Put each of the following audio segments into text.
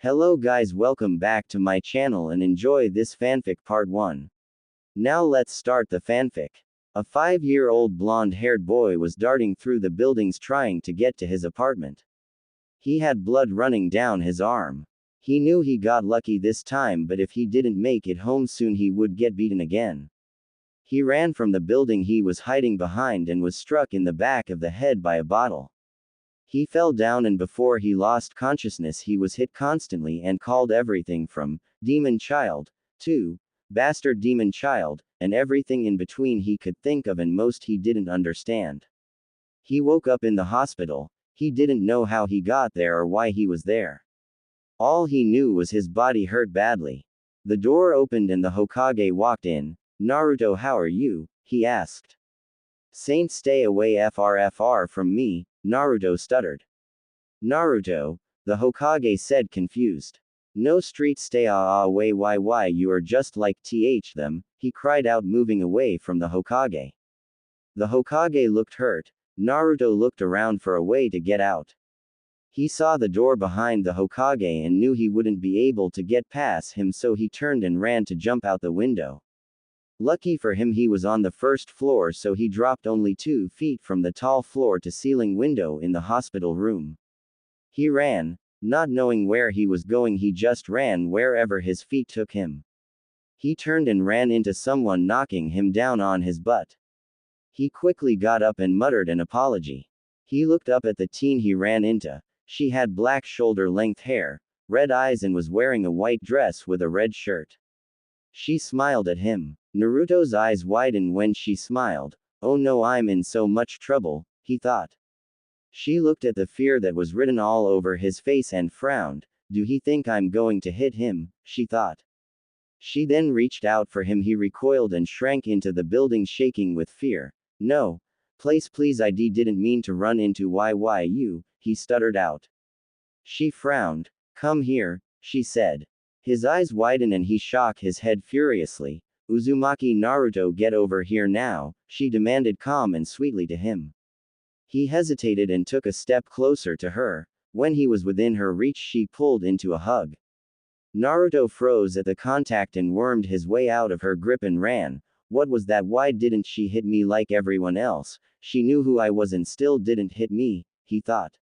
Hello guys, welcome back to my channel and enjoy this fanfic part 1. Now let's start the fanfic. A 5-year-old blonde-haired boy was darting through the buildings trying to get to his apartment. He had blood running down his arm. He knew he got lucky this time, but if he didn't make it home soon he would get beaten again. He ran from the building he was hiding behind and was struck in the back of the head by a bottle. He fell down, and before he lost consciousness he was hit constantly and called everything from demon child to bastard demon child, and everything in between he could think of, and most he didn't understand. He woke up in the hospital. He didn't know how he got there or why he was there. All he knew was his body hurt badly. The door opened and the Hokage walked in. "Naruto, how are you?" he asked. "Saint, stay away FR from me," Naruto stuttered. "Naruto," the Hokage said, confused. "No street, stay away, why you are just like them," he cried out, moving away from the Hokage. The Hokage looked hurt. Naruto looked around for a way to get out. He saw the door behind the Hokage and knew he wouldn't be able to get past him, so he turned and ran to jump out the window. Lucky for him he was on the first floor, so he dropped only 2 feet from the tall floor-to-ceiling window in the hospital room. He ran, not knowing where he was going. He just ran wherever his feet took him. He turned and ran into someone knocking him down on his butt. He quickly got up and muttered an apology. He looked up at the teen he ran into. She had black shoulder-length hair, red eyes, and was wearing a white dress with a red shirt. She smiled at him. Naruto's eyes widened when she smiled. "Oh no, I'm in so much trouble," he thought. She looked at the fear that was written all over his face and frowned. "Do he think I'm going to hit him?" she thought. She then reached out for him. He recoiled and shrank into the building, shaking with fear. "No. Please, I didn't mean to run into you," he stuttered out. She frowned. "Come here," she said. His eyes widened and he shook his head furiously. "Uzumaki, Naruto, get over here now," she demanded calm and sweetly to him. He hesitated and took a step closer to her. When he was within her reach, she pulled into a hug. Naruto froze at the contact and wormed his way out of her grip and ran. "What was that? Why didn't she hit me like everyone else? She knew who I was and still didn't hit me," he thought.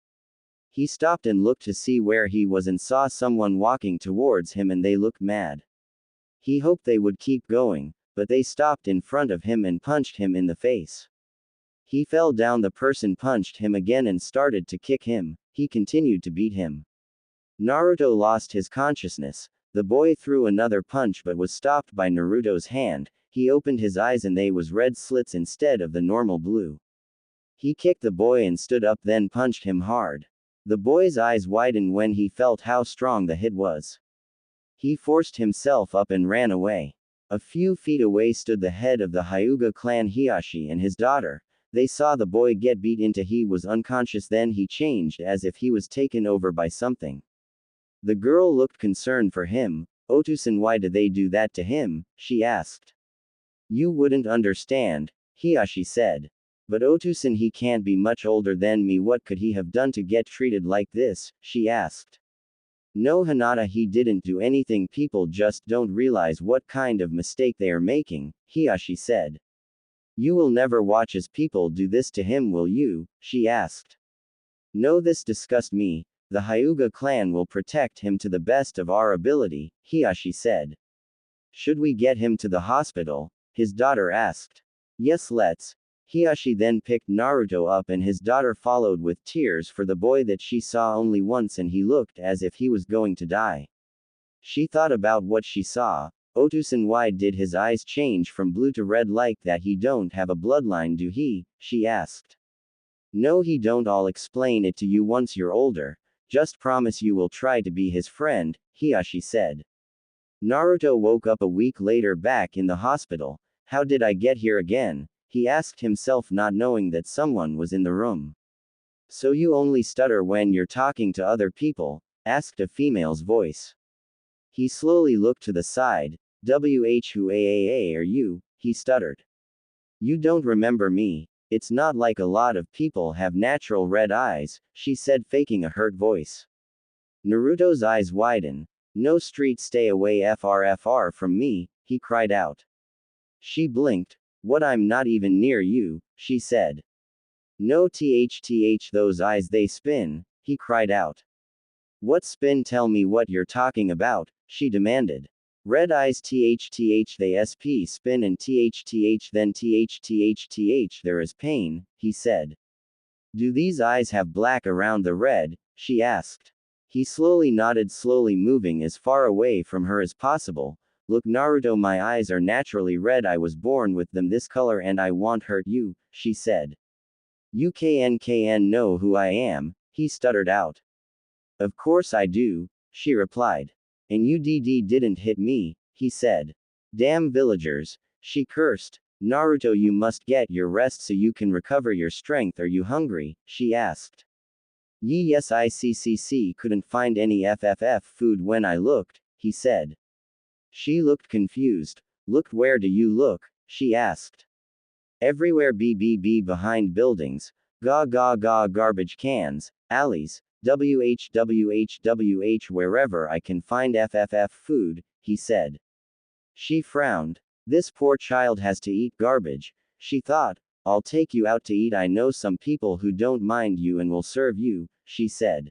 He stopped and looked to see where he was and saw someone walking towards him, and they looked mad. He hoped they would keep going, but they stopped in front of him and punched him in the face. He fell down. The person punched him again and started to kick him. He continued to beat him. Naruto lost his consciousness. The boy threw another punch but was stopped by Naruto's hand. He opened his eyes and they was red slits instead of the normal blue. He kicked the boy and stood up, then punched him hard. The boy's eyes widened when he felt how strong the hit was. He forced himself up and ran away. A few feet away stood the head of the Hyuga clan, Hiashi, and his daughter. They saw the boy get beat into. He was unconscious, then he changed as if he was taken over by something. The girl looked concerned for him. "Otusan, why did they do that to him?" she asked. "You wouldn't understand," Hiashi said. "But Otusan, he can't be much older than me. What could he have done to get treated like this?" she asked. "No, Hinata, he didn't do anything. People just don't realize what kind of mistake they are making," Hiashi said. "You will never watch as people do this to him, will you?" she asked. "No, this disgusts me. The Hyuga clan will protect him to the best of our ability," Hiashi said. "Should we get him to the hospital?" his daughter asked. "Yes, let's." Hiashi then picked Naruto up and his daughter followed with tears for the boy that she saw only once, and he looked as if he was going to die. She thought about what she saw. "Otusan, why did his eyes change from blue to red like that? He don't have a bloodline, do he?" she asked. "No, he don't. I'll explain it to you once you're older. Just promise you will try to be his friend," Hiashi said. Naruto woke up a week later back in the hospital. "How did I get here again?" he asked himself, not knowing that someone was in the room. "So you only stutter when you're talking to other people?" asked a female's voice. He slowly looked to the side. Who are you?" he stuttered. "You don't remember me. It's not like a lot of people have natural red eyes," she said, faking a hurt voice. Naruto's eyes widen. No street, stay away FR from me, he cried out. She blinked. What, I'm not even near you, she said. No th, those eyes they spin, he cried out. What spin? Tell me what you're talking about, she demanded. Red eyes th, they sp spin and th, then th, there is pain, he said. Do these eyes have black around the red? She asked. He slowly nodded, slowly moving as far away from her as possible. Look, Naruto, my eyes are naturally red. I was born with them this color and I won't hurt you, she said. You can know who I am, he stuttered out. Of course I do, she replied. And you didn't hit me, he said. Damn villagers, she cursed. Naruto, you must get your rest so you can recover your strength. Are you hungry? She asked. Yes, I couldn't find any FFF food when I looked, he said. She looked confused. Looked, where do you look? She asked. Everywhere, behind buildings, garbage cans, alleys, wh, wherever I can find FFF food, he said. She frowned. This poor child has to eat garbage, she thought. I'll take you out to eat. I know some people who don't mind you and will serve you, she said.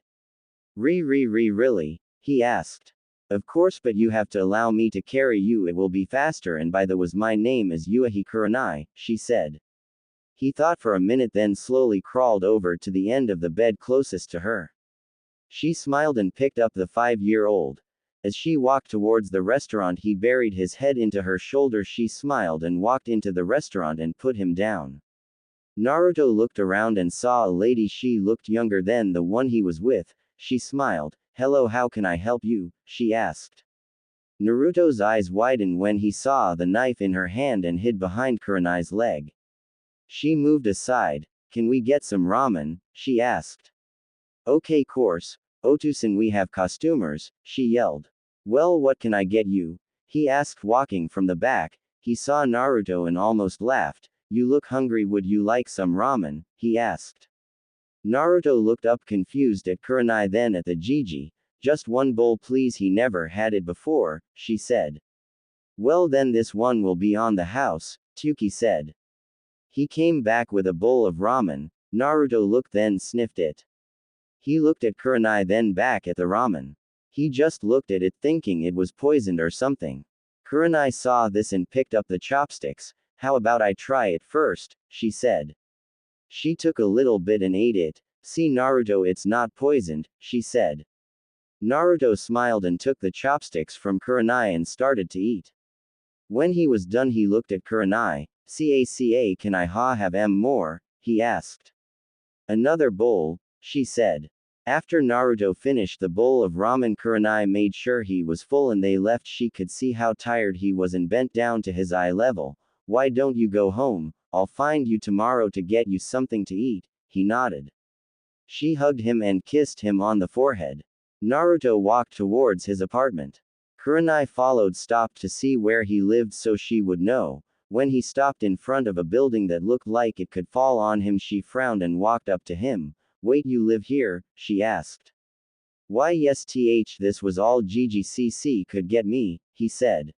Really? He asked. Of course, but you have to allow me to carry you. It will be faster, and by the way, my name is Yuahi Kurenai, she said. He thought for a minute, then slowly crawled over to the end of the bed closest to her. She smiled and picked up the 5-year-old. As she walked towards the restaurant, he buried his head into her shoulder. She smiled and walked into the restaurant and put him down. Naruto looked around and saw a lady. She looked younger than the one he was with. She smiled. Hello, how can I help you? She asked. Naruto's eyes widened when he saw the knife in her hand and hid behind Kurenai's leg. She moved aside. Can we get some ramen? She asked. Okay, course. Otusan, we have costumers, she yelled. Well, what can I get you? He asked, walking from the back. He saw Naruto and almost laughed. You look hungry, would you like some ramen? He asked. Naruto looked up confused at Kurenai, then at the Gigi. Just one bowl please, he never had it before, she said. Well then this one will be on the house, Tuki said. He came back with a bowl of ramen. Naruto looked, then sniffed it. He looked at Kurenai, then back at the ramen. He just looked at it thinking it was poisoned or something. Kurenai saw this and picked up the chopsticks. How about I try it first, she said. She took a little bit and ate it. See Naruto, it's not poisoned, she said. Naruto smiled and took the chopsticks from Kurenai and started to eat. When he was done, he looked at Kurenai. Caca, can I have more? He asked. Another bowl, she said. After Naruto finished the bowl of ramen, Kurenai made sure he was full and they left. She could see how tired he was and bent down to his eye level. Why don't you go home? I'll find you tomorrow to get you something to eat, he nodded. She hugged him and kissed him on the forehead. Naruto walked towards his apartment. Kurenai followed, stopped to see where he lived so she would know. When he stopped in front of a building that looked like it could fall on him, she frowned and walked up to him. Wait, you live here? She asked. Why yes this was all GGCC could get me, he said.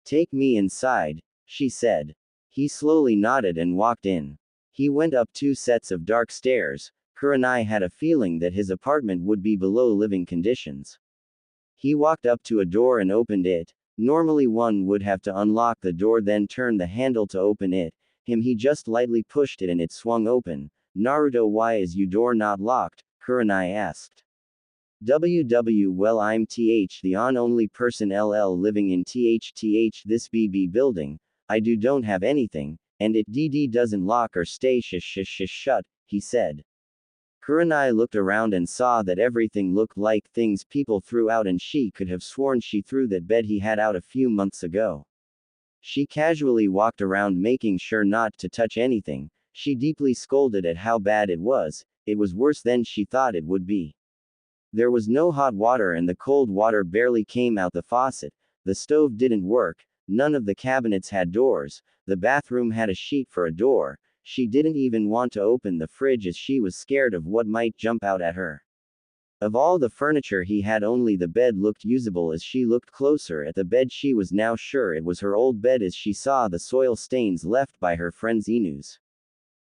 Take me inside, she said. He slowly nodded and walked in. He went up 2 sets of dark stairs. Kurenai had a feeling that his apartment would be below living conditions. He walked up to a door and opened it. Normally one would have to unlock the door then turn the handle to open it. He just lightly pushed it and it swung open. Naruto, why is your door not locked? Kurenai asked. Well, I'm the only person living in this BB building. I don't have anything, and it doesn't lock or stay shut, he said. Kurenai looked around and saw that everything looked like things people threw out, and she could have sworn she threw that bed he had out a few months ago. She casually walked around making sure not to touch anything. She deeply scolded at how bad it was worse than she thought it would be. There was no hot water and the cold water barely came out the faucet. The stove didn't work, none of the cabinets had doors, the bathroom had a sheet for a door. She didn't even want to open the fridge as she was scared of what might jump out at her. Of all the furniture he had, only the bed looked usable. As she looked closer at the bed, she was now sure it was her old bed as she saw the soil stains left by her friend's Inu's.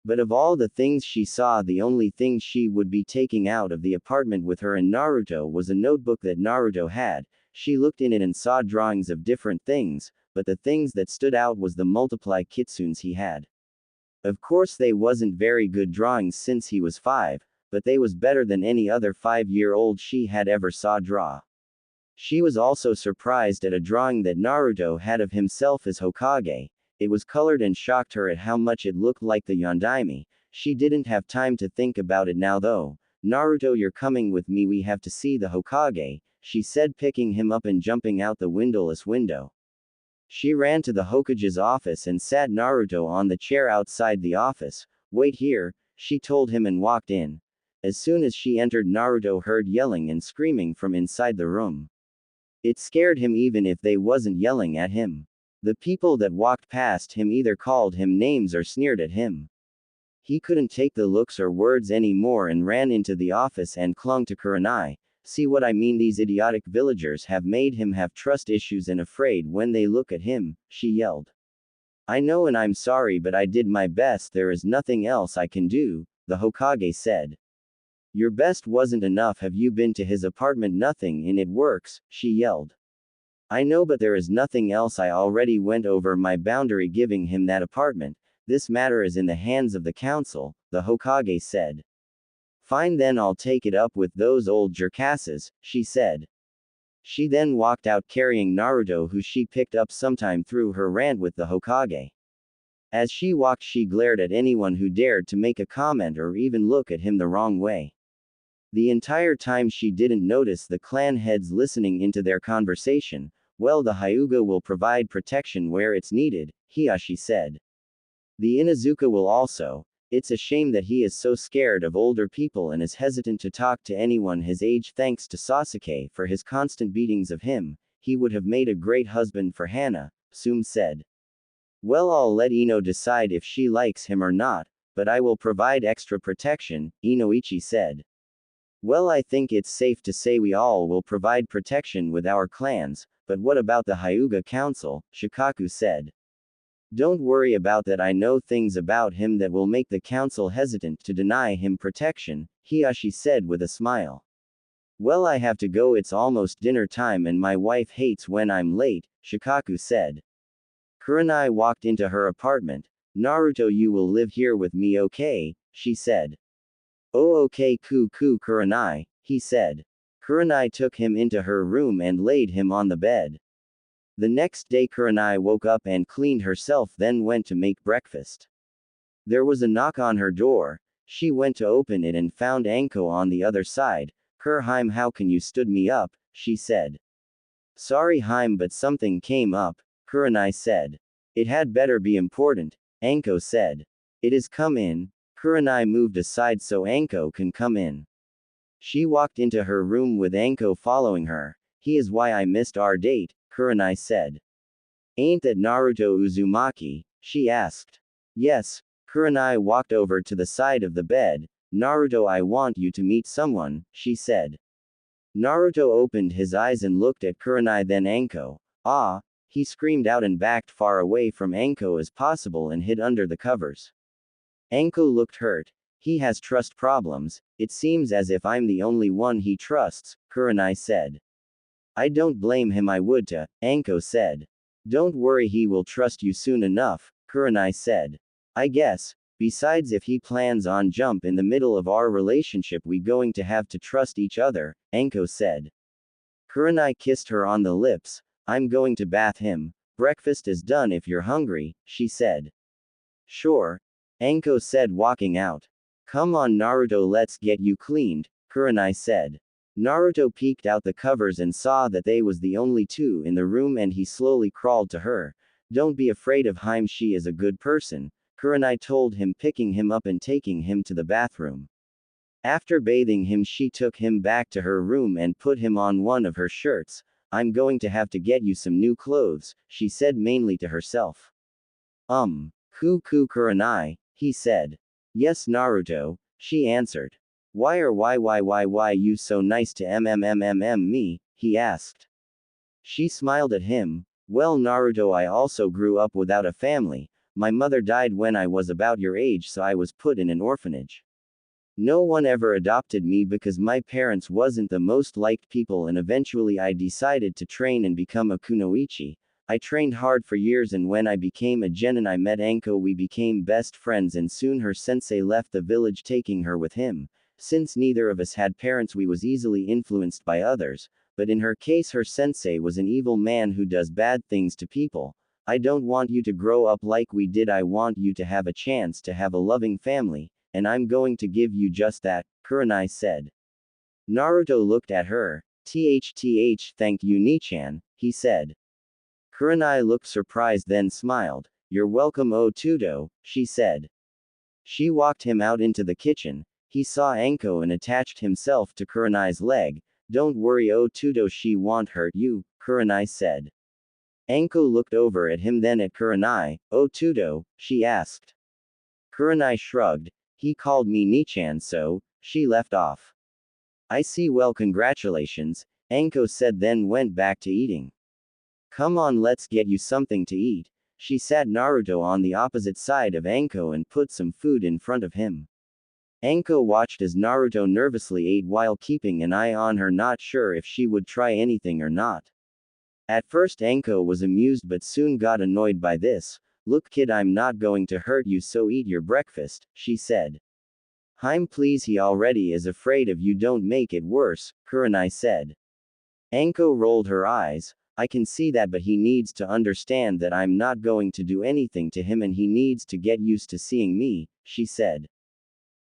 But of all the things she saw, the only thing she would be taking out of the apartment with her and Naruto was a notebook that Naruto had. She looked in it and saw drawings of different things, but the things that stood out was the multiply kitsunes he had. Of course they wasn't very good drawings since he was 5, but they was better than any other 5-year-old she had ever saw draw. She was also surprised at a drawing that Naruto had of himself as Hokage. It was colored and shocked her at how much it looked like the Yondaime. She didn't have time to think about it now though. Naruto, you're coming with me, we have to see the Hokage, she said, picking him up and jumping out the windowless window. She ran to the Hokage's office and sat Naruto on the chair outside the office. Wait here, she told him and walked in. As soon as she entered, Naruto heard yelling and screaming from inside the room. It scared him even if they wasn't yelling at him. The people that walked past him either called him names or sneered at him. He couldn't take the looks or words anymore and ran into the office and clung to Kurenai. See what I mean? These idiotic villagers have made him have trust issues and afraid when they look at him, she yelled. I know and I'm sorry, but I did my best. There is nothing else I can do, the Hokage said. Your best wasn't enough. Have you been to his apartment? Nothing in it works, she yelled. I know, but there is nothing else. I already went over my boundary giving him that apartment. This matter is in the hands of the council, the Hokage said. Fine, then I'll take it up with those old jerkasses, she said. She then walked out carrying Naruto, who she picked up sometime through her rant with the Hokage. As she walked, she glared at anyone who dared to make a comment or even look at him the wrong way. The entire time she didn't notice the clan heads listening into their conversation. Well, the Hyuga will provide protection where it's needed, Hiyashi said. The Inuzuka will also. It's a shame that he is so scared of older people and is hesitant to talk to anyone his age. Thanks to Sasuke for his constant beatings of him, he would have made a great husband for Hana, Sum said. Well, I'll let Ino decide if she likes him or not, but I will provide extra protection, Inoichi said. Well, I think it's safe to say we all will provide protection with our clans, but what about the Hyuga Council, Shikaku said. Don't worry about that. I know things about him that will make the council hesitant to deny him protection, Hiyashi said with a smile. Well, I have to go. It's almost dinner time and my wife hates when I'm late, Shikaku said. Kurenai walked into her apartment. Naruto, you will live here with me, okay? She said. Oh, okay, Kurenai, he said. Kurenai took him into her room and laid him on the bed. The next day Kurenai woke up and cleaned herself, then went to make breakfast. There was a knock on her door. She went to open it and found Anko on the other side. Haim, how can you stood me up, she said. Sorry Haim, but something came up, Kurenai said. It had better be important, Anko said. It is, come in. Kurenai moved aside so Anko can come in. She walked into her room with Anko following her. He is why I missed our date, Kurenai said. Ain't that Naruto Uzumaki? She asked. Yes. Kurenai walked over to the side of the bed. Naruto, I want you to meet someone, she said. Naruto opened his eyes and looked at Kurenai, then Anko. Ah! He screamed out and backed far away from Anko as possible and hid under the covers. Anko looked hurt. He has trust problems. It seems as if I'm the only one he trusts, Kurenai said. I don't blame him, I would too, Anko said. Don't worry, he will trust you soon enough, Kurenai said. I guess. Besides, if he plans on jump in the middle of our relationship, we going to have to trust each other, Anko said. Kurenai kissed her on the lips. I'm going to bath him. Breakfast is done if you're hungry, she said. Sure. Anko said, walking out. Come on Naruto, let's get you cleaned, Kurenai said. Naruto peeked out the covers and saw that they was the only two in the room, and he slowly crawled to her. Don't be afraid of Haim, she is a good person, Kurenai told him, picking him up and taking him to the bathroom. After bathing him, she took him back to her room and put him on one of her shirts. I'm going to have to get you some new clothes, she said mainly to herself. Kurenai, he said. Yes Naruto, she answered. Why you so nice to me, he asked. She smiled at him. Well, Naruto, I also grew up without a family. My mother died when I was about your age, so I was put in an orphanage. No one ever adopted me because my parents wasn't the most liked people, and eventually I decided to train and become a kunoichi. I trained hard for years, and when I became a genin I met Anko. We became best friends, and soon her sensei left the village taking her with him. Since neither of us had parents, we was easily influenced by others, but in her case her sensei was an evil man who does bad things to people. I don't want you to grow up like we did. I want you to have a chance to have a loving family, and I'm going to give you just that, Kurenai said. Naruto looked at her. Thank you, Nichan, he said. Kurenai looked surprised then smiled. You're welcome, Otudo, she said. She walked him out into the kitchen. He saw Anko and attached himself to Kurenai's leg. Don't worry, Otudo, she won't hurt you, Kurenai said. Anko looked over at him, then at Kurenai. Otudo, she asked. Kurenai shrugged. He called me Nichan, so she left off. I see, well, congratulations, Anko said, then went back to eating. Come on, let's get you something to eat. She sat Naruto on the opposite side of Anko and put some food in front of him. Anko watched as Naruto nervously ate while keeping an eye on her, not sure if she would try anything or not. At first Anko was amused but soon got annoyed by this. Look, kid, I'm not going to hurt you, so eat your breakfast, she said. Harem, please, he already is afraid of you, don't make it worse, Kurenai said. Anko rolled her eyes. I can see that, but he needs to understand that I'm not going to do anything to him, and he needs to get used to seeing me, she said.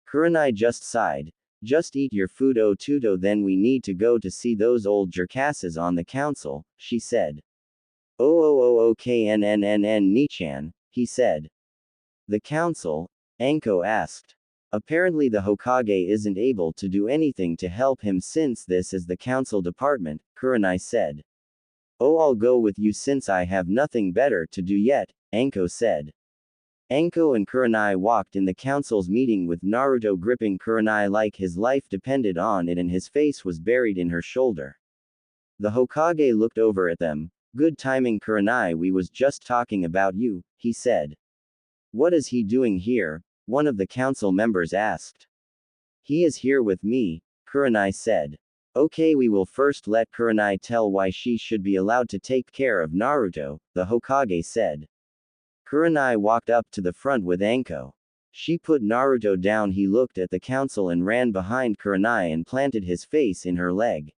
Kurenai just sighed. Just eat your food, Otudo, then we need to go to see those old jerkasses on the council, she said. Okay, Nichan, he said. The council? Anko asked. Apparently the Hokage isn't able to do anything to help him since this is the council department, Kurenai said. Oh, I'll go with you since I have nothing better to do yet, Anko said. Anko and Kurenai walked in the council's meeting with Naruto gripping Kurenai like his life depended on it, and his face was buried in her shoulder. The Hokage looked over at them. Good timing, Kurenai, we was just talking about you, he said. What is he doing here? One of the council members asked. He is here with me, Kurenai said. Okay, we will first let Kurenai tell why she should be allowed to take care of Naruto, the Hokage said. Kurenai walked up to the front with Anko. She put Naruto down. He looked at the council and ran behind Kurenai and planted his face in her leg.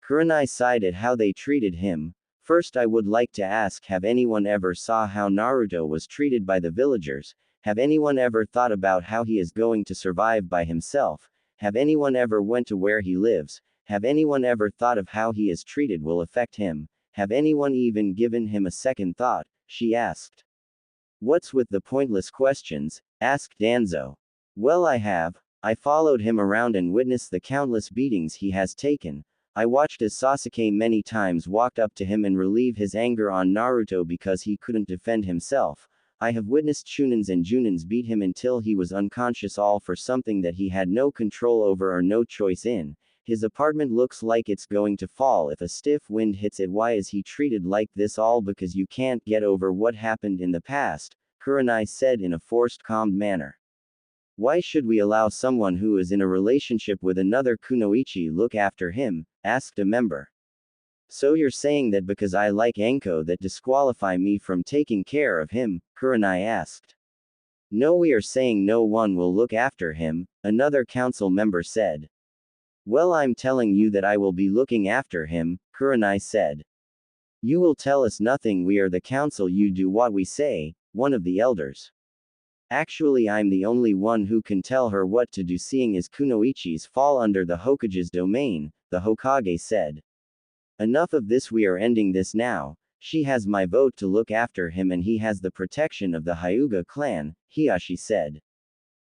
Kurenai sighed at how they treated him. First, I would like to ask, have anyone ever saw how Naruto was treated by the villagers? Have anyone ever thought about how he is going to survive by himself? Have anyone ever went to where he lives? Have anyone ever thought of how he is treated will affect him? Have anyone even given him a second thought? She asked. What's with the pointless questions? Asked Danzo. Well, I have. I followed him around and witnessed the countless beatings he has taken. I watched as Sasuke many times walked up to him and relieve his anger on Naruto because he couldn't defend himself. I have witnessed Shunins and Junins beat him until he was unconscious, all for something that he had no control over or no choice in. His apartment looks like it's going to fall if a stiff wind hits it. Why is he treated like this? All because you can't get over what happened in the past, Kurenai said in a forced calm manner. Why should we allow someone who is in a relationship with another kunoichi look after him? Asked a member. So you're saying that because I like Anko that disqualify me from taking care of him? Kurenai asked. No, we are saying no one will look after him, another council member said. Well, I'm telling you that I will be looking after him, Kurenai said. You will tell us nothing, we are the council, you do what we say, one of the elders. Actually, I'm the only one who can tell her what to do, seeing as kunoichis fall under the Hokage's domain, the Hokage said. Enough of this, we are ending this now. She has my vote to look after him and he has the protection of the Hyuga clan, Hiashi said.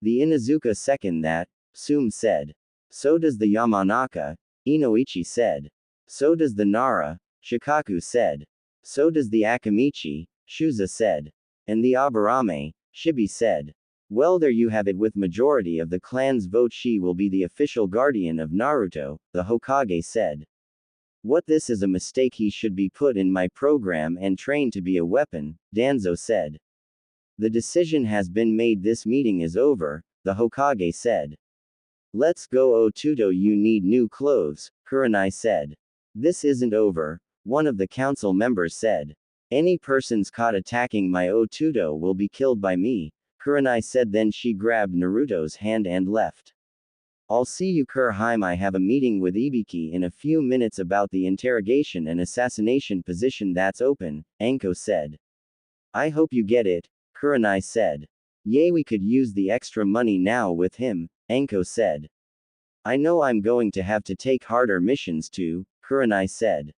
The Inuzuka second that, Sum said. So does the Yamanaka, Inoichi said. So does the Nara, Shikaku said. So does the Akamichi, Shuza said. And the Aburame, Shibi said. Well, there you have it. With majority of the clan's vote, she will be the official guardian of Naruto, the Hokage said. What, this is a mistake. He should be put in my program and trained to be a weapon, Danzo said. The decision has been made. This meeting is over, the Hokage said. Let's go, Otudo. You need new clothes, Kurenai said. This isn't over, one of the council members said. Any persons caught attacking my Otudo will be killed by me, Kurenai said. Then she grabbed Naruto's hand and left. I'll see you, Kurheim. I have a meeting with Ibiki in a few minutes about the interrogation and assassination position that's open, Anko said. I hope you get it, Kurenai said. Yay, we could use the extra money now with him, Anko said. I know I'm going to have to take harder missions too, Kurenai said.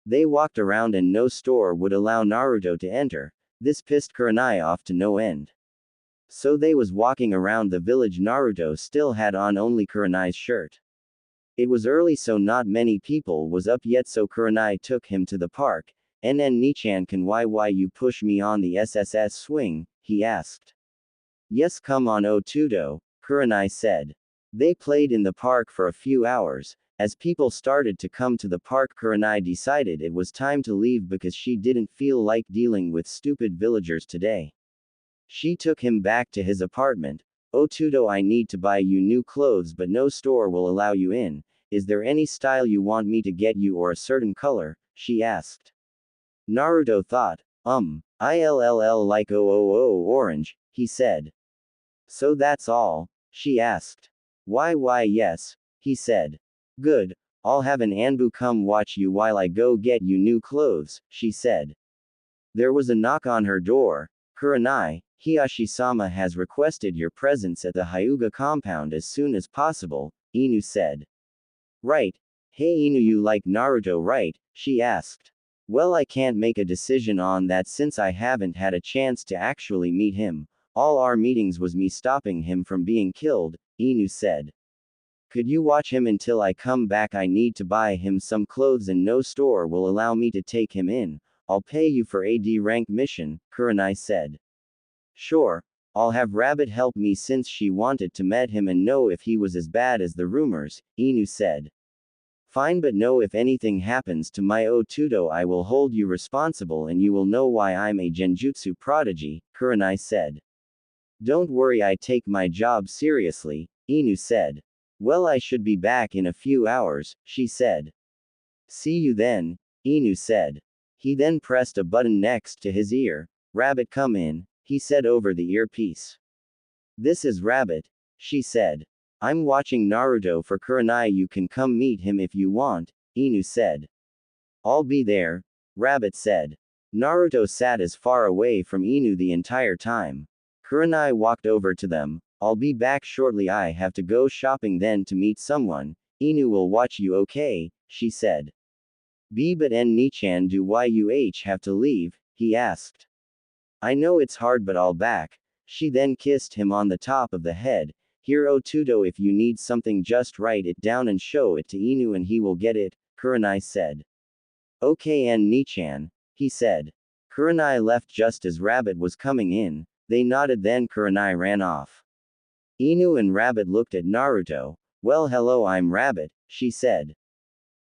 They walked around and no store would allow Naruto to enter. This pissed Kurenai off to no end. So they was walking around the village. Naruto still had on only Kurenai's shirt. It was early, so not many people was up yet, so Kurenai took him to the park. Nichan, can why you push me on the SSS swing, he asked. Yes, come on Otudo, Kurenai said. They played in the park for a few hours. As people started to come to the park, Kurenai decided it was time to leave because she didn't feel like dealing with stupid villagers today. She took him back to his apartment. Otudo, I need to buy you new clothes, but no store will allow you in. Is there any style you want me to get you, or a certain color? She asked. Naruto thought. Ill like orange, he said. So that's all? She asked. Why yes, he said. Good, I'll have an Anbu come watch you while I go get you new clothes, she said. There was a knock on her door. Kurenai, Hiyashi-sama has requested your presence at the Hyuga compound as soon as possible, Inu said. Right. Hey Inu, you like Naruto, right? She asked. Well, I can't make a decision on that since I haven't had a chance to actually meet him. All our meetings was me stopping him from being killed, Inu said. Could you watch him until I come back? I need to buy him some clothes and no store will allow me to take him in. I'll pay you for a D rank mission, Kurenai said. Sure, I'll have Rabbit help me since she wanted to meet him and know if he was as bad as the rumors, Inu said. Fine, but no, if anything happens to my Otudo I will hold you responsible and you will know why I'm a genjutsu prodigy, Kurenai said. Don't worry, I take my job seriously, Inu said. Well, I should be back in a few hours, she said. See you then, Inu said. He then pressed a button next to his ear. Rabbit, come in, he said over the earpiece. This is Rabbit, she said. I'm watching Naruto for Kurenai. You can come meet him if you want, Inu said. I'll be there, Rabbit said. Naruto sat as far away from Inu the entire time. Kurenai walked over to them. I'll be back shortly. I have to go shopping then to meet someone. Inu will watch you, okay? She said. But Nichan, do you have to leave? He asked. I know it's hard, but I'll back. She then kissed him on the top of the head. Here Otudo, if you need something just write it down and show it to Inu and he will get it, Kurenai said. Okay Nichan, he said. Kurenai left just as Rabbit was coming in. They nodded, then Kurenai ran off. Inu and Rabbit looked at Naruto. Well, hello, I'm Rabbit, she said.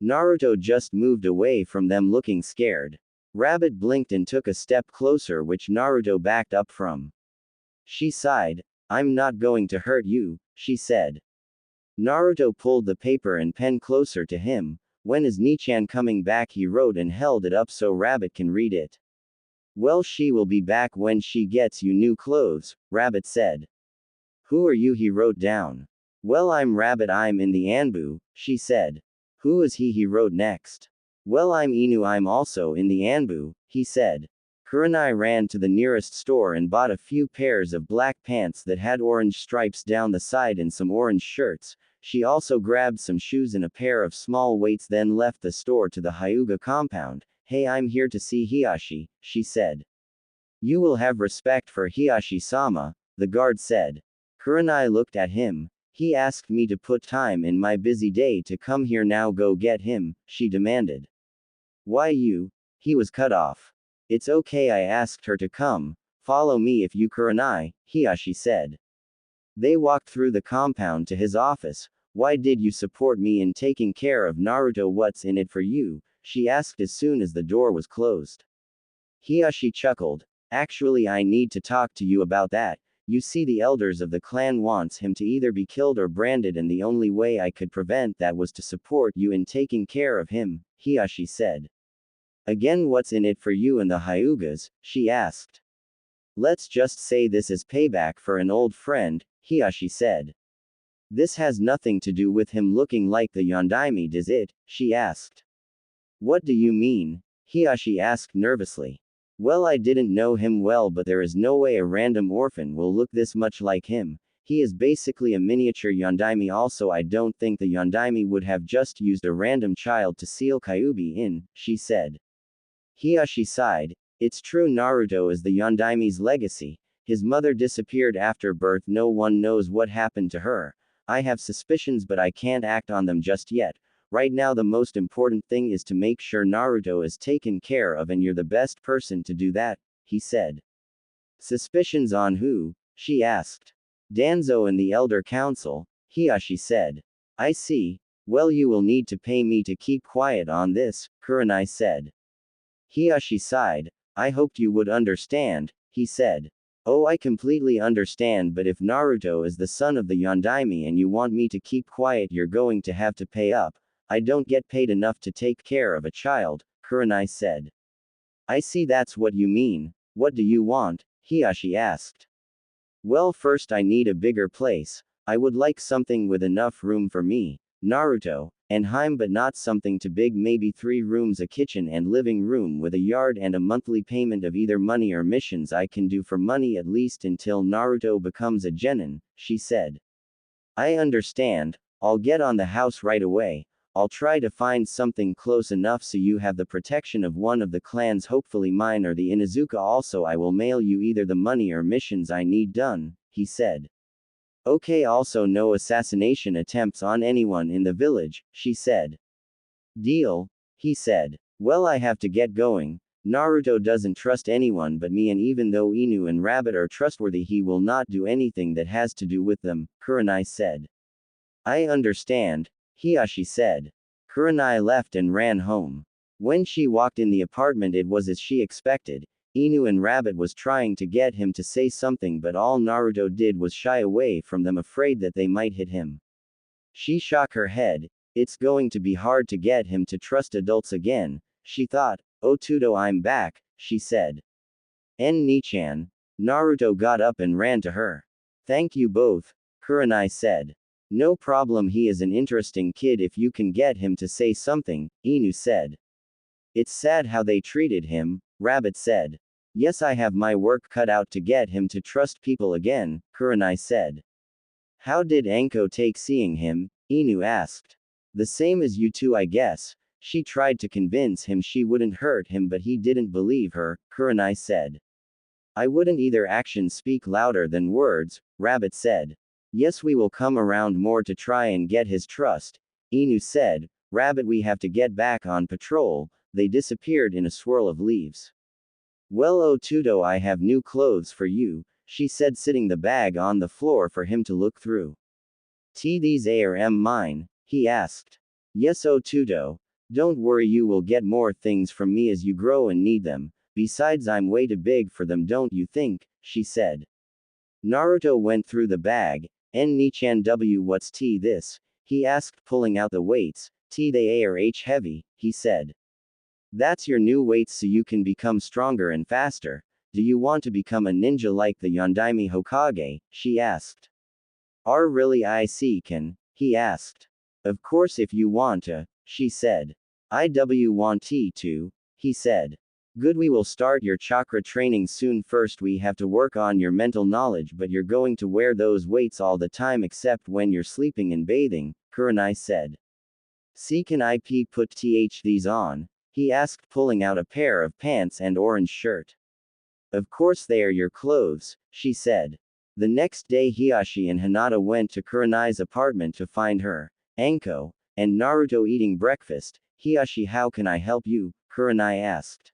Naruto just moved away from them looking scared. Rabbit blinked and took a step closer, which Naruto backed up from. She sighed. I'm not going to hurt you, she said. Naruto pulled the paper and pen closer to him. When is Nichan coming back? He wrote and held it up so Rabbit can read it. Well, she will be back when she gets you new clothes, Rabbit said. Who are you? He wrote down. Well, I'm Rabbit, I'm in the Anbu, she said. Who is he? He wrote next. Well, I'm Inu, I'm also in the Anbu, he said. Kurenai ran to the nearest store and bought a few pairs of black pants that had orange stripes down the side and some orange shirts. She also grabbed some shoes and a pair of small weights, then left the store to the Hyuga compound. Hey, I'm here to see Hiyashi, she said. You will have respect for Hiyashi-sama, the guard said. Kurenai looked at him. He asked me to put time in my busy day to come here. Now go get him, she demanded. Why you? He was cut off. It's okay, I asked her to come. Follow me if you Kurenai, Hiashi said. They walked through the compound to his office. Why did you support me in taking care of Naruto? What's in it for you? She asked as soon as the door was closed. Hiashi chuckled. Actually, I need to talk to you about that. You see, the elders of the clan wants him to either be killed or branded, and the only way I could prevent that was to support you in taking care of him, Hiashi said. Again, what's in it for you and the Hyugas? She asked. Let's just say this is payback for an old friend, Hiashi said. This has nothing to do with him looking like the Yondaime, does it? She asked. What do you mean? Hiashi asked nervously. Well, I didn't know him well, but there is no way a random orphan will look this much like him. He is basically a miniature Yondaime. Also, I don't think the Yondaime would have just used a random child to seal Kyuubi in, she said. Hiashi sighed. It's true, Naruto is the Yondaime's legacy. His mother disappeared after birth. No one knows what happened to her. I have suspicions, but I can't act on them just yet. Right now, the most important thing is to make sure Naruto is taken care of, and you're the best person to do that, he said. Suspicions on who? She asked. Danzo and the Elder Council, Hiashi said. I see. Well, you will need to pay me to keep quiet on this, Kurenai said. Hiashi sighed. I hoped you would understand, he said. Oh, I completely understand, but if Naruto is the son of the Yondaime and you want me to keep quiet, you're going to have to pay up. I don't get paid enough to take care of a child, Kurenai said. I see, that's what you mean. What do you want? Hiashi asked. Well, first I need a bigger place. I would like something with enough room for me, Naruto, and Harem, but not something too big. Maybe 3 rooms, a kitchen and living room with a yard, and a monthly payment of either money or missions I can do for money, at least until Naruto becomes a genin, she said. I understand. I'll get on the house right away. I'll try to find something close enough so you have the protection of one of the clans, hopefully mine or the Inuzuka. Also, I will mail you either the money or missions I need done, he said. Okay, also no assassination attempts on anyone in the village, she said. Deal, he said. Well, I have to get going. Naruto doesn't trust anyone but me, and even though Inu and Rabbit are trustworthy, he will not do anything that has to do with them, Kurenai said. I understand, Hiashi said. Kurenai left and ran home. When she walked in the apartment, it was as she expected. Inu and Rabbit was trying to get him to say something, but all Naruto did was shy away from them, afraid that they might hit him. She shook her head. It's going to be hard to get him to trust adults again, she thought. Oh Tudo, I'm back, she said. Nichan. Naruto got up and ran to her. Thank you both, Kurenai said. No problem, he is an interesting kid if you can get him to say something, Inu said. It's sad how they treated him, Rabbit said. Yes, I have my work cut out to get him to trust people again, Kurenai said. How did Anko take seeing him? Inu asked. The same as you two, I guess. She tried to convince him she wouldn't hurt him, but he didn't believe her, Kurenai said. I wouldn't either. Actions speak louder than words, Rabbit said. Yes, we will come around more to try and get his trust, Inu said. Rabbit, we have to get back on patrol. They disappeared in a swirl of leaves. Well, oh Tudo, I have new clothes for you, she said, sitting the bag on the floor for him to look through. These are mine? He asked. Yes, oh Tudo. Don't worry, you will get more things from me as you grow and need them. Besides, I'm way too big for them, don't you think? She said. Naruto went through the bag. Nichan, what's this? He asked, pulling out the weights. They are heavy, he said. That's your new weights so you can become stronger and faster. Do you want to become a ninja like the Yondaime Hokage? She asked. Really, I see, can? He asked. Of course, if you want to, she said. I want to, he said. Good, we will start your chakra training soon. First, we have to work on your mental knowledge, but you're going to wear those weights all the time except when you're sleeping and bathing, Kurenai said. See, can I put these on? He asked, pulling out a pair of pants and orange shirt. Of course, they are your clothes, she said. The next day, Hiashi and Hinata went to Kurenai's apartment to find her, Anko, and Naruto eating breakfast. Hiashi, how can I help you? Kurenai asked.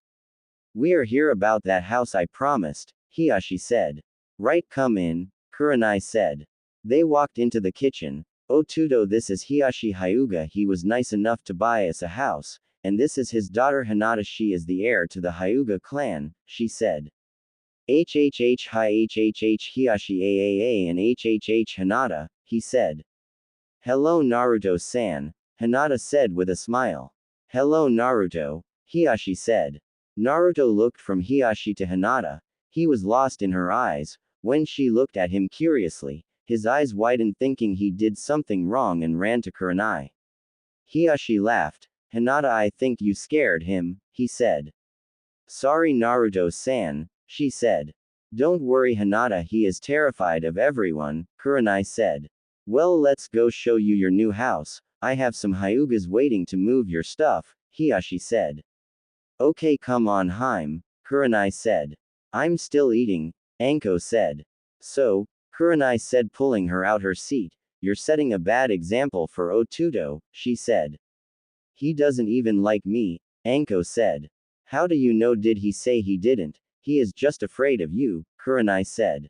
We are here about that house I promised, Hiyashi said. Right, come in, Kurenai said. They walked into the kitchen. Otudo, this is Hiyashi Hyuga, he was nice enough to buy us a house, and this is his daughter Hinata, she is the heir to the Hyuga clan, she said. HHH hi HHH Hiyashi AAA and HHH Hinata, he said. Hello Naruto-san, Hinata said with a smile. Hello Naruto, Hiyashi said. Naruto looked from Hiyashi to Hinata. He was lost in her eyes. When she looked at him curiously, his eyes widened thinking he did something wrong and ran to Kurenai. Hiyashi laughed. Hinata, I think you scared him, he said. Sorry Naruto-san, she said. Don't worry Hinata, he is terrified of everyone, Kurenai said. Well, let's go show you your new house. I have some Hyugas waiting to move your stuff, Hiyashi said. Okay, come on Haim, Kurenai said. I'm still eating, Anko said. So, Kurenai said, pulling her out her seat, you're setting a bad example for Otudo, she said. He doesn't even like me, Anko said. How do you know? Did he say he didn't? He is just afraid of you, Kurenai said.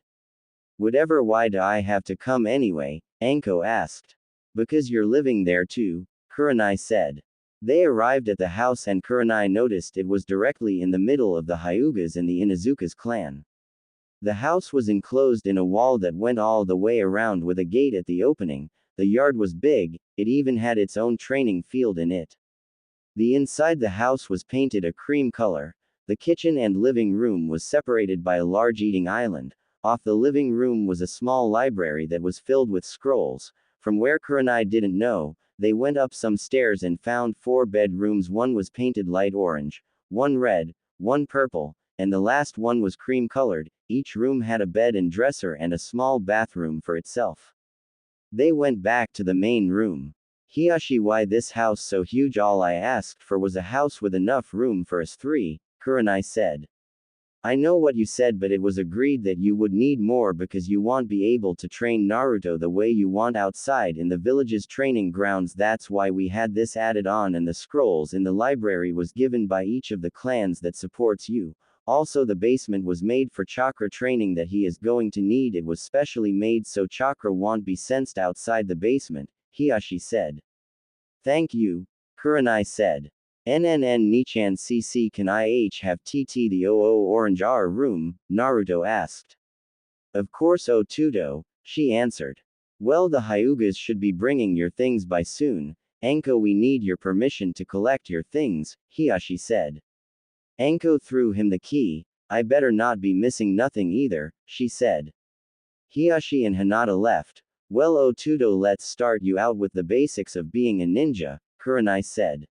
Whatever, why do I have to come anyway? Anko asked. Because you're living there too, Kurenai said. They arrived at the house and Kurenai noticed it was directly in the middle of the Hyugas and the Inuzuka's clan. The house was enclosed in a wall that went all the way around with a gate at the opening. The yard was big, it even had its own training field in it. The inside the house was painted a cream color. The kitchen and living room was separated by a large eating island. Off the living room was a small library that was filled with scrolls. From where Kurenai didn't know, they went up some stairs and found 4 bedrooms. One was painted light orange, one red, one purple, and the last one was cream colored. Each room had a bed and dresser and a small bathroom for itself. They went back to the main room. Hiyashi, why this house so huge? All I asked for was a house with enough room for us 3, Kurenai said. I know what you said, but it was agreed that you would need more because you won't be able to train Naruto the way you want outside in the village's training grounds. That's why we had this added on, and the scrolls in the library was given by each of the clans that supports you. Also, the basement was made for chakra training that he is going to need. It was specially made so chakra won't be sensed outside the basement, Hiyashi said. Thank you, Kurenai said. NNN Nichan CC, can I have TT the OO orange R room? Naruto asked. Of course Otudo, she answered. Well, the Hyugas should be bringing your things by soon. Anko, we need your permission to collect your things, Hiyashi said. Anko threw him the key. I better not be missing nothing either, she said. Hiyashi and Hinata left. Well Otudo, let's start you out with the basics of being a ninja, Kurenai said.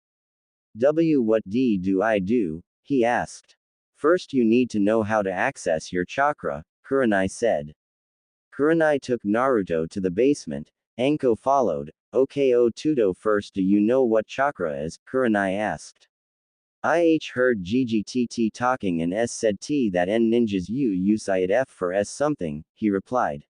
What do I do? He asked. First you need to know how to access your chakra, Kurenai said. Kurenai took Naruto to the basement. Anko followed. Okay Otudo, first, do you know what chakra is? Kurenai asked. I heard GGTT talking and S said T that N ninjas use it F for S something, he replied.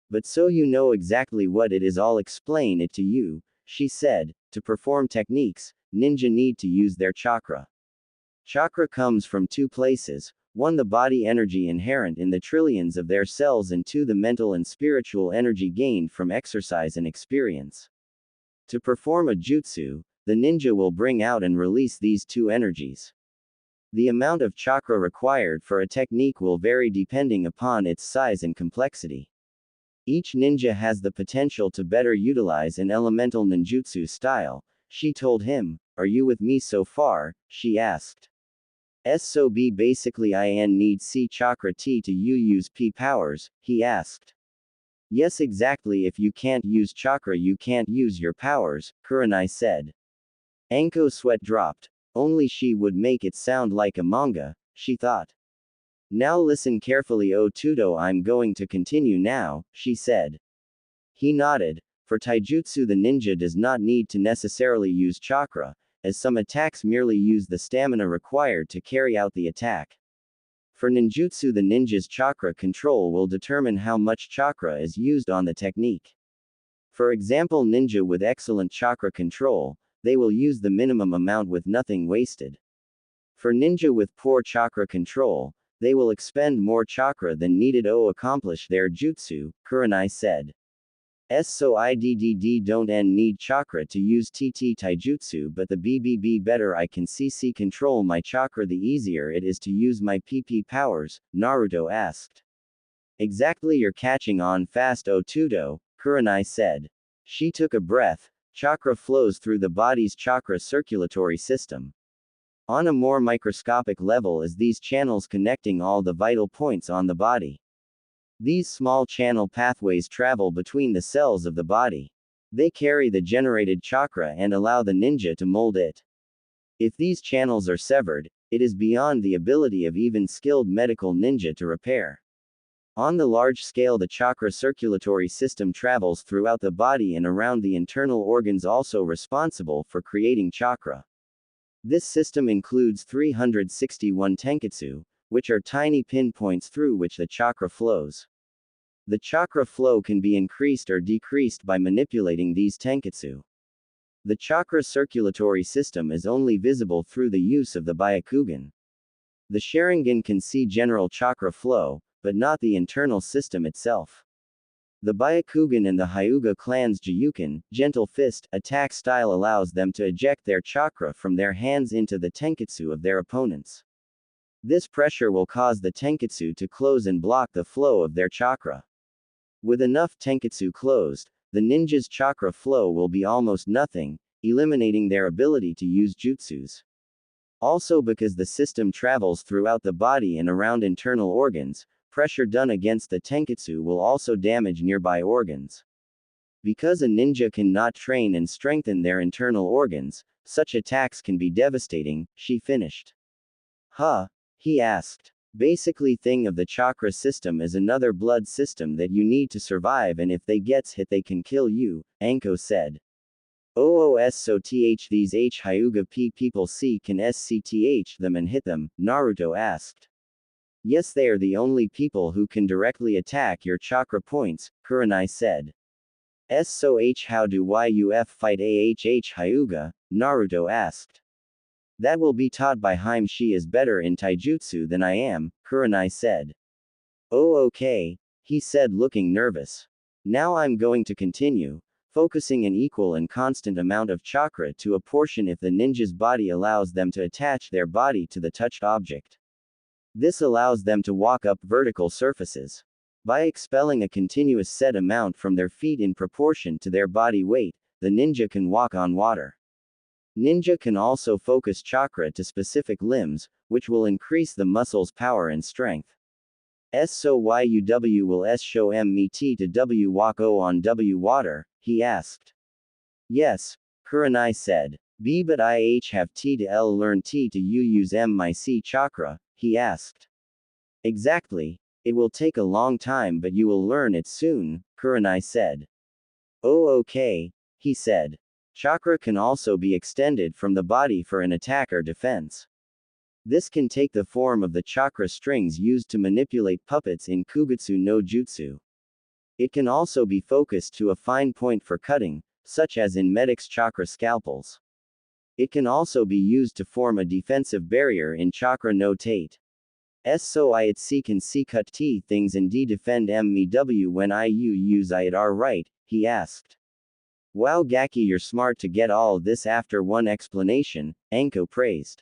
But so you know exactly what it is, I'll explain it to you, she said. To perform techniques, ninja need to use their chakra. Chakra comes from 2 places, 1 the body energy inherent in the trillions of their cells, and 2 the mental and spiritual energy gained from exercise and experience. To perform a jutsu, the ninja will bring out and release these 2 energies. The amount of chakra required for a technique will vary depending upon its size and complexity. Each ninja has the potential to better utilize an elemental ninjutsu style, she told him. Are you with me so far? She asked. So B basically I need C chakra T to use P powers, he asked. Yes, exactly, if you can't use chakra you can't use your powers, Kurenai said. Anko's sweat dropped. Only she would make it sound like a manga, she thought. Now listen carefully Otudo, I'm going to continue now, she said. He nodded. For taijutsu the ninja does not need to necessarily use chakra, as some attacks merely use the stamina required to carry out the attack. For ninjutsu the ninja's chakra control will determine how much chakra is used on the technique. For example, ninja with excellent chakra control, they will use the minimum amount with nothing wasted. For ninja with poor chakra control, they will expend more chakra than needed to accomplish their jutsu, Kurenai said. So IDDD don't need chakra to use TT taijutsu, but the BBB better I can CC control my chakra the easier it is to use my PP powers, Naruto asked. Exactly, you're catching on fast Tudo, Kurenai said. She took a breath. Chakra flows through the body's chakra circulatory system. On a more microscopic level is these channels connecting all the vital points on the body. These small channel pathways travel between the cells of the body. They carry the generated chakra and allow the ninja to mold it. If these channels are severed, it is beyond the ability of even skilled medical ninja to repair. On the large scale, the chakra circulatory system travels throughout the body and around the internal organs, also responsible for creating chakra. This system includes 361 tenketsu, which are tiny pinpoints through which the chakra flows. The chakra flow can be increased or decreased by manipulating these tenketsu. The chakra circulatory system is only visible through the use of the Byakugan. The Sharingan can see general chakra flow, but not the internal system itself. The Byakugan and the Hyuga clan's Jiyuken, gentle fist, attack style allows them to eject their chakra from their hands into the tenketsu of their opponents. This pressure will cause the tenketsu to close and block the flow of their chakra. With enough tenketsu closed, the ninja's chakra flow will be almost nothing, eliminating their ability to use jutsus. Also, because the system travels throughout the body and around internal organs, pressure done against the tenketsu will also damage nearby organs. Because a ninja cannot train and strengthen their internal organs, such attacks can be devastating, she finished. Huh? He asked. Basically, thing of the chakra system is another blood system that you need to survive, and if they gets hit they can kill you, Anko said. OOS, so th these Hyuga P people see can scth them and hit them, Naruto asked. Yes, they are the only people who can directly attack your chakra points, Kurenai said. So how do YUF fight Hyuga, Naruto asked. That will be taught by Harem. She is better in taijutsu than I am, Kurenai said. Oh, okay, he said, looking nervous. Now I'm going to continue, focusing an equal and constant amount of chakra to a portion if the ninja's body allows them to attach their body to the touched object. This allows them to walk up vertical surfaces. By expelling a continuous set amount from their feet in proportion to their body weight, the ninja can walk on water. Ninja can also focus chakra to specific limbs, which will increase the muscle's power and strength. So YUW will show me T to W walk O on W water, he asked. Yes, Kurenai said. B but I have T to L learn T to U use M my C chakra, he asked. Exactly, it will take a long time but you will learn it soon, Kurenai said. Oh, okay, he said. Chakra can also be extended from the body for an attack or defense. This can take the form of the chakra strings used to manipulate puppets in Kugutsu no Jutsu. It can also be focused to a fine point for cutting, such as in medics' chakra scalpels. It can also be used to form a defensive barrier in chakra no tate. So I it C can C cut T things and D defend me W when I U use I it R right, he asked. Wow, Gaki, you're smart to get all this after one explanation, Anko praised.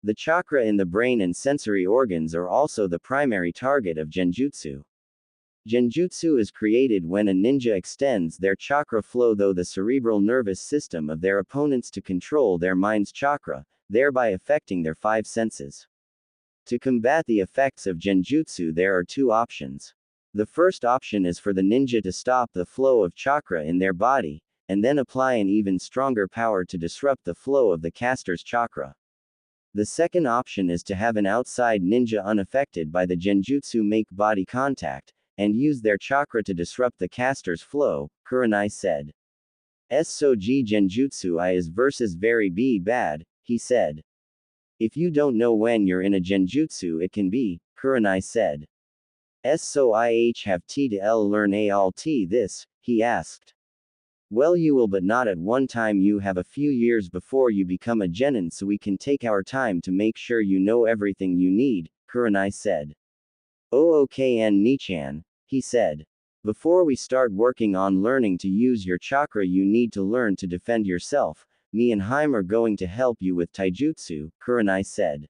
The chakra in the brain and sensory organs are also the primary target of genjutsu. Genjutsu is created when a ninja extends their chakra flow through the cerebral nervous system of their opponents to control their mind's chakra, thereby affecting their five senses. To combat the effects of genjutsu, there are two options. The first option is for the ninja to stop the flow of chakra in their body, and then apply an even stronger power to disrupt the flow of the caster's chakra. The second option is to have an outside ninja unaffected by the genjutsu make body contact, and use their chakra to disrupt the caster's flow, Kurenai said. So G genjutsu I is versus very be bad, he said. If you don't know when you're in a genjutsu it can be, Kurenai said. So I have T to L learn A all T this, he asked. Well, you will, but not at one time. You have a few years before you become a genin, so we can take our time to make sure you know everything you need, Kurenai said. Oh okay and Nichan, he said. Before we start working on learning to use your chakra you need to learn to defend yourself. Me and Harem are going to help you with taijutsu, Kurenai said.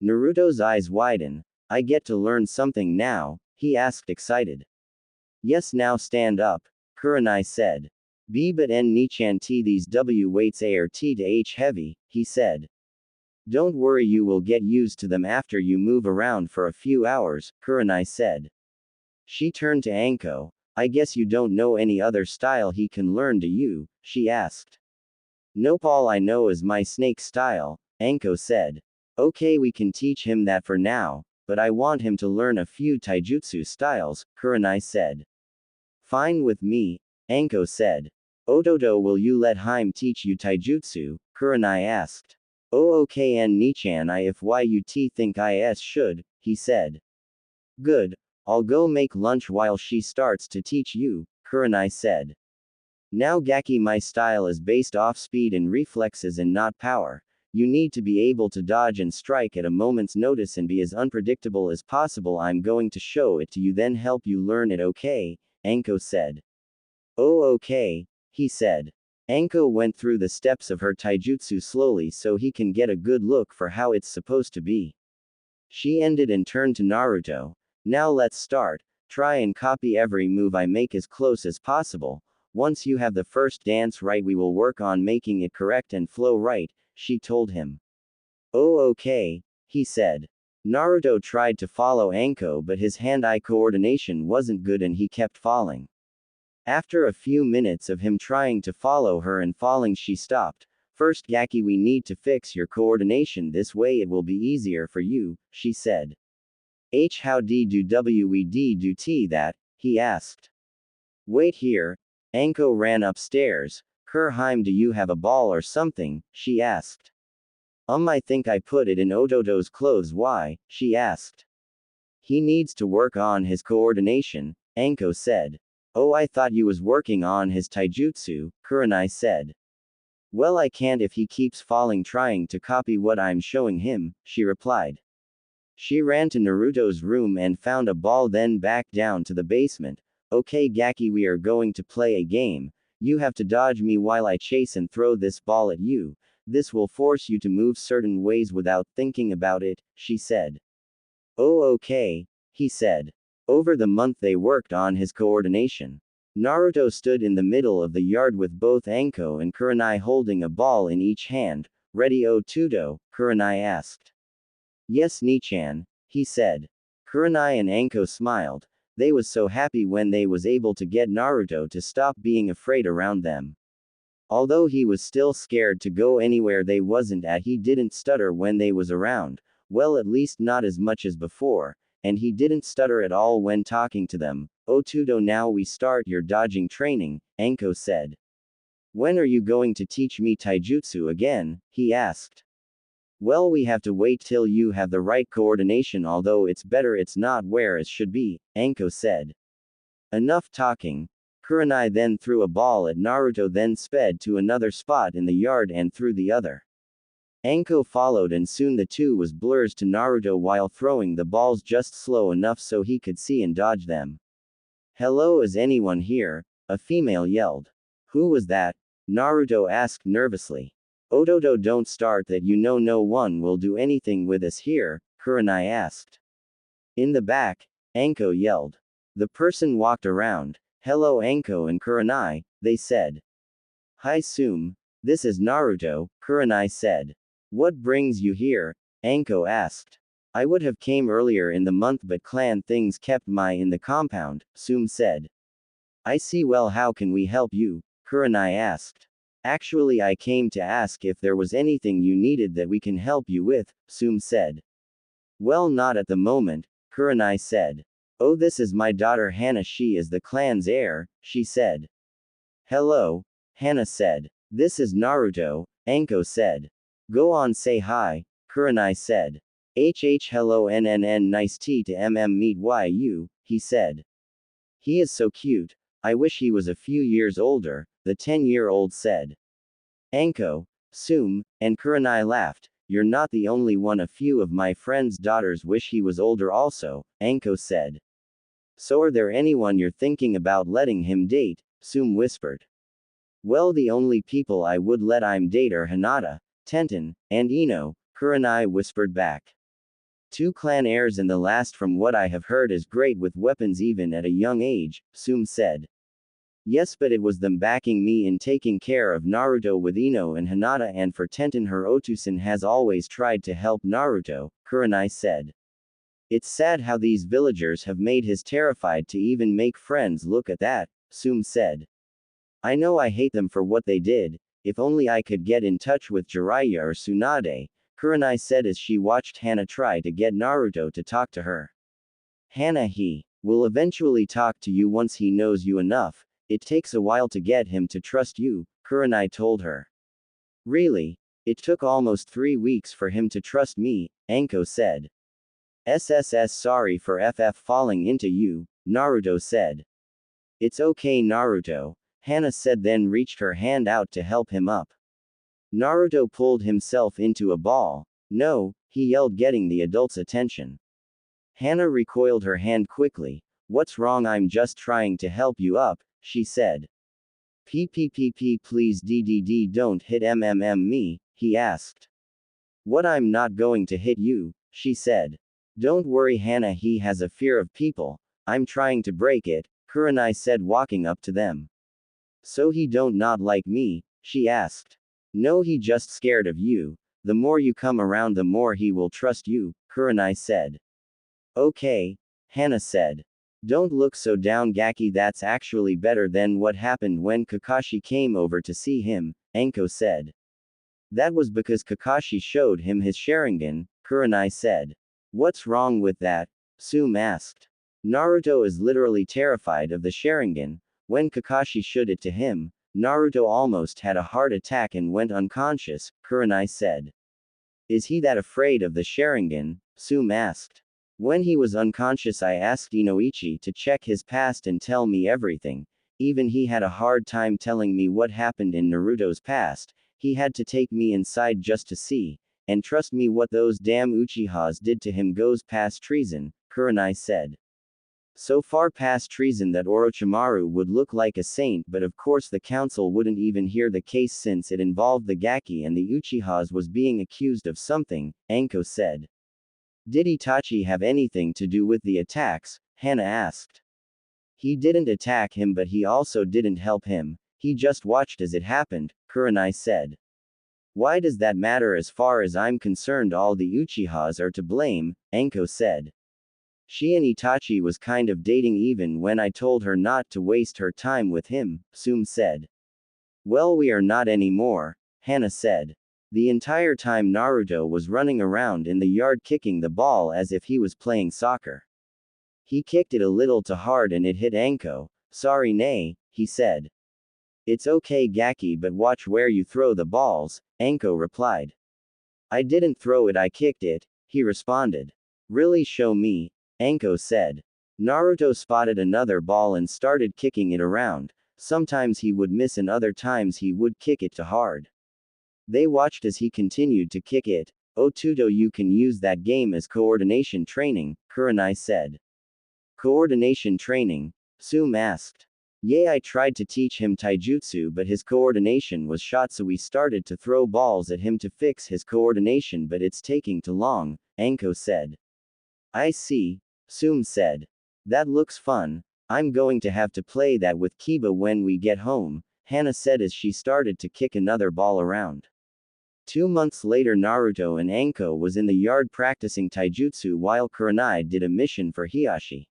Naruto's eyes widen. I get to learn something now, he asked excited. Yes now stand up, Kurenai said. B but N Nichan T these W weights are T to H heavy, he said. Don't worry you will get used to them after you move around for a few hours, Kurenai said. She turned to Anko. I guess you don't know any other style he can learn do you, she asked. Nope all I know is my snake style, Anko said. Okay we can teach him that for now, but I want him to learn a few taijutsu styles, Kurenai said. Fine with me, Anko said. Ototo will you let Harem teach you taijutsu, Kurenai asked. Oh okay and Nichan I if YUT think is should, he said. Good, I'll go make lunch while she starts to teach you, Kurenai said. Now Gaki my style is based off speed and reflexes and not power. You need to be able to dodge and strike at a moment's notice and be as unpredictable as possible. I'm going to show it to you then help you learn it okay, Anko said. Oh okay, he said. Anko went through the steps of her taijutsu slowly so he can get a good look for how it's supposed to be. She ended and turned to Naruto. Now let's start. Try and copy every move I make as close as possible. Once you have the first dance right we will work on making it correct and flow right, she told him. Oh okay, he said. Naruto tried to follow Anko but his hand-eye coordination wasn't good and he kept falling. After a few minutes of him trying to follow her and falling she stopped. First Gaki we need to fix your coordination this way it will be easier for you, she said. How d do we d do t that, he asked. Wait here. Anko ran upstairs. Harem do you have a ball or something, she asked. I think I put it in Ototo's clothes why, she asked. He needs to work on his coordination, Anko said. Oh I thought you was working on his taijutsu, Kurenai said. Well I can't if he keeps falling trying to copy what I'm showing him, she replied. She ran to Naruto's room and found a ball then back down to the basement. Okay Gaki we are going to play a game. You have to dodge me while I chase and throw this ball at you. This will force you to move certain ways without thinking about it, she said. Oh okay, he said. Over the month they worked on his coordination. Naruto stood in the middle of the yard with both Anko and Kurenai holding a ball in each hand. Ready O Tudo? Kurenai asked. Yes Nichan, he said. Kurenai and Anko smiled. They was so happy when they was able to get Naruto to stop being afraid around them. Although he was still scared to go anywhere they wasn't at he didn't stutter when they was around, well at least not as much as before, and he didn't stutter at all when talking to them. Otudo now we start your dodging training, Anko said. When are you going to teach me taijutsu again, he asked. Well we have to wait till you have the right coordination although it's better it's not where it should be, Anko said. Enough talking. Kurenai then threw a ball at Naruto then sped to another spot in the yard and threw the other. Anko followed and soon the two was blurs to Naruto while throwing the balls just slow enough so he could see and dodge them. Hello is anyone here? A female yelled. Who was that? Naruto asked nervously. Ototo don't start that you know no one will do anything with us here, Kurenai asked. In the back, Anko yelled. The person walked around. Hello Anko and Kurenai, they said. Hi Sum, this is Naruto, Kurenai said. What brings you here? Anko asked. I would have came earlier in the month but clan things kept my in the compound, Sum said. I see well how can we help you? Kurenai asked. Actually I came to ask if there was anything you needed that we can help you with, Sum said. Well not at the moment, Kurenai said. Oh this is my daughter Hana she is the clan's heir, she said. Hello, Hana said. This is Naruto, Anko said. Go on say hi, Kurenai said. Hello NNN nice tea to meet you, he said. He is so cute, I wish he was a few years older, the 10-year-old said. Anko, Sum, and Kurenai laughed. you're not the only one. A few of my friends' daughters wish he was older also, Anko said. So are there anyone you're thinking about letting him date? Sume whispered. Well, the only people I would let him date are Hinata, Tenten, and Ino, Kurenai whispered back. Two clan heirs and the last from what I have heard is great with weapons even at a young age, Sume said. Yes, but it was them backing me in taking care of Naruto with Ino and Hinata, and for Tenten her Otusan has always tried to help Naruto, Kurenai said. It's sad how these villagers have made his terrified to even make friends. Look at that, Sume said. I know I hate them for what they did, if only I could get in touch with Jiraiya or Tsunade, Kurenai said as she watched Hana try to get Naruto to talk to her. Hana, he will eventually talk to you once he knows you enough. It takes a while to get him to trust you, Kurenai told her. Really? It took almost 3 weeks for him to trust me, Anko said. SSS, sorry for FF falling into you, Naruto said. It's okay, Naruto, Hana said, then reached her hand out to help him up. Naruto pulled himself into a ball. No, he yelled, getting the adult's attention. Hana recoiled her hand quickly. What's wrong? I'm just trying to help you up, she said. PPPP, please DDD don't hit me, he asked. What? I'm not going to hit you, she said. Don't worry, Hana, he has a fear of people. I'm trying to break it, Kurenai said, walking up to them. So he don't not like me? She asked. No, he just scared of you. The more you come around, the more he will trust you, Kurenai said. Okay, Hana said. Don't look so down, Gaki. That's actually better than what happened when Kakashi came over to see him, Anko said. That was because Kakashi showed him his Sharingan, Kurenai said. What's wrong with that? Sume asked. Naruto is literally terrified of the Sharingan. When Kakashi showed it to him, Naruto almost had a heart attack and went unconscious, Kurenai said. Is he that afraid of the Sharingan? Sume asked. When he was unconscious, I asked Inoichi to check his past and tell me everything. Even he had a hard time telling me what happened in Naruto's past. He had to take me inside just to see. And trust me, what those damn Uchihas did to him goes past treason, Kurenai said. So far past treason that Orochimaru would look like a saint, but of course the council wouldn't even hear the case since it involved the Gaki and the Uchihas was being accused of something, Anko said. Did Itachi have anything to do with the attacks? Hana asked. He didn't attack him, but he also didn't help him. He just watched as it happened, Kurenai said. Why does that matter? As far as I'm concerned, all the Uchihas are to blame, Anko said. She and Itachi was kind of dating even when I told her not to waste her time with him, Sume said. Well, we are not anymore, Hana said. The entire time Naruto was running around in the yard kicking the ball as if he was playing soccer. He kicked it a little too hard and it hit Anko. Sorry, Nay, he said. It's okay, Gaki, but watch where you throw the balls, Anko replied. I didn't throw it, I kicked it, he responded. Really? Show me, Anko said. Naruto spotted another ball and started kicking it around. Sometimes he would miss and other times he would kick it too hard. They watched as he continued to kick it. Otuto, you can use that game as coordination training, Kurenai said. Coordination training? Sume asked. Yeah, I tried to teach him taijutsu, but his coordination was shot, so we started to throw balls at him to fix his coordination, but it's taking too long, Anko said. I see, Sume said. That looks fun. I'm going to have to play that with Kiba when we get home, Hana said as she started to kick another ball around. 2 months later, Naruto and Anko was in the yard practicing taijutsu while Kurenai did a mission for Hiashi.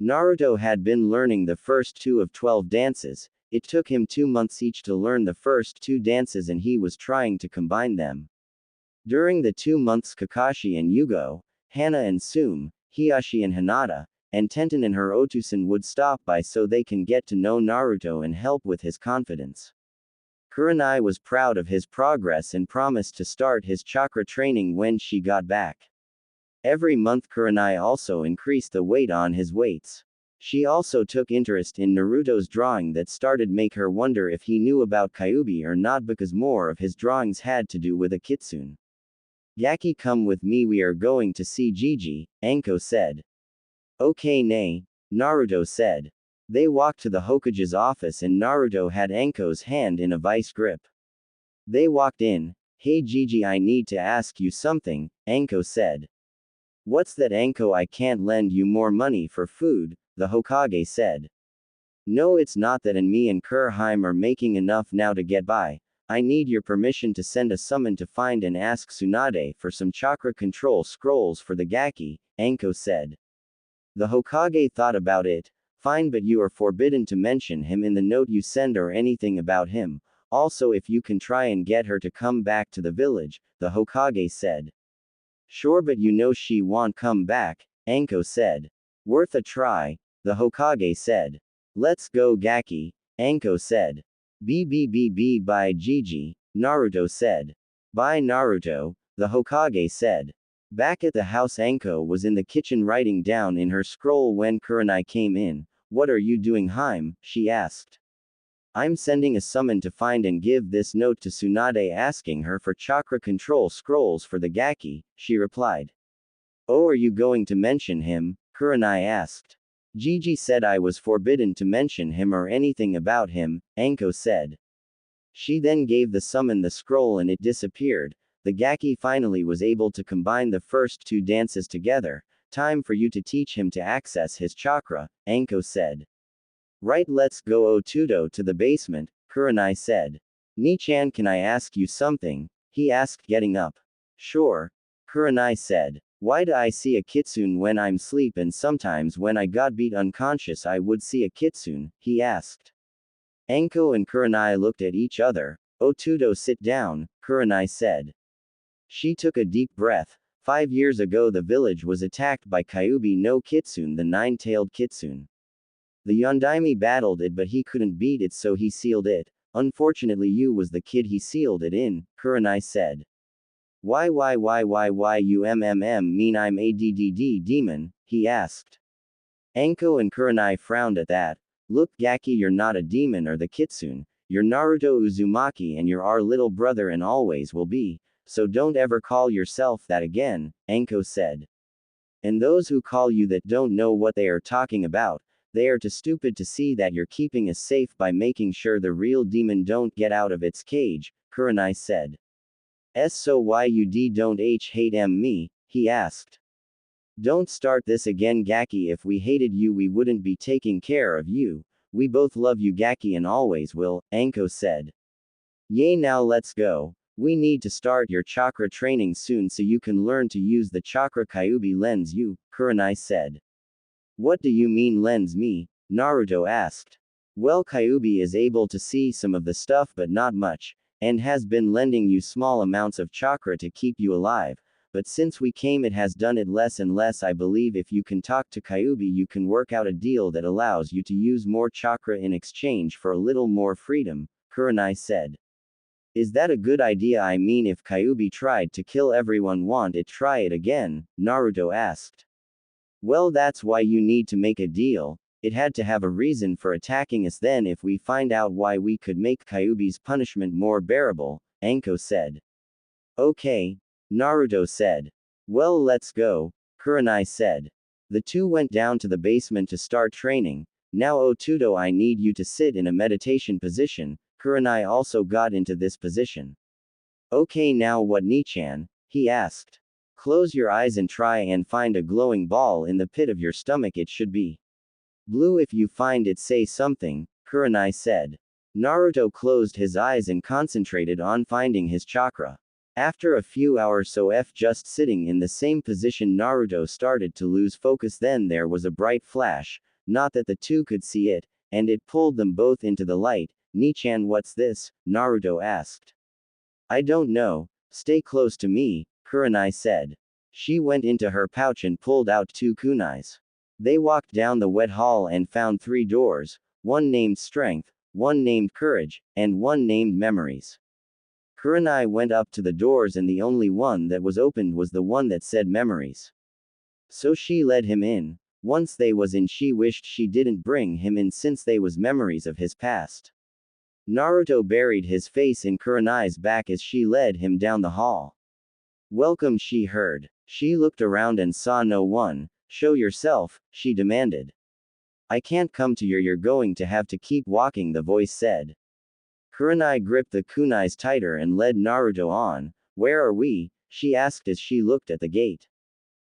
Naruto had been learning the first 2 of 12 dances. It took him 2 months each to learn the first 2 dances and he was trying to combine them. During the 2 months, Kakashi and Yugo, Hana and Sume, Hiashi and Hinata, and Tenten and her Otusan would stop by so they can get to know Naruto and help with his confidence. Kurenai was proud of his progress and promised to start his chakra training when she got back. Every month Kurenai also increased the weight on his weights. She also took interest in Naruto's drawing that started make her wonder if he knew about Kyuubi or not, because more of his drawings had to do with a kitsune. Gaki, come with me, we are going to see Gigi, Anko said. Okay, nay, Naruto said. They walked to the Hokage's office and Naruto had Anko's hand in a vice grip. They walked in. Hey Gigi, I need to ask you something, Anko said. What's that, Anko? I can't lend you more money for food, the Hokage said. No, it's not that, and me and Kurenai are making enough now to get by. I need your permission to send a summon to find and ask Tsunade for some chakra control scrolls for the Gaki, Anko said. The Hokage thought about it. Fine, but you are forbidden to mention him in the note you send or anything about him. Also, if you can try and get her to come back to the village, the Hokage said. Sure, but you know she won't come back, Anko said. Worth a try, the Hokage said. Let's go Gaki, Anko said. Bye Gigi, Naruto said. Bye Naruto, the Hokage said. Back at the house, Anko was in the kitchen writing down in her scroll when Kurenai came in. What are you doing, Harem? She asked. I'm sending a summon to find and give this note to Tsunade asking her for chakra control scrolls for the Gaki, she replied. Oh, are you going to mention him? Kurenai asked. Gigi said I was forbidden to mention him or anything about him, Anko said. She then gave the summon the scroll and it disappeared. The Gaki finally was able to combine the first two dances together. Time for you to teach him to access his chakra, Anko said. Right, let's go Otudo to the basement, Kurenai said. Nichan, can I ask you something? He asked, getting up. Sure, Kurenai said. Why do I see a kitsune when I'm asleep, and sometimes when I got beat unconscious I would see a kitsune? He asked. Anko and Kurenai looked at each other. Otudo, sit down, Kurenai said. She took a deep breath. 5 years ago the village was attacked by Kyuubi no Kitsune, the nine-tailed kitsune. The Yondaime battled it but he couldn't beat it, so he sealed it. Unfortunately you was the kid he sealed it in, Kurenai said. Why you mean I'm a demon? He asked. Anko and Kurenai frowned at that. Look Gaki, you're not a demon or the kitsune. You're Naruto Uzumaki and you're our little brother and always will be. So don't ever call yourself that again, Anko said. And those who call you that don't know what they are talking about. They are too stupid to see that you're keeping us safe by making sure the real demon don't get out of its cage, Kurenai said. So why you don't hate me? He asked. Don't start this again Gaki, if we hated you we wouldn't be taking care of you. We both love you Gaki and always will, Anko said. Yay, now let's go. We need to start your chakra training soon so you can learn to use the chakra Kyuubi lends you, Kurenai said. What do you mean lends me? Naruto asked. Well, Kyuubi is able to see some of the stuff but not much, and has been lending you small amounts of chakra to keep you alive, but since we came it has done it less and less. I believe if you can talk to Kyuubi you can work out a deal that allows you to use more chakra in exchange for a little more freedom, Kurenai said. Is that a good idea? I mean, if Kyuubi tried to kill everyone, won't it try it again? Naruto asked. Well, that's why you need to make a deal. It had to have a reason for attacking us, then if we find out why we could make Kyuubi's punishment more bearable, Anko said. Okay, Naruto said. Well, let's go, Kurenai said. The two went down to the basement to start training. Now Otudo, I need you to sit in a meditation position. Kurenai also got into this position. Okay, now what Nichan? He asked. Close your eyes and try and find a glowing ball in the pit of your stomach. It should be blue. If you find it, say something, Kurenai said. Naruto closed his eyes and concentrated on finding his chakra. After a few hours just sitting in the same position, Naruto started to lose focus. Then there was a bright flash, not that the two could see it, and it pulled them both into the light. Nichan, what's this? Naruto asked. I don't know. Stay close to me, Kurenai said. She went into her pouch and pulled out 2 kunais. They walked down the wet hall and found 3 doors, one named Strength, one named Courage, and one named Memories. Kurenai went up to the doors and the only one that was opened was the one that said Memories. So she led him in. Once they was in, she wished she didn't bring him in since they was memories of his past. Naruto buried his face in Kurenai's back as she led him down the hall. Welcome, she heard. She looked around and saw no one. Show yourself, she demanded. I can't come to you're going to have to keep walking, the voice said. Kurenai gripped the kunais tighter and led Naruto on. Where are we? She asked as she looked at the gate.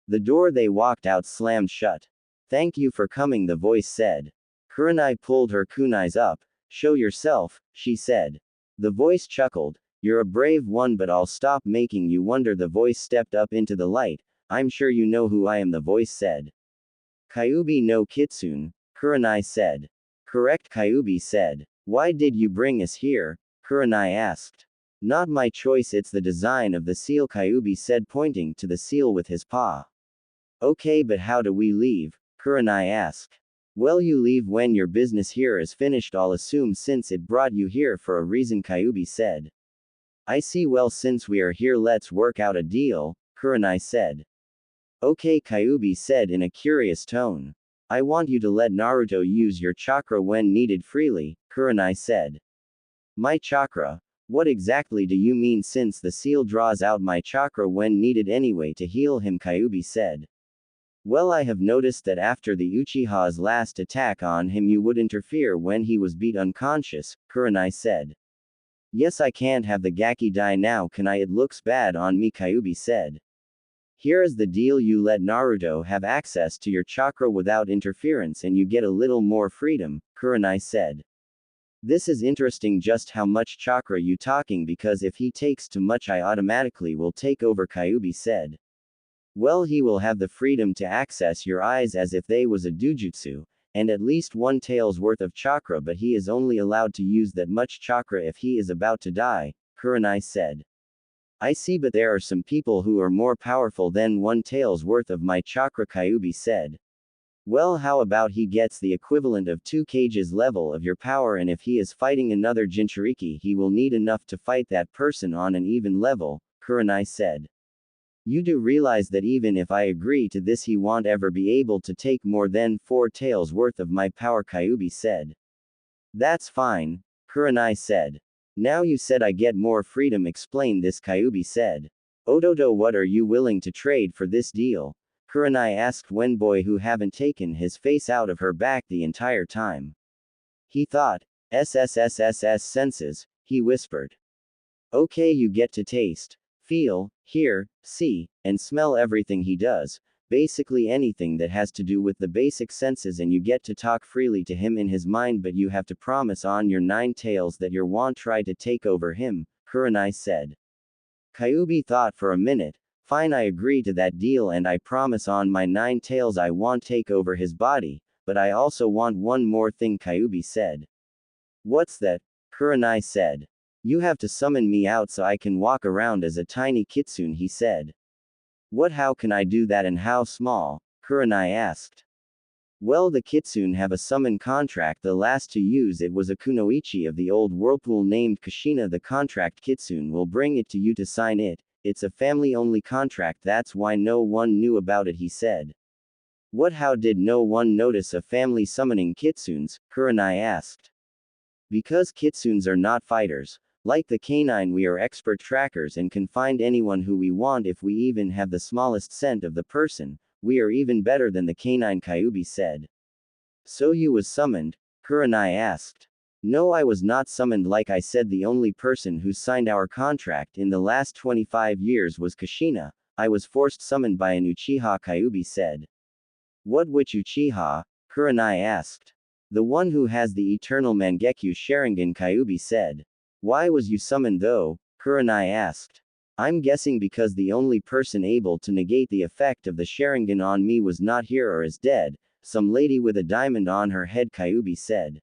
The door they walked out slammed shut. Thank you for coming, the voice said. Kurenai pulled her kunais up. Show yourself, she said. The voice chuckled. You're a brave one, but I'll stop making you wonder. The voice stepped up into the light. I'm sure you know who I am, the voice said. Kyuubi no Kitsune, Kurenai said. Correct, Kyuubi said. Why did you bring us here? Kurenai asked. Not my choice, it's the design of the seal, Kyuubi said, pointing to the seal with his paw. Okay, but how do we leave? Kurenai asked. Well, you leave when your business here is finished, I'll assume, since it brought you here for a reason, Kyuubi said. I see, well, since we are here, let's work out a deal, Kurenai said. Okay, Kyuubi said in a curious tone. I want you to let Naruto use your chakra when needed freely, Kurenai said. My chakra? What exactly do you mean, since the seal draws out my chakra when needed anyway to heal him, Kyuubi said. Well, I have noticed that after the Uchiha's last attack on him you would interfere when he was beat unconscious, Kurenai said. Yes, I can't have the Gaki die now, can I? It looks bad on me, Kyuubi said. Here is the deal, you let Naruto have access to your chakra without interference and you get a little more freedom, Kurenai said. This is interesting. Just how much chakra you talking, because if he takes too much I automatically will take over, Kyuubi said. Well, he will have the freedom to access your eyes as if they was a dujutsu, and at least one tail's worth of chakra, but he is only allowed to use that much chakra if he is about to die, Kurenai said. I see, but there are some people who are more powerful than one tail's worth of my chakra, Kyuubi said. Well, how about he gets the equivalent of 2 Kage's level of your power, and if he is fighting another Jinchuriki he will need enough to fight that person on an even level, Kurenai said. You do realize that even if I agree to this he won't ever be able to take more than 4 tails worth of my power, Kyuubi said. That's fine, Kurenai said. Now you said I get more freedom, explain this, Kyuubi said. Ototo, what are you willing to trade for this deal? Kurenai asked Wenboy, who haven't taken his face out of her back the entire time. He thought, SSSSS senses, he whispered. Okay, you get to taste, feel, hear, see, and smell everything he does, basically anything that has to do with the basic senses, and you get to talk freely to him in his mind, but you have to promise on your 9 tails that you won't try to take over him, Kurenai said. Kyuubi thought for a minute. Fine, I agree to that deal, and I promise on my 9 tails I won't take over his body, but I also want one more thing, Kyuubi said. What's that? Kurenai said. You have to summon me out so I can walk around as a tiny kitsune, he said. What, how can I do that, and how small? Kurenai asked. Well, the kitsune have a summon contract. The last to use it was a kunoichi of the old whirlpool named Kushina. The contract kitsune will bring it to you to sign it. It's a family-only contract, that's why no one knew about it, he said. What, how did no one notice a family summoning kitsunes? Kurenai asked. Because kitsunes are not fighters. Like the canine, we are expert trackers and can find anyone who we want if we even have the smallest scent of the person. We are even better than the canine, Kyuubi said. So you was summoned? Kurenai asked. No, I was not summoned. Like I said, the only person who signed our contract in the last 25 years was Kushina. I was forced summoned by an Uchiha, Kyuubi said. What, which Uchiha? Kurenai asked. The one who has the eternal Mangekyo Sharingan, Kyuubi said. Why was you summoned though? Kurenai asked. I'm guessing because the only person able to negate the effect of the Sharingan on me was not here or is dead, some lady with a diamond on her head, Kyuubi said.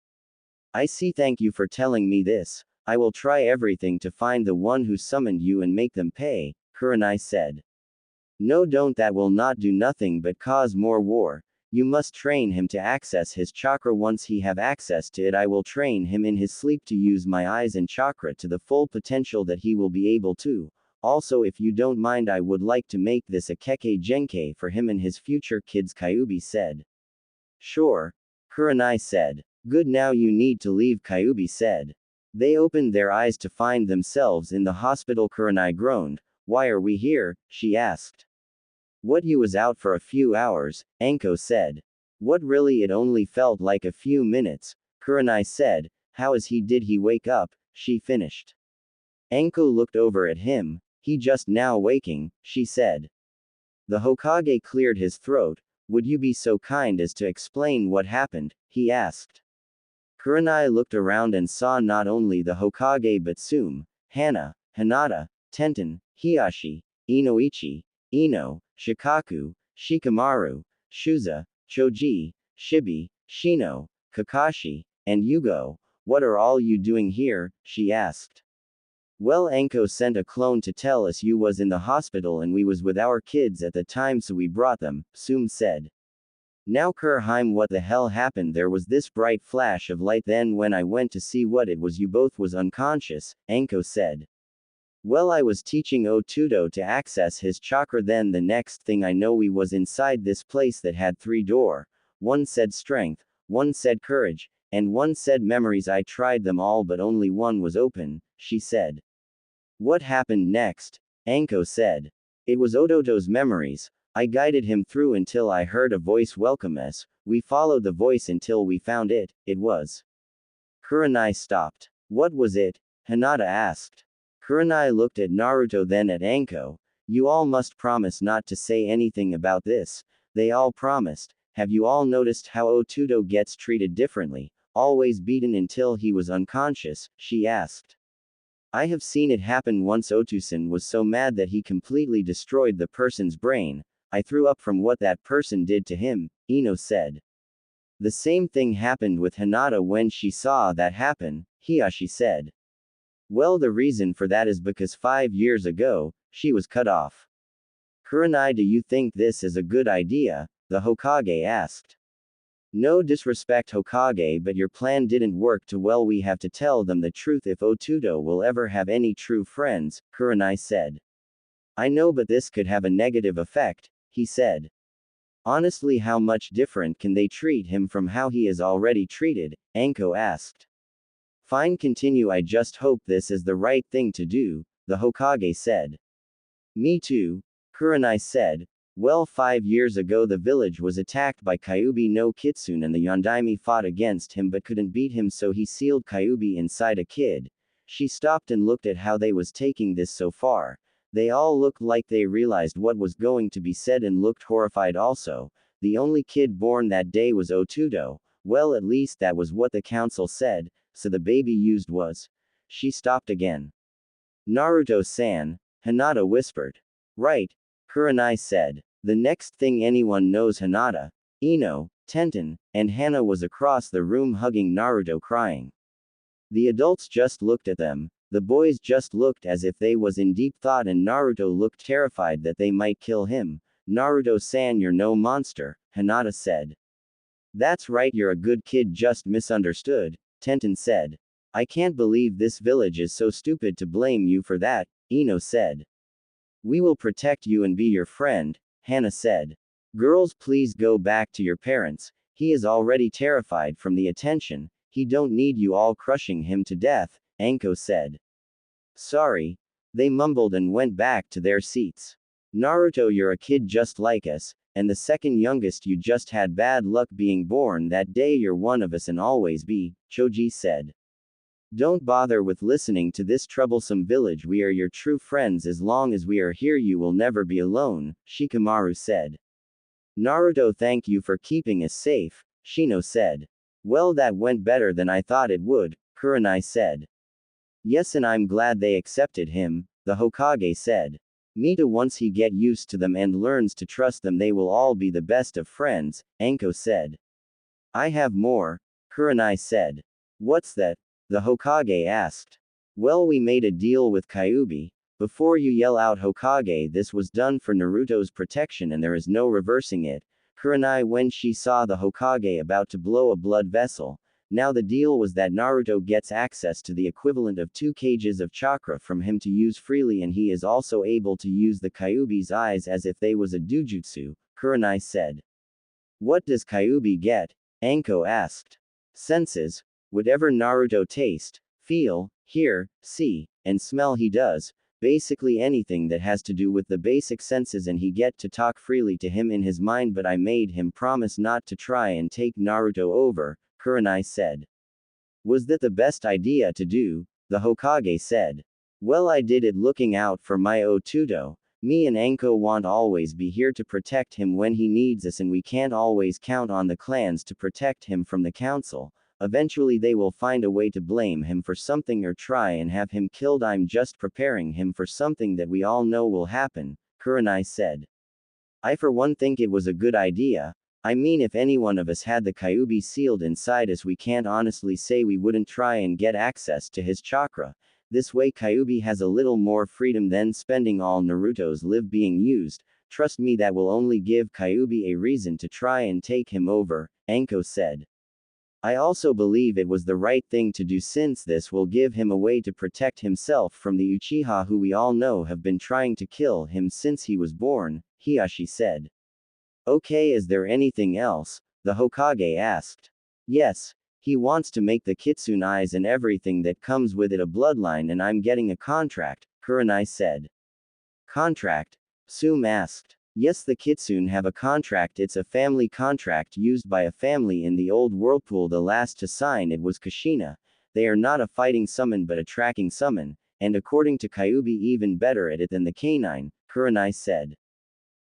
I see, thank you for telling me this. I will try everything to find the one who summoned you and make them pay, Kurenai said. No, don't, that will not do nothing but cause more war. You must train him to access his chakra. Once he have access to it, I will train him in his sleep to use my eyes and chakra to the full potential that he will be able to. Also, if you don't mind, I would like to make this a Kekkei Genkei for him and his future kids, Kyuubi said. Sure. Kurenai said. Good, now you need to leave, Kyuubi said. They opened their eyes to find themselves in the hospital. Kurenai groaned. Why are we here? She asked. What, you was out for a few hours, Anko said. What, really? It only felt like a few minutes, Kurenai said. How is he? Did he wake up? She finished. Anko looked over at him. He just now waking, she said. The Hokage cleared his throat. Would you be so kind as to explain what happened? He asked. Kurenai looked around and saw not only the Hokage but Sume, Hana, Hinata, Tenten, Hiyashi, Inoichi, Ino, Shikaku, Shikamaru, Shuza, Choji, Shibi, Shino, Kakashi, and Yugo. What are all you doing here? She asked. Well, Anko sent a clone to tell us you was in the hospital and we was with our kids at the time, so we brought them, Sume said. Now Kurheim, what the hell happened? There was this bright flash of light, then when I went to see what it was, you both was unconscious, Anko said. Well, I was teaching Otudo to access his chakra, then the next thing I know we was inside this place that had 3 doors. One said strength, one said courage, and one said memories. I tried them all but only one was open, she said. What happened next? Anko said. It was Ototo's memories. I guided him through until I heard a voice welcome us. We followed the voice until we found it. It was. Kurenai stopped. What was it? Hinata asked. Kurenai looked at Naruto, then at Anko. You all must promise not to say anything about this. They all promised. Have you all noticed how Otudo gets treated differently? Always beaten until he was unconscious, she asked. I have seen it happen once. Otusan was so mad that he completely destroyed the person's brain. I threw up from what that person did to him, Ino said. The same thing happened with Hinata when she saw that happen, Hiyashi said. Well, the reason for that is because 5 years ago, she was cut off. Kurenai, do you think this is a good idea? The Hokage asked. No disrespect, Hokage, but your plan didn't work too well. We have to tell them the truth if Otudo will ever have any true friends, Kurenai said. I know, but this could have a negative effect, he said. Honestly, how much different can they treat him from how he is already treated? Anko asked. Fine, continue. I just hope this is the right thing to do, the Hokage said. Me too, Kurenai said. Well, 5 years ago the village was attacked by Kyuubi no Kitsune and the Yondaime fought against him but couldn't beat him, so he sealed Kyuubi inside a kid. She stopped and looked at how they was taking this so far. They all looked like they realized what was going to be said and looked horrified also. The only kid born that day was Otudo. Well, at least that was what the council said, so the baby used was. She stopped again. Naruto-san, Hinata whispered. Right, Kurenai said. The next thing anyone knows, Hinata, Ino, Tenten, and Hana was across the room hugging Naruto, crying. The adults just looked at them. The boys just looked as if they was in deep thought, and Naruto looked terrified that they might kill him. Naruto-san, you're no monster, Hinata said. That's right, you're a good kid, just misunderstood, Tenten said. I can't believe this village is so stupid to blame you for that, Ino said. We will protect you and be your friend, Hana said. Girls, please go back to your parents. He is already terrified from the attention. He don't need you all crushing him to death, Anko said. Sorry. They mumbled and went back to their seats. Naruto, you're a kid just like us, and the second youngest. You just had bad luck being born that day. You're one of us and always be, Choji said. Don't bother with listening to this troublesome village. We are your true friends. As long as we are here, you will never be alone, Shikamaru said. Naruto, thank you for keeping us safe, Shino said. Well, that went better than I thought it would, Kurenai said. Yes, and I'm glad they accepted him, the Hokage said. Me too. Once he get used to them and learns to trust them, they will all be the best of friends, Anko said. I have more, Kurenai said. What's that? The Hokage asked. Well, we made a deal with Kyuubi. Before you yell out Hokage, this was done for Naruto's protection and there is no reversing it. Kurenai, when she saw the Hokage about to blow a blood vessel. Now the deal was that Naruto gets access to the equivalent of 2 cages of chakra from him to use freely, and he is also able to use the Kyuubi's eyes as if they was a dujutsu, Kurenai said. What does Kyuubi get? Anko asked. Senses. Whatever Naruto taste, feel, hear, see, and smell he does. basically anything that has to do with the basic senses, and he get to talk freely to him in his mind, but I made him promise not to try and take Naruto over, Kurenai said. Was that the best idea to do? The Hokage said. Well, I did it looking out for my Otuto. Me and Anko won't always be here to protect him when he needs us, and we can't always count on the clans to protect him from the council. Eventually they will find a way to blame him for something or try and have him killed. I'm just preparing him for something that we all know will happen, Kurenai said. I for one think it was a good idea. I mean, if any one of us had the Kyuubi sealed inside us, we can't honestly say we wouldn't try and get access to his chakra. This way Kyuubi has a little more freedom than spending all Naruto's live being used. Trust me, that will only give Kyuubi a reason to try and take him over, Anko said. I also believe it was the right thing to do, since this will give him a way to protect himself from the Uchiha who we all know have been trying to kill him since he was born, Hiashi said. Okay, is there anything else? The Hokage asked. Yes, he wants to make the Kitsune eyes and everything that comes with it a bloodline, and I'm getting a contract, Kurenai said. Contract? Sum asked. Yes, the Kitsune have a contract. It's a family contract used by a family in the old whirlpool. The last to sign it was Kushina. They are not a fighting summon but a tracking summon, and according to Kyuubi even better at it than the canine, Kurenai said.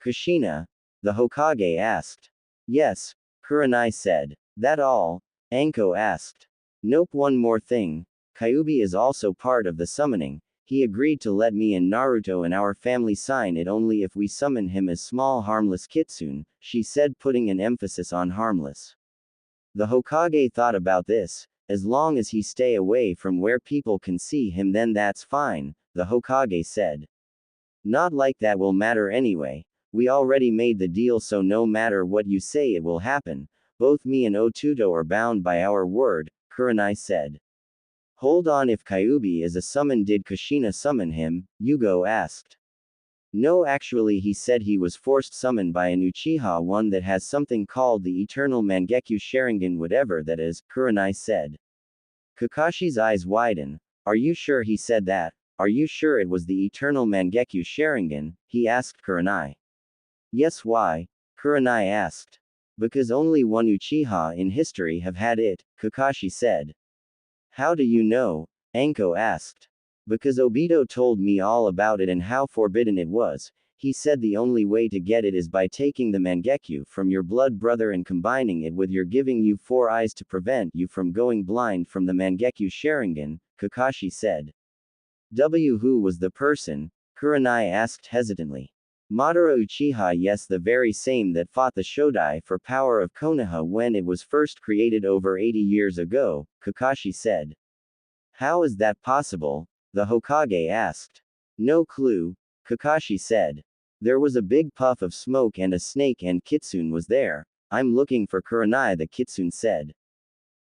Kushina? The Hokage asked. Yes, Kurenai said. That all? Anko asked. Nope, one more thing. Kyuubi is also part of the summoning. He agreed to let me and Naruto and our family sign it only if we summon him as small harmless Kitsune, she said, putting an emphasis on harmless. The Hokage thought about this. As long as he stay away from where people can see him, then that's fine, the Hokage said. Not like that will matter anyway. We already made the deal, so no matter what you say it will happen. Both me and Otuto are bound by our word, Kurenai said. Hold on, if Kyuubi is a summon, did Kushina summon him? Yugo asked. No, actually he said he was forced summoned by an Uchiha, one that has something called the Eternal Mangekyo Sharingan, whatever that is, Kurenai said. Kakashi's eyes widen. Are you sure he said that? Are you sure it was the Eternal Mangekyo Sharingan? He asked Kurenai. Yes, why? Kurenai asked. Because only one Uchiha in history have had it, Kakashi said. How do you know? Anko asked. Because Obito told me all about it and how forbidden it was. He said the only way to get it is by taking the Mangekyo from your blood brother and combining it with your, giving you 4 eyes to prevent you from going blind from the Mangekyo Sharingan, Kakashi said. Who was the person? Kurenai asked hesitantly. Madara Uchiha. Yes, the very same that fought the Shodai for power of Konoha when it was first created over 80 years ago, Kakashi said. How is that possible? The Hokage asked. No clue, Kakashi said. There was a big puff of smoke and a snake and Kitsune was there. I'm looking for Kurenai, the Kitsune said.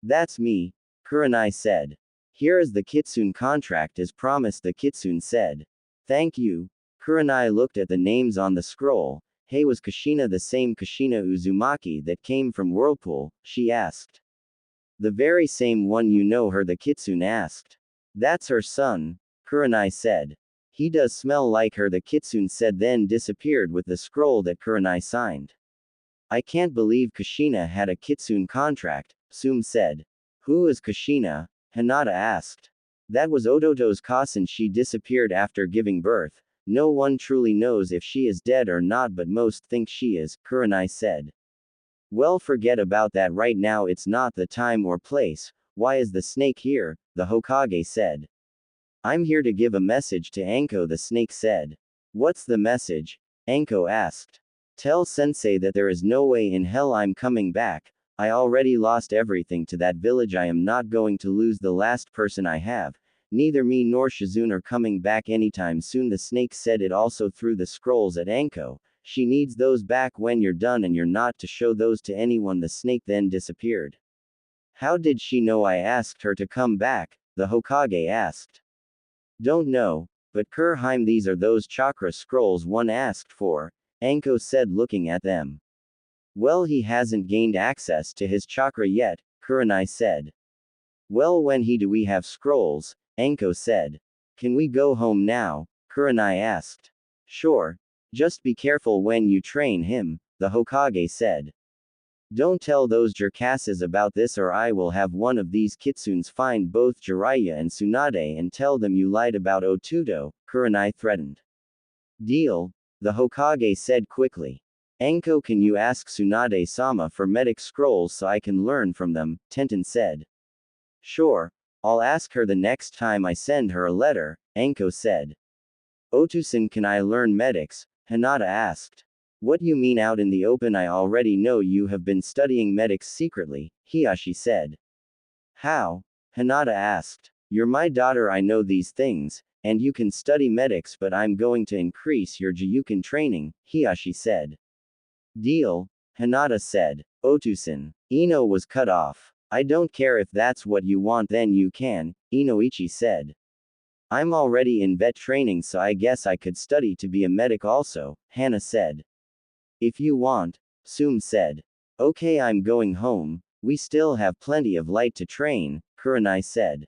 That's me, Kurenai said. Here is the Kitsune contract as promised, the Kitsune said. Thank you. Kurenai looked at the names on the scroll. Hey, was Kushina the same Kushina Uzumaki that came from Whirlpool? She asked. The very same one, you know her, the Kitsune asked. That's her son, Kurenai said. He does smell like her, the Kitsune said, then disappeared with the scroll that Kurenai signed. I can't believe Kushina had a Kitsune contract, Sum said. Who is Kushina? Hinata asked. That was Ototo's cousin. She disappeared after giving birth. No one truly knows if she is dead or not, but most think she is, Kurenai said. Well, forget about that right now, it's not the time or place. Why is the snake here? The Hokage said. I'm here to give a message to Anko, the snake said. What's the message? Anko asked. Tell sensei that there is no way in hell I'm coming back. I already lost everything to that village. I am not going to lose the last person I have. Neither me nor Shizune are coming back anytime soon, the snake said. It also threw the scrolls at Anko. She needs those back when you're done, and you're not to show those to anyone. The snake then disappeared. How did she know I asked her to come back? The Hokage asked. Don't know, but Kurheim, these are those chakra scrolls one asked for, Anko said, looking at them. Well, he hasn't gained access to his chakra yet, Kurenai said. Well, when do we have scrolls? Anko said. Can we go home now? Kurenai asked. Sure. Just be careful when you train him, the Hokage said. Don't tell those jackasses about this or I will have one of these kitsunes find both Jiraiya and Tsunade and tell them you lied about Otudo, Kurenai threatened. Deal, the Hokage said quickly. Anko, can you ask Tsunade-sama for medic scrolls so I can learn from them, Tenten said. Sure, I'll ask her the next time I send her a letter, Anko said. Otusan, can I learn medics? Hinata asked. What you mean out in the open? I already know you have been studying medics secretly, Hiyashi said. How? Hinata asked. You're my daughter, I know these things, and you can study medics, but I'm going to increase your Jiyuken training, Hiyashi said. Deal, Hinata said. Otusan. Ino was cut off. I don't care if that's what you want, then you can, Inoichi said. I'm already in vet training, so I guess I could study to be a medic also, Hana said. If you want, Sum said. Okay, I'm going home, we still have plenty of light to train, Kurenai said.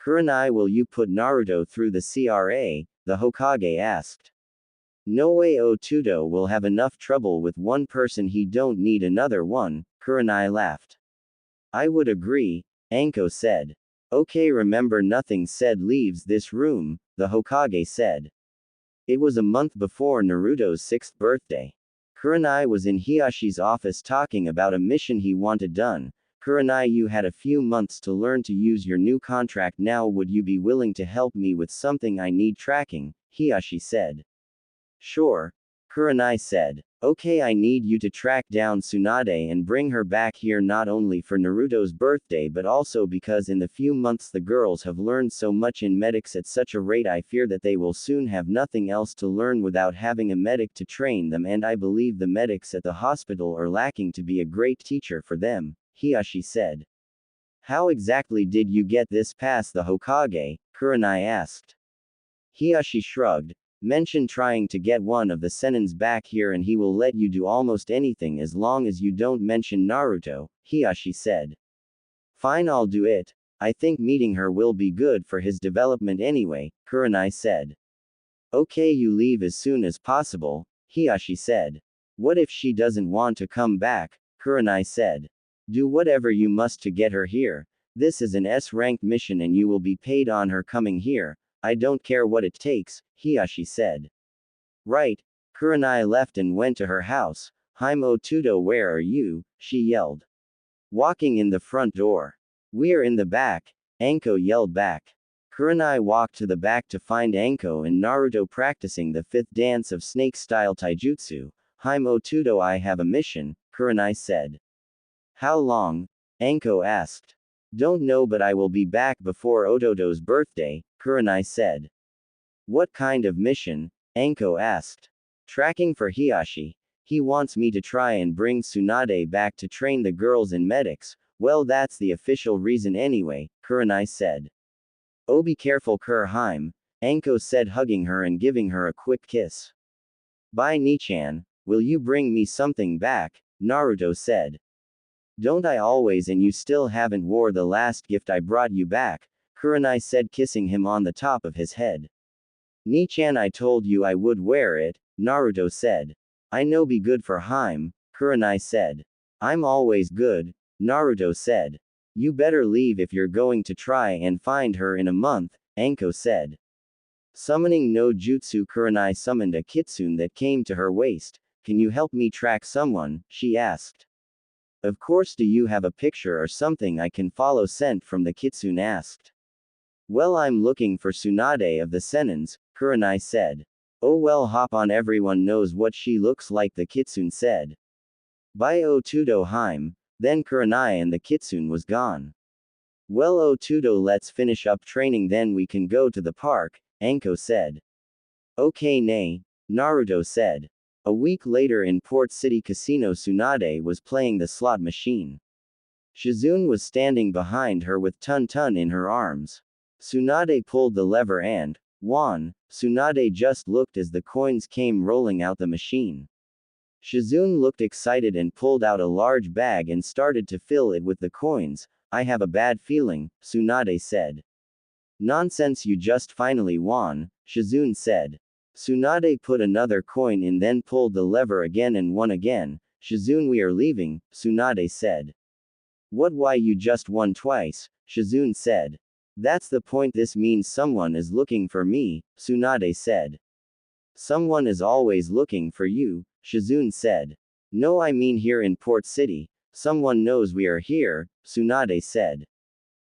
Kurenai, will you put Naruto through the CRA? The Hokage asked. No way, Otudo will have enough trouble with one person, he don't need another one, Kurenai laughed. I would agree, Anko said. Okay, remember nothing said leaves this room, the Hokage said. It was a month before Naruto's 6th birthday. Kurenai was in Hiyashi's office talking about a mission he wanted done. Kurenai, you had a few months to learn to use your new contract now, would you be willing to help me with something I need tracking? Hiyashi said. Sure. Kurenai said. Okay, I need you to track down Tsunade and bring her back here, not only for Naruto's birthday but also because in the few months the girls have learned so much in medics at such a rate, I fear that they will soon have nothing else to learn without having a medic to train them, and I believe the medics at the hospital are lacking to be a great teacher for them, Hiyashi said. How exactly did you get this past the Hokage? Kurenai asked. Hiyashi shrugged. Mention trying to get one of the senins back here and he will let you do almost anything as long as you don't mention Naruto, Hiyashi said. Fine, I'll do it. I think meeting her will be good for his development anyway, Kurenai said. Okay, you leave as soon as possible, Hiyashi said. What if she doesn't want to come back? Kurenai said. Do whatever you must to get her here. This is an S-ranked mission and you will be paid on her coming here. I don't care what it takes, Hiyashi said. Right. Kurenai left and went to her house. Haim Otudo, where are you? She yelled. Walking in the front door. We're in the back, Anko yelled back. Kurenai walked to the back to find Anko and Naruto practicing the 5th dance of snake-style taijutsu. Haim Otudo, I have a mission, Kurenai said. How long? Anko asked. Don't know, but I will be back before Otodo's birthday, Kurenai said. What kind of mission? Anko asked. Tracking for Hiyashi. He wants me to try and bring Tsunade back to train the girls in medics. Well, that's the official reason anyway, Kurenai said. Oh, be careful, Haim, Anko said, hugging her and giving her a quick kiss. Bye, Nichan, will you bring me something back? Naruto said. Don't I always, and you still haven't wore the last gift I brought you back, Kurenai said, kissing him on the top of his head. Nichan, I told you I would wear it, Naruto said. I know, be good for Haim, Kurenai said. I'm always good, Naruto said. You better leave if you're going to try and find her in a month, Anko said. Summoning no jutsu, Kurenai summoned a kitsune that came to her waist. Can you help me track someone? She asked. Of course, do you have a picture or something I can follow? Sent from the kitsune asked. Well, I'm looking for Tsunade of the senins, Kurenai said. Oh well, hop on, everyone knows what she looks like, the kitsune said. Bye Otudo Haim, then Kurenai and the kitsune was gone. Well Otudo, let's finish up training then we can go to the park, Anko said. Okay nay, Naruto said. A week later in Port City Casino, Tsunade was playing the slot machine. Shizune was standing behind her with Tun Tun in her arms. Tsunade pulled the lever and won. Tsunade just looked as the coins came rolling out the machine. Shizune looked excited and pulled out a large bag and started to fill it with the coins. I have a bad feeling, Tsunade said. Nonsense, you just finally won, Shizune said. Tsunade put another coin in, then pulled the lever again and won again. Shizune, we are leaving, Tsunade said. What, why you just won twice? Shizune said. That's the point, this means someone is looking for me, Tsunade said. Someone is always looking for you, Shizune said. No, I mean here in Port City. Someone knows we are here, Tsunade said.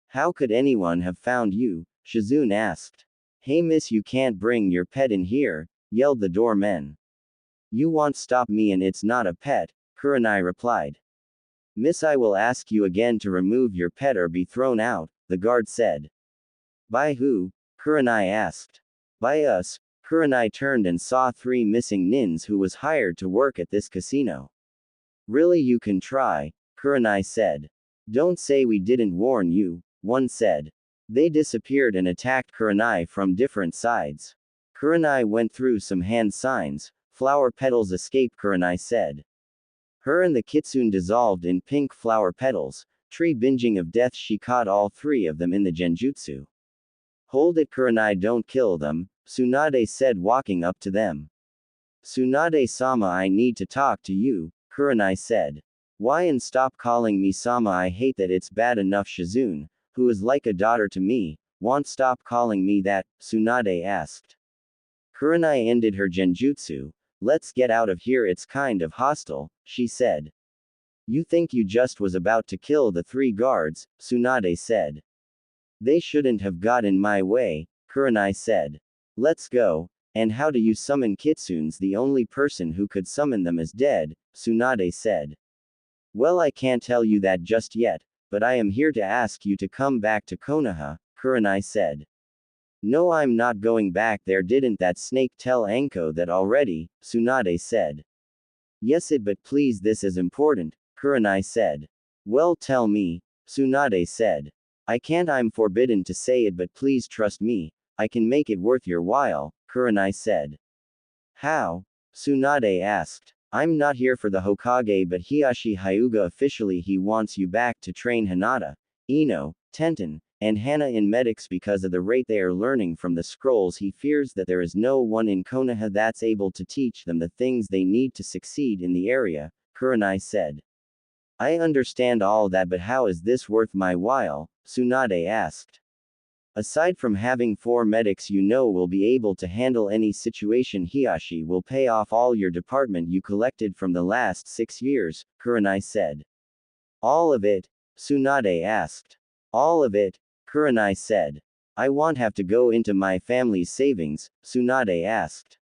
How could anyone have found you? Shizune asked. Hey miss, you can't bring your pet in here, yelled the doorman. You won't stop me, and it's not a pet, Kurenai replied. Miss, I will ask you again to remove your pet or be thrown out, the guard said. By who? Kurenai asked. By us. Kurenai turned and saw 3 missing nins who was hired to work at this casino. Really, you can try, Kurenai said. Don't say we didn't warn you, one said. They disappeared and attacked Kurenai from different sides. Kurenai went through some hand signs. Flower petals escaped, Kurenai said. Her and the kitsune dissolved in pink flower petals. Tree binging of death, she caught all 3 of them in the genjutsu. Hold it, Kurenai, don't kill them, Tsunade said, walking up to them. Tsunade-sama, I need to talk to you, Kurenai said. Why, and stop calling me sama, I hate that, it's bad enough Shizune, who is like a daughter to me, won't stop calling me that, Tsunade asked. Kurenai ended her genjutsu. Let's get out of here, it's kind of hostile, she said. You think you just was about to kill the 3 guards, Tsunade said. They shouldn't have got in my way, Kurenai said. Let's go. And how do you summon kitsunes? The only person who could summon them is dead, Tsunade said. Well, I can't tell you that just yet, but I am here to ask you to come back to Konoha, Kurenai said. No, I'm not going back there. Didn't that snake tell Anko that already? Tsunade said. Yes, but please, this is important, Kurenai said. Well, tell me, Tsunade said. I can't, I'm forbidden to say it, but please trust me, I can make it worth your while, Kurenai said. How? Tsunade asked. I'm not here for the Hokage, but Hiyashi Hyuga officially he wants you back to train Hinata, Ino, Tenten, and Hana in medics because of the rate they are learning from the scrolls. He fears that there is no one in Konoha that's able to teach them the things they need to succeed in the area, Kurenai said. I understand all that, but how is this worth my while? Tsunade asked. Aside from having 4 medics you know will be able to handle any situation, Hiyashi will pay off all your department you collected from the last 6 years, Kurenai said. All of it? Tsunade asked. All of it, Kurenai said. I won't have to go into my family's savings, Tsunade asked.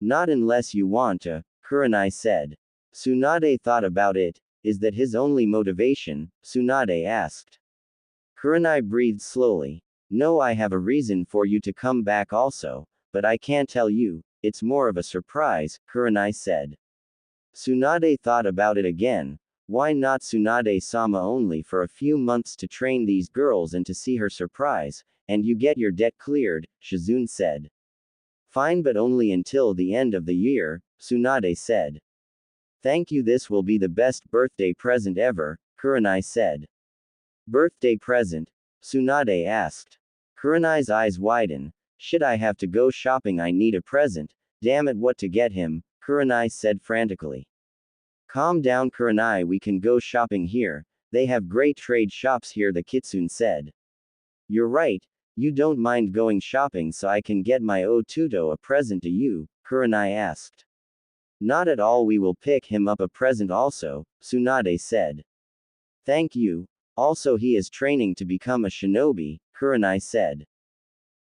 Not unless you want to, Kurenai said. Tsunade thought about it. Is that his only motivation? Tsunade asked. Kurenai breathed slowly. No, I have a reason for you to come back also, but I can't tell you, it's more of a surprise, Kurenai said. Tsunade thought about it again. Why not Tsunade-sama only for a few months to train these girls and to see her surprise, and you get your debt cleared, Shizune said. Fine, but only until the end of the year, Tsunade said. Thank you, this will be the best birthday present ever, Kurenai said. Birthday present? Tsunade asked. Kurenai's eyes widen. Shit, I have to go shopping, I need a present, damn it, what to get him, Kurenai said frantically. Calm down, Kurenai, we can go shopping here, they have great trade shops here, the kitsune said. You're right, you don't mind going shopping so I can get my Otuto a present to you, Kurenai asked. Not at all, we will pick him up a present also, Tsunade said. Thank you. Also, he is training to become a shinobi, Kurenai said.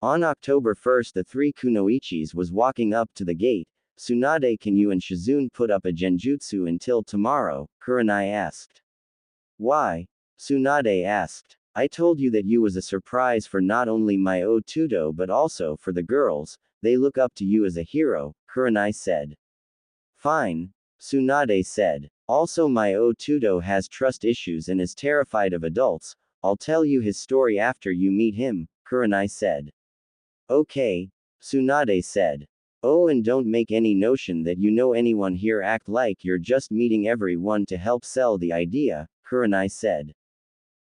On October 1st, the 3 kunoichis was walking up to the gate. Tsunade, can you and Shizune put up a genjutsu until tomorrow? Kurenai asked. Why? Tsunade asked. I told you that you was a surprise for not only my Otuto but also for the girls, they look up to you as a hero, Kurenai said. Fine, Tsunade said. Also, my Otuto has trust issues and is terrified of adults. I'll tell you his story after you meet him, Kurenai said. Okay, Tsunade said. Oh, and don't make any notion that you know anyone here, act like you're just meeting everyone to help sell the idea, Kurenai said.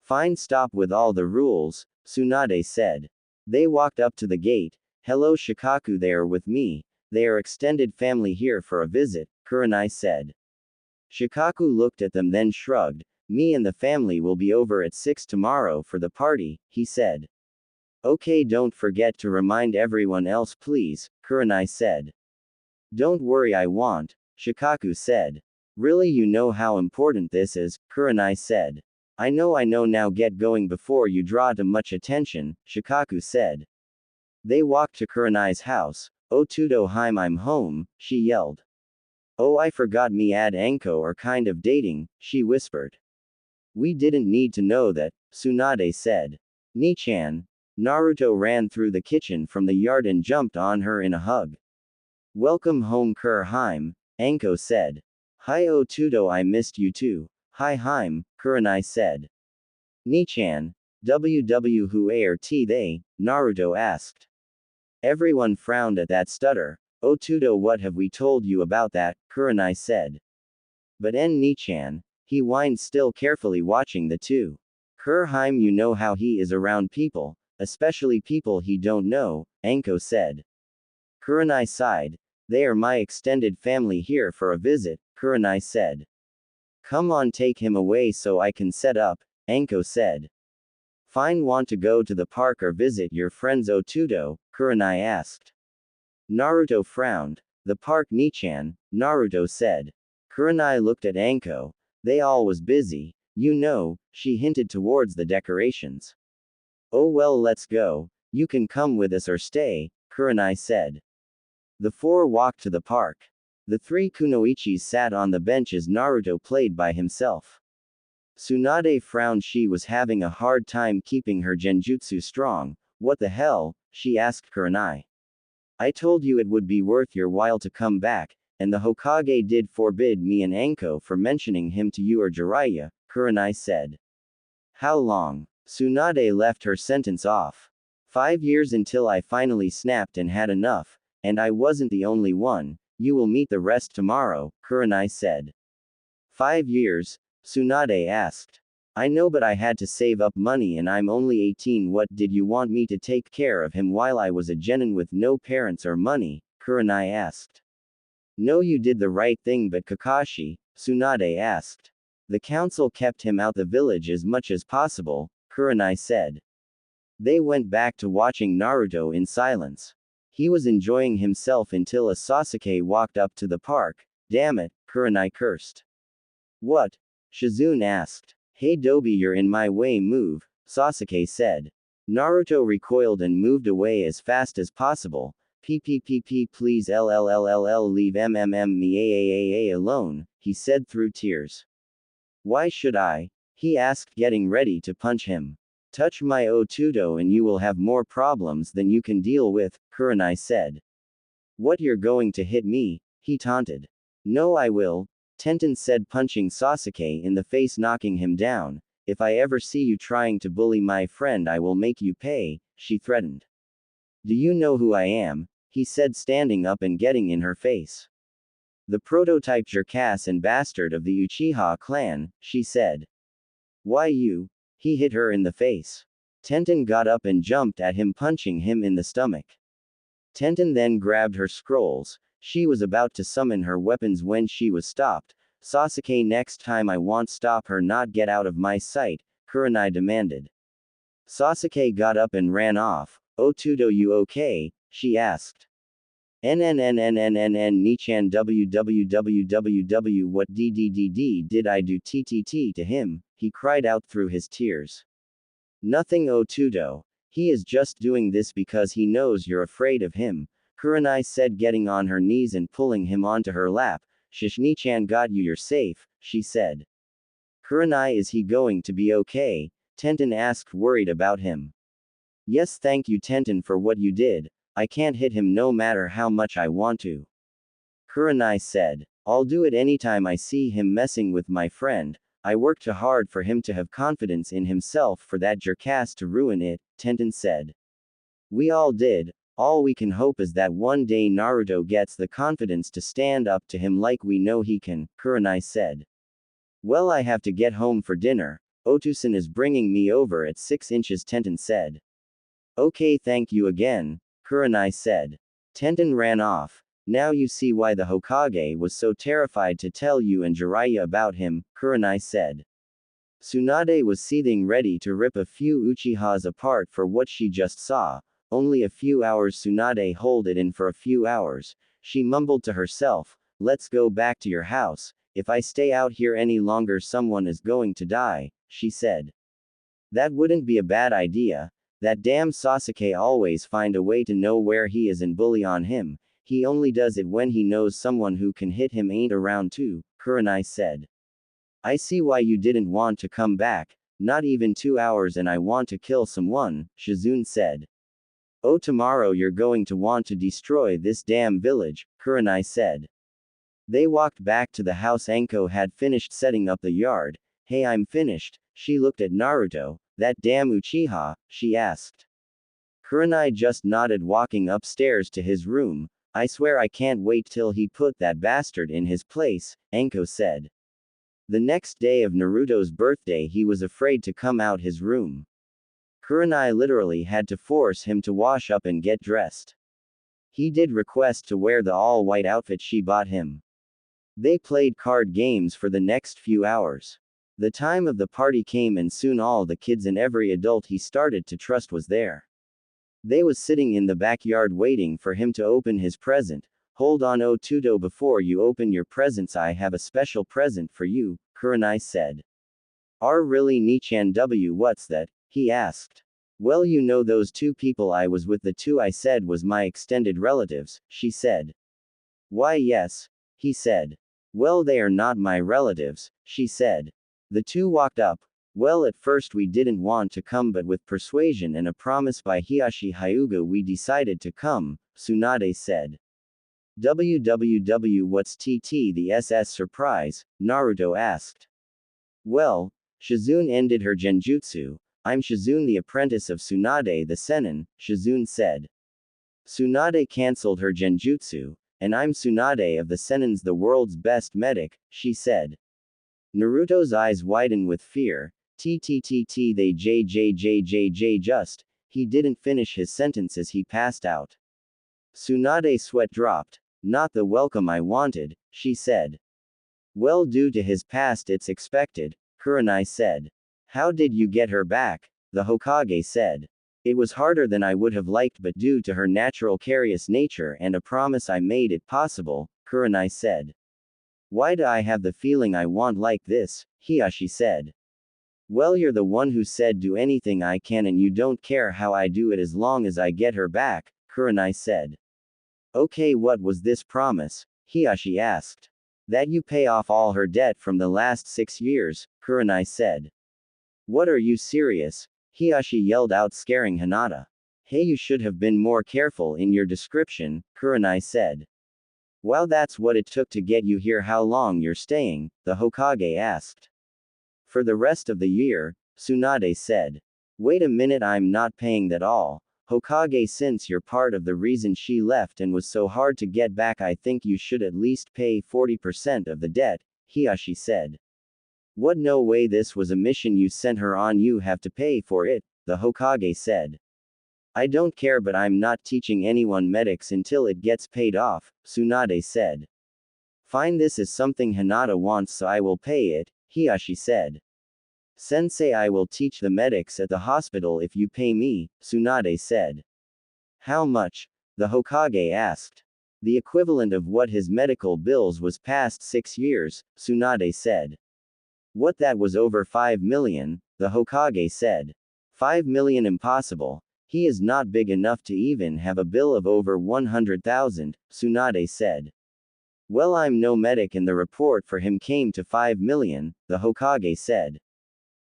Fine, stop with all the rules, Tsunade said. They walked up to the gate. Hello Shikaku, they are with me. They are extended family here for a visit, Kurenai said. Shikaku looked at them then shrugged. Me and the family will be over at 6 tomorrow for the party, he said. Okay, don't forget to remind everyone else please, Kurenai said. Don't worry, I won't, Shikaku said. Really, you know how important this is, Kurenai said. I know, now get going before you draw too much attention, Shikaku said. They walked to Kurenai's house. Oh Tudo Heim, I'm home, she yelled. Oh, I forgot me and Anko are kind of dating, she whispered. We didn't need to know that, Tsunade said. Ni-chan. Naruto ran through the kitchen from the yard and jumped on her in a hug. Welcome home Heim, Anko said. Hi oh Tudo, I missed you too. Hi Heim, Kurenai said. Ni-chan. Who are they? Naruto asked. Everyone frowned at that stutter. Oh Tudo, what have we told you about that? Kurenai said. But Ni-chan, he whined, still carefully watching the two. Heim, you know how he is around people, especially people he don't know, Anko said. Kurenai sighed. They are my extended family here for a visit, Kurenai said. Come on, take him away so I can set up, Anko said. Fine, want to go to the park or visit your friends Otudo? Kurenai asked. Naruto frowned. The park Ni-chan, Naruto said. Kurenai looked at Anko. They all was busy, you know, she hinted towards the decorations. Oh well, let's go, you can come with us or stay, Kurenai said. The four walked to the park. The three kunoichis sat on the bench as Naruto played by himself. Tsunade frowned, she was having a hard time keeping her genjutsu strong. What the hell? She asked Kurenai. I told you it would be worth your while to come back, and the Hokage did forbid me and Anko for mentioning him to you or Jiraiya, Kurenai said. How long? Tsunade left her sentence off. 5 years until I finally snapped and had enough, and I wasn't the only one. You will meet the rest tomorrow, Kurenai said. 5 years? Tsunade asked. I know, but I had to save up money and I'm only 18. What, did you want me to take care of him while I was a genin with no parents or money? Kurenai asked. No, you did the right thing, but Kakashi, Tsunade asked. The council kept him out the village as much as possible, Kurenai said. They went back to watching Naruto in silence. He was enjoying himself until a Sasuke walked up to the park. Damn it, Kurenai cursed. What? Shizune asked. Hey Dobi, you're in my way, move, Sasuke said. Naruto recoiled and moved away as fast as possible. PPPP, please LLLLL, leave me alone, he said through tears. Why should I? He asked, getting ready to punch him. Touch my Otudo and you will have more problems than you can deal with, Kurenai said. What, you're going to hit me? He taunted. No, I will, Tenten said, punching Sasuke in the face, knocking him down. If I ever see you trying to bully my friend, I will make you pay, she threatened. Do you know who I am? He said, standing up and getting in her face. The prototype jerkass and bastard of the Uchiha clan, she said. Why you? He hit her in the face. Tenten got up and jumped at him, punching him in the stomach. Tenten then grabbed her scrolls. She was about to summon her weapons when she was stopped. Sasuke, next time I won't stop her, not get out of my sight, Kurenai demanded. Sasuke got up and ran off. Otudo, you okay? She asked. Ni-chan www, what did I do ttt to him? He cried out through his tears. Nothing, Otudo. He is just doing this because he knows you're afraid of him, Kurenai said, getting on her knees and pulling him onto her lap. Ni-chan got you, you're safe, she said. Kurenai, is he going to be okay? Tenten asked, worried about him. Yes, thank you Tenten for what you did. I can't hit him no matter how much I want to. Kurenai said. I'll do it anytime I see him messing with my friend. I worked too hard for him to have confidence in himself for that jerkass to ruin it, Tenten said. We all did. All we can hope is that one day Naruto gets the confidence to stand up to him like we know he can, Kurenai said. Well, I have to get home for dinner. Otusan is bringing me over at 6 inches, Tenten said. Okay, thank you again, Kurenai said. Tenten ran off. Now you see why the Hokage was so terrified to tell you and Jiraiya about him, Kurenai said. Tsunade was seething, ready to rip a few Uchihas apart for what she just saw. Only a few hours. Tsunade hold it in for a few hours. She mumbled to herself, let's go back to your house. If I stay out here any longer someone is going to die, she said. That wouldn't be a bad idea. That damn Sasuke always find a way to know where he is and bully on him. He only does it when he knows someone who can hit him ain't around too, Kurenai said. I see why you didn't want to come back. Not even 2 hours and I want to kill someone, Shizune said. Oh, tomorrow you're going to want to destroy this damn village, Kurenai said. They walked back to the house. Anko had finished setting up the yard. Hey, I'm finished. She looked at Naruto. That damn Uchiha, she asked. Kurenai just nodded, walking upstairs to his room. I swear I can't wait till he put that bastard in his place, Anko said. The next day of Naruto's birthday he was afraid to come out his room. Kurenai literally had to force him to wash up and get dressed. He did request to wear the all-white outfit she bought him. They played card games for the next few hours. The time of the party came and soon all the kids and every adult he started to trust was there. They was sitting in the backyard waiting for him to open his present. Hold on, oh Tudo, before you open your presents I have a special present for you, Kurenai said. Really, Nichan W, what's that? He asked. Well, you know those two people I was with, the two I said was my extended relatives, she said. Why yes, he said. Well, they are not my relatives, she said. The two walked up. Well, at first we didn't want to come, but with persuasion and a promise by Hiashi Hyuga we decided to come, Tsunade said. What's TT the SS surprise? Naruto asked. Well, Shizune ended her genjutsu. I'm Shizune, the apprentice of Tsunade the Sennin, Shizune said. Tsunade cancelled her genjutsu. And I'm Tsunade of the Sennins, the world's best medic, she said. Naruto's eyes widened with fear. TTTT they JJJJJ just. He didn't finish his sentence as he passed out. Tsunade's sweat dropped. Not the welcome I wanted, she said. Well, due to his past it's expected, Kurenai said. How did you get her back? The Hokage said. It was harder than I would have liked, but due to her natural curious nature and a promise I made it possible, Kurenai said. Why do I have the feeling I want like this? Hiashi said. Well, you're the one who said do anything I can and you don't care how I do it as long as I get her back, Kurenai said. Okay, what was this promise? Hiashi asked. That you pay off all her debt from the last 6 years, Kurenai said. What, are you serious? Hiashi yelled out, scaring Hinata. Hey, you should have been more careful in your description, Kurenai said. Well, that's what it took to get you here. How long you're staying? The Hokage asked. For the rest of the year, Tsunade said. Wait a minute, I'm not paying that all. Hokage, since you're part of the reason she left and was so hard to get back, I think you should at least pay 40% of the debt, Hiashi said. What, no way, this was a mission you sent her on, you have to pay for it, the Hokage said. I don't care, but I'm not teaching anyone medics until it gets paid off, Tsunade said. Fine, this is something Hinata wants, so I will pay it, Hiashi said. Sensei, I will teach the medics at the hospital if you pay me, Tsunade said. How much? The Hokage asked. The equivalent of what his medical bills was past 6 years, Tsunade said. What, that was over 5 million, the Hokage said. 5 million, impossible. He is not big enough to even have a bill of over 100,000, Tsunade said. Well, I'm no medic and the report for him came to 5 million, the Hokage said.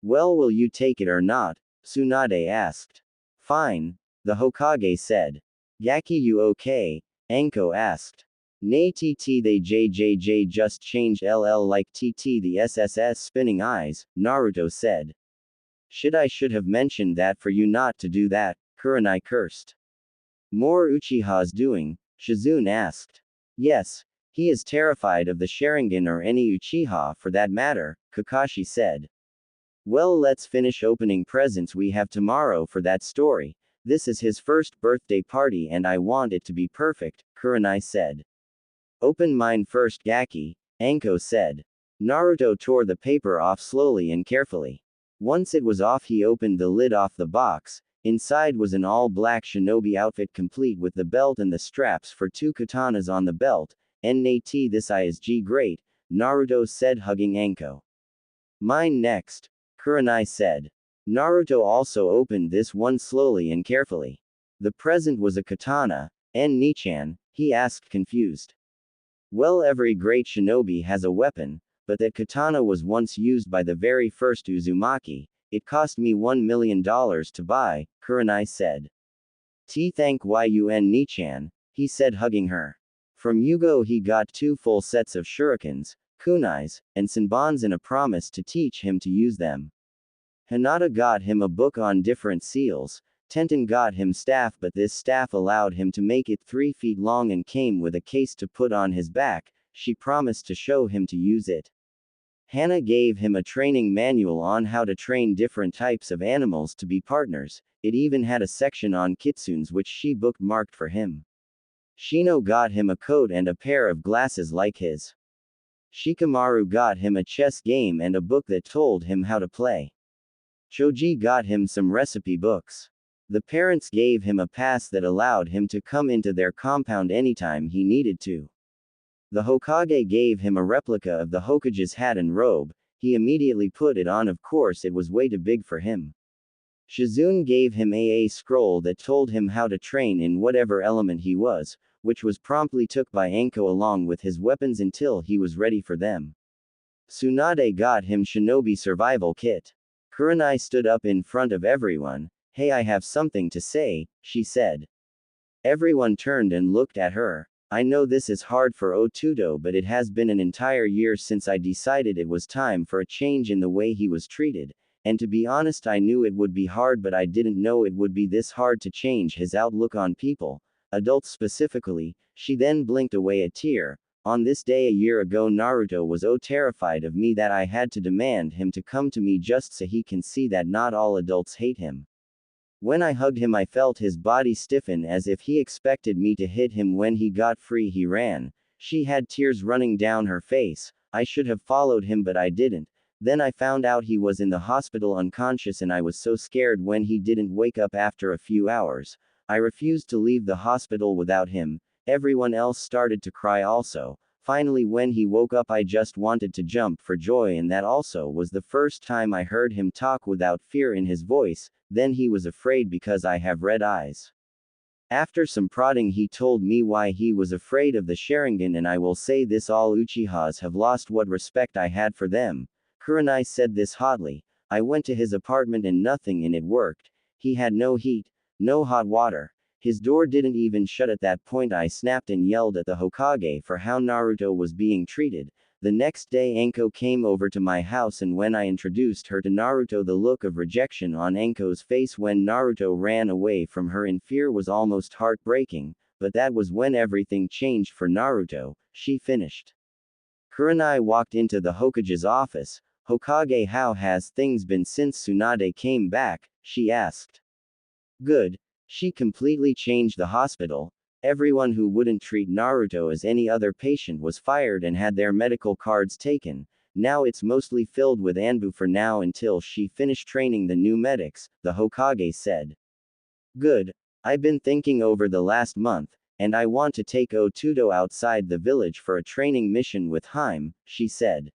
Well, will you take it or not? Tsunade asked. Fine, the Hokage said. Gaki, you okay? Anko asked. Nay, TT they JJJ just changed LL like TT the SSS, spinning eyes, Naruto said. Should have mentioned that for you not to do that, Kurenai cursed. More Uchiha's doing? Shizune asked. Yes, he is terrified of the Sharingan or any Uchiha for that matter, Kakashi said. Well, let's finish opening presents we have tomorrow for that story. This is his first birthday party and I want it to be perfect, Kurenai said. Open mine first, Gaki, Anko said. Naruto tore the paper off slowly and carefully. Once it was off, he opened the lid off the box. Inside was an all-black shinobi outfit complete with the belt and the straps for 2 katanas on the belt. Nat this is great, Naruto said, hugging Anko. Mine next, Kurenai said. Naruto also opened this one slowly and carefully. The present was a katana. Nichan, he asked, confused. Well, every great shinobi has a weapon, but that katana was once used by the very first Uzumaki. It cost me $1 million to buy, Kurenai said. Thank you Nichan, he said, hugging her. From Yugo he got 2 full sets of shurikens, kunais, and senbons and a promise to teach him to use them. Hinata got him a book on different seals. Tenten got him staff, but this staff allowed him to make it 3 feet long and came with a case to put on his back. She promised to show him to use it. Hana gave him a training manual on how to train different types of animals to be partners. It even had a section on kitsunes which she bookmarked for him. Shino got him a coat and a pair of glasses like his. Shikamaru got him a chess game and a book that told him how to play. Choji got him some recipe books. The parents gave him a pass that allowed him to come into their compound anytime he needed to. The Hokage gave him a replica of the Hokage's hat and robe. He immediately put it on. Of course, it was way too big for him. Shizune gave him a scroll that told him how to train in whatever element he was, which was promptly took by Anko along with his weapons until he was ready for them. Tsunade got him shinobi survival kit. Kurenai stood up in front of everyone. Hey, I have something to say, she said. Everyone turned and looked at her. I know this is hard for Otudo, but it has been an entire year since I decided it was time for a change in the way he was treated, and to be honest, I knew it would be hard, but I didn't know it would be this hard to change his outlook on people, adults specifically. She then blinked away a tear. On this day a year ago, Naruto was terrified of me that I had to demand him to come to me just so he can see that not all adults hate him. When I hugged him, I felt his body stiffen as if he expected me to hit him. When he got free, he ran. She had tears running down her face. I should have followed him, but I didn't. Then I found out he was in the hospital unconscious, and I was so scared when he didn't wake up after a few hours. I refused to leave the hospital without him. Everyone else started to cry also. Finally, when he woke up, I just wanted to jump for joy, and that also was the first time I heard him talk without fear in his voice. Then he was afraid because I have red eyes. After some prodding, he told me why he was afraid of the Sharingan, and I will say this: all Uchihas have lost what respect I had for them. Kurenai said this hotly. I went to his apartment and nothing in it worked. He had no heat, no hot water. His door didn't even shut. At that point, I snapped and yelled at the Hokage for how Naruto was being treated. The next day, Anko came over to my house, and when I introduced her to Naruto, the look of rejection on Anko's face when Naruto ran away from her in fear was almost heartbreaking, but that was when everything changed for Naruto. She finished. Kurenai walked into the Hokage's office. Hokage, how has things been since Tsunade came back? She asked. Good. She completely changed the hospital. Everyone who wouldn't treat Naruto as any other patient was fired and had their medical cards taken. Now it's mostly filled with Anbu for now until she finished training the new medics, the Hokage said. Good. I've been thinking over the last month, and I want to take Otudo outside the village for a training mission with Harem, she said.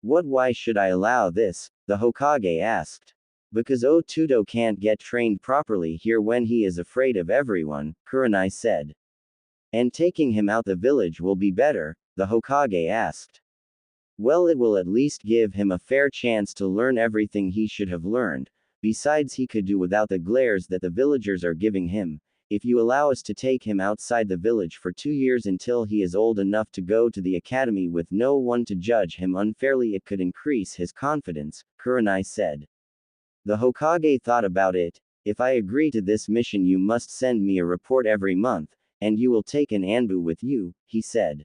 What? Why should I allow this? The Hokage asked. Because Otudo can't get trained properly here when he is afraid of everyone, Kurenai said. And taking him out the village will be better, the Hokage asked. Well, it will at least give him a fair chance to learn everything he should have learned. Besides, he could do without the glares that the villagers are giving him. If you allow us to take him outside the village for 2 years until he is old enough to go to the academy with no one to judge him unfairly, it could increase his confidence, Kurenai said. The Hokage thought about it. If I agree to this mission, you must send me a report every month, and you will take an Anbu with you, he said.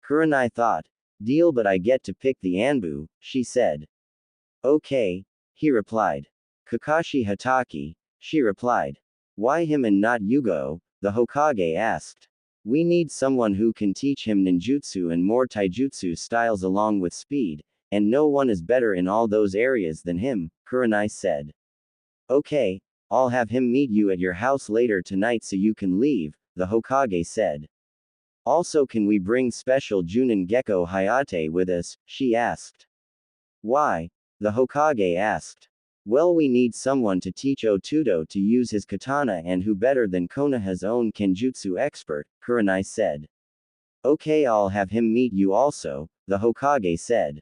Kurenai thought. Deal, but I get to pick the Anbu, she said. Okay, he replied. Kakashi Hatake, she replied. Why him and not Yugo? The Hokage asked. We need someone who can teach him ninjutsu and more taijutsu styles along with speed, and no one is better in all those areas than him, Kurenai said. Okay, I'll have him meet you at your house later tonight so you can leave, the Hokage said. Also, can we bring special Junin Gecko Hayate with us? She asked. Why? The Hokage asked. Well, we need someone to teach Otudo to use his katana, and who better than Konoha's own kenjutsu expert, Kurenai said. Okay, I'll have him meet you also, the Hokage said.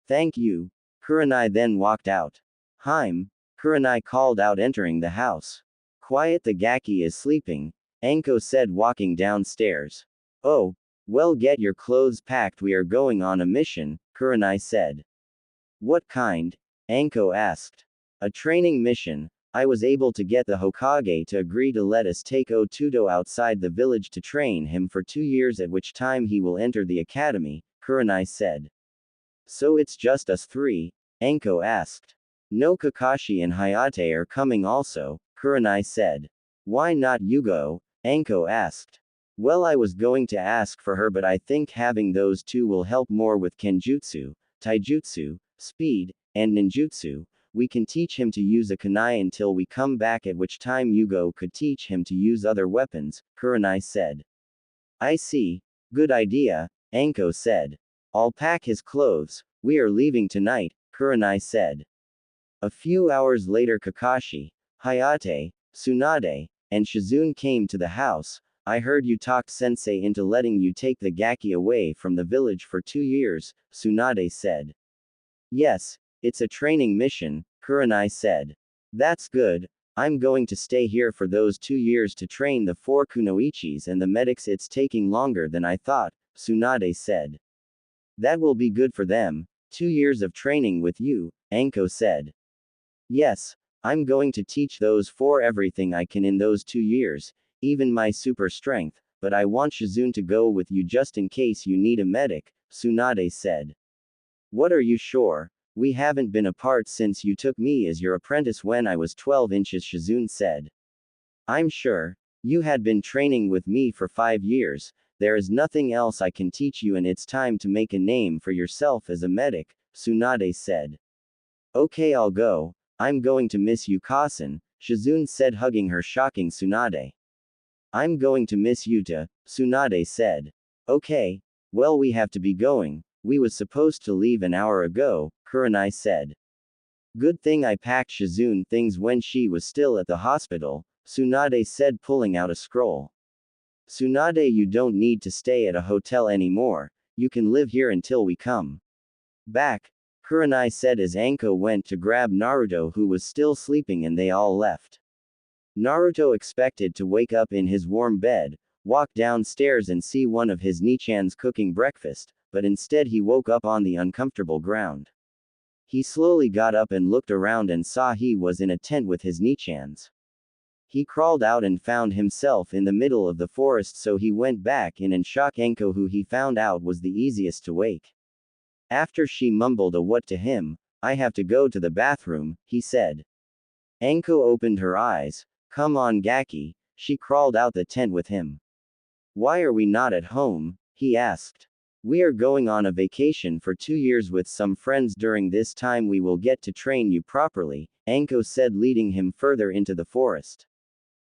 Thank you. Kurenai then walked out. Harem, Kurenai called out entering the house. Quiet, the Gaki is sleeping, Anko said walking downstairs. Oh, well, get your clothes packed, we are going on a mission, Kurenai said. What kind? Anko asked. A training mission. I was able to get the Hokage to agree to let us take Otudo outside the village to train him for 2 years, at which time he will enter the academy, Kurenai said. So it's just us three? Anko asked. No, Kakashi and Hayate are coming also, Kurenai said. Why not Yugo? Anko asked. Well, I was going to ask for her, but I think having those two will help more with kenjutsu, taijutsu, speed, and ninjutsu. We can teach him to use a kunai until we come back, at which time Yugo could teach him to use other weapons, Kurenai said. I see. Good idea, Anko said. I'll pack his clothes. We are leaving tonight, Kurenai said. A few hours later, Kakashi, Hayate, Tsunade, and Shizune came to the house. I heard you talked Sensei into letting you take the Gaki away from the village for 2 years, Tsunade said. Yes, it's a training mission, Kurenai said. That's good. I'm going to stay here for those 2 years to train the 4 kunoichis and the medics. It's taking longer than I thought, Tsunade said. That will be good for them. 2 years of training with you, Anko said. Yes, I'm going to teach those 4 everything I can in those 2 years, even my super strength, but I want Shizune to go with you just in case you need a medic, Tsunade said. What, are you sure? We haven't been apart since you took me as your apprentice when I was 12 inches, Shizune said. I'm sure. You had been training with me for 5 years, there is nothing else I can teach you, and it's time to make a name for yourself as a medic, Tsunade said. Okay, I'll go. I'm going to miss you, Kasen, Shizune said, hugging her, shocking Tsunade. I'm going to miss you too, Tsunade said. Okay, well, we have to be going. We was supposed to leave an hour ago, Kurenai said. Good thing I packed Shizune things when she was still at the hospital, Tsunade said, pulling out a scroll. Tsunade, you don't need to stay at a hotel anymore, you can live here until we come back, Kurenai said as Anko went to grab Naruto, who was still sleeping, and they all left. Naruto expected to wake up in his warm bed, walk downstairs and see one of his Nichans cooking breakfast, but instead he woke up on the uncomfortable ground. He slowly got up and looked around and saw he was in a tent with his Nichans. He crawled out and found himself in the middle of the forest, so he went back in and shocked Anko, who he found out was the easiest to wake. After she mumbled a what to him, I have to go to the bathroom, he said. Anko opened her eyes. Come on, Gaki. She crawled out the tent with him. Why are we not at home? He asked. We are going on a vacation for 2 years with some friends. During this time we will get to train you properly, Anko said, leading him further into the forest.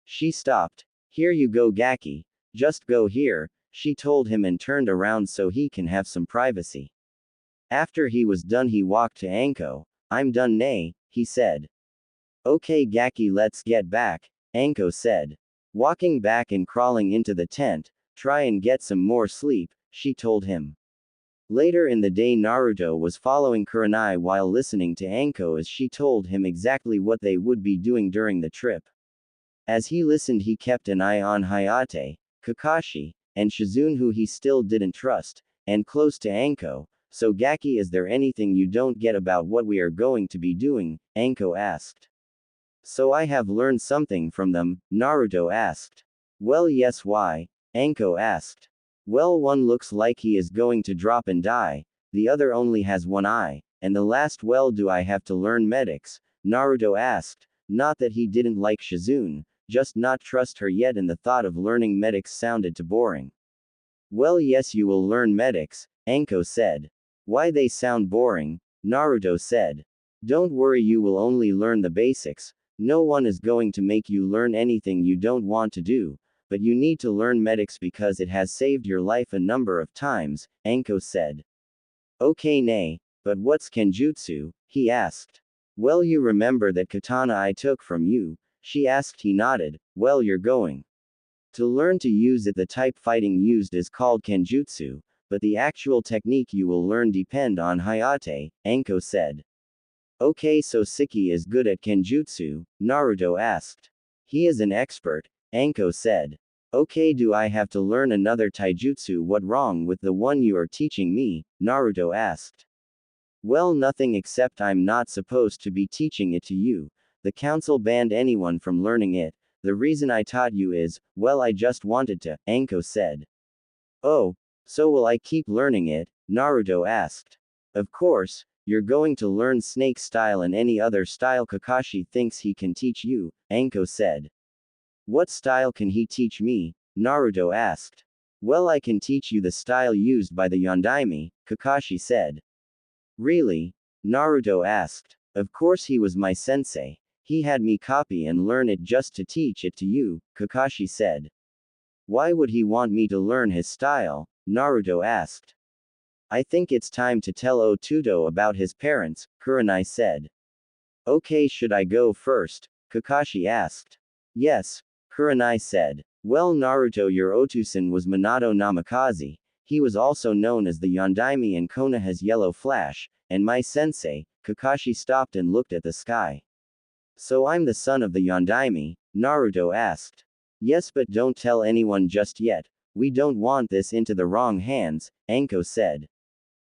She stopped. Here you go, Gaki. Just go here, she told him, and turned around so he can have some privacy. After he was done, he walked to Anko. I'm done, nay, he said. Okay, Gaki, let's get back, Anko said. Walking back and crawling into the tent, try and get some more sleep, she told him. Later in the day, Naruto was following Kurenai while listening to Anko as she told him exactly what they would be doing during the trip. As he listened, he kept an eye on Hayate, Kakashi, and Shizune, who he still didn't trust, and close to Anko. So, Gaki, is there anything you don't get about what we are going to be doing? Anko asked. So I have learned something from them, Naruto asked. Well, yes, why? Anko asked. Well, one looks like he is going to drop and die, the other only has one eye, and the last, well, do I have to learn medics? Naruto asked. Not that he didn't like Shizune, just not trust her yet, and the thought of learning medics sounded too boring. Well, yes, you will learn medics, Anko said. Why, they sound boring, Naruto said. Don't worry, you will only learn the basics. No one is going to make you learn anything you don't want to do, but you need to learn medics because it has saved your life a number of times, Anko said. Okay, nay, but what's Kenjutsu? He asked. Well, you remember that katana I took from you? She asked. He nodded. Well, you're going to learn to use it. The type fighting used is called Kenjutsu, but the actual technique you will learn depend on Hayate, Anko said. Okay, so Siki is good at Kenjutsu? Naruto asked. He is an expert, Anko said. Okay, do I have to learn another taijutsu? What wrong with the one you are teaching me? Naruto asked. Well, nothing, except I'm not supposed to be teaching it to you. The council banned anyone from learning it. The reason I taught you is, well, I just wanted to, Anko said. Oh, so will I keep learning it? Naruto asked. Of course, you're going to learn snake style and any other style Kakashi thinks he can teach you, Anko said. What style can he teach me? Naruto asked. Well, I can teach you the style used by the Yondaime, Kakashi said. Really? Naruto asked. Of course, he was my sensei. He had me copy and learn it just to teach it to you, Kakashi said. Why would he want me to learn his style? Naruto asked. I think it's time to tell Otuto about his parents, Kurenai said. Okay, should I go first? Kakashi asked. Yes, Kurenai said. Well, Naruto, your Otusan was Minato Namikaze. He was also known as the Yondaime and Konoha's Yellow Flash, and my sensei. Kakashi stopped and looked at the sky. So I'm the son of the Yondaime? Naruto asked. Yes, but don't tell anyone just yet. We don't want this into the wrong hands, Anko said.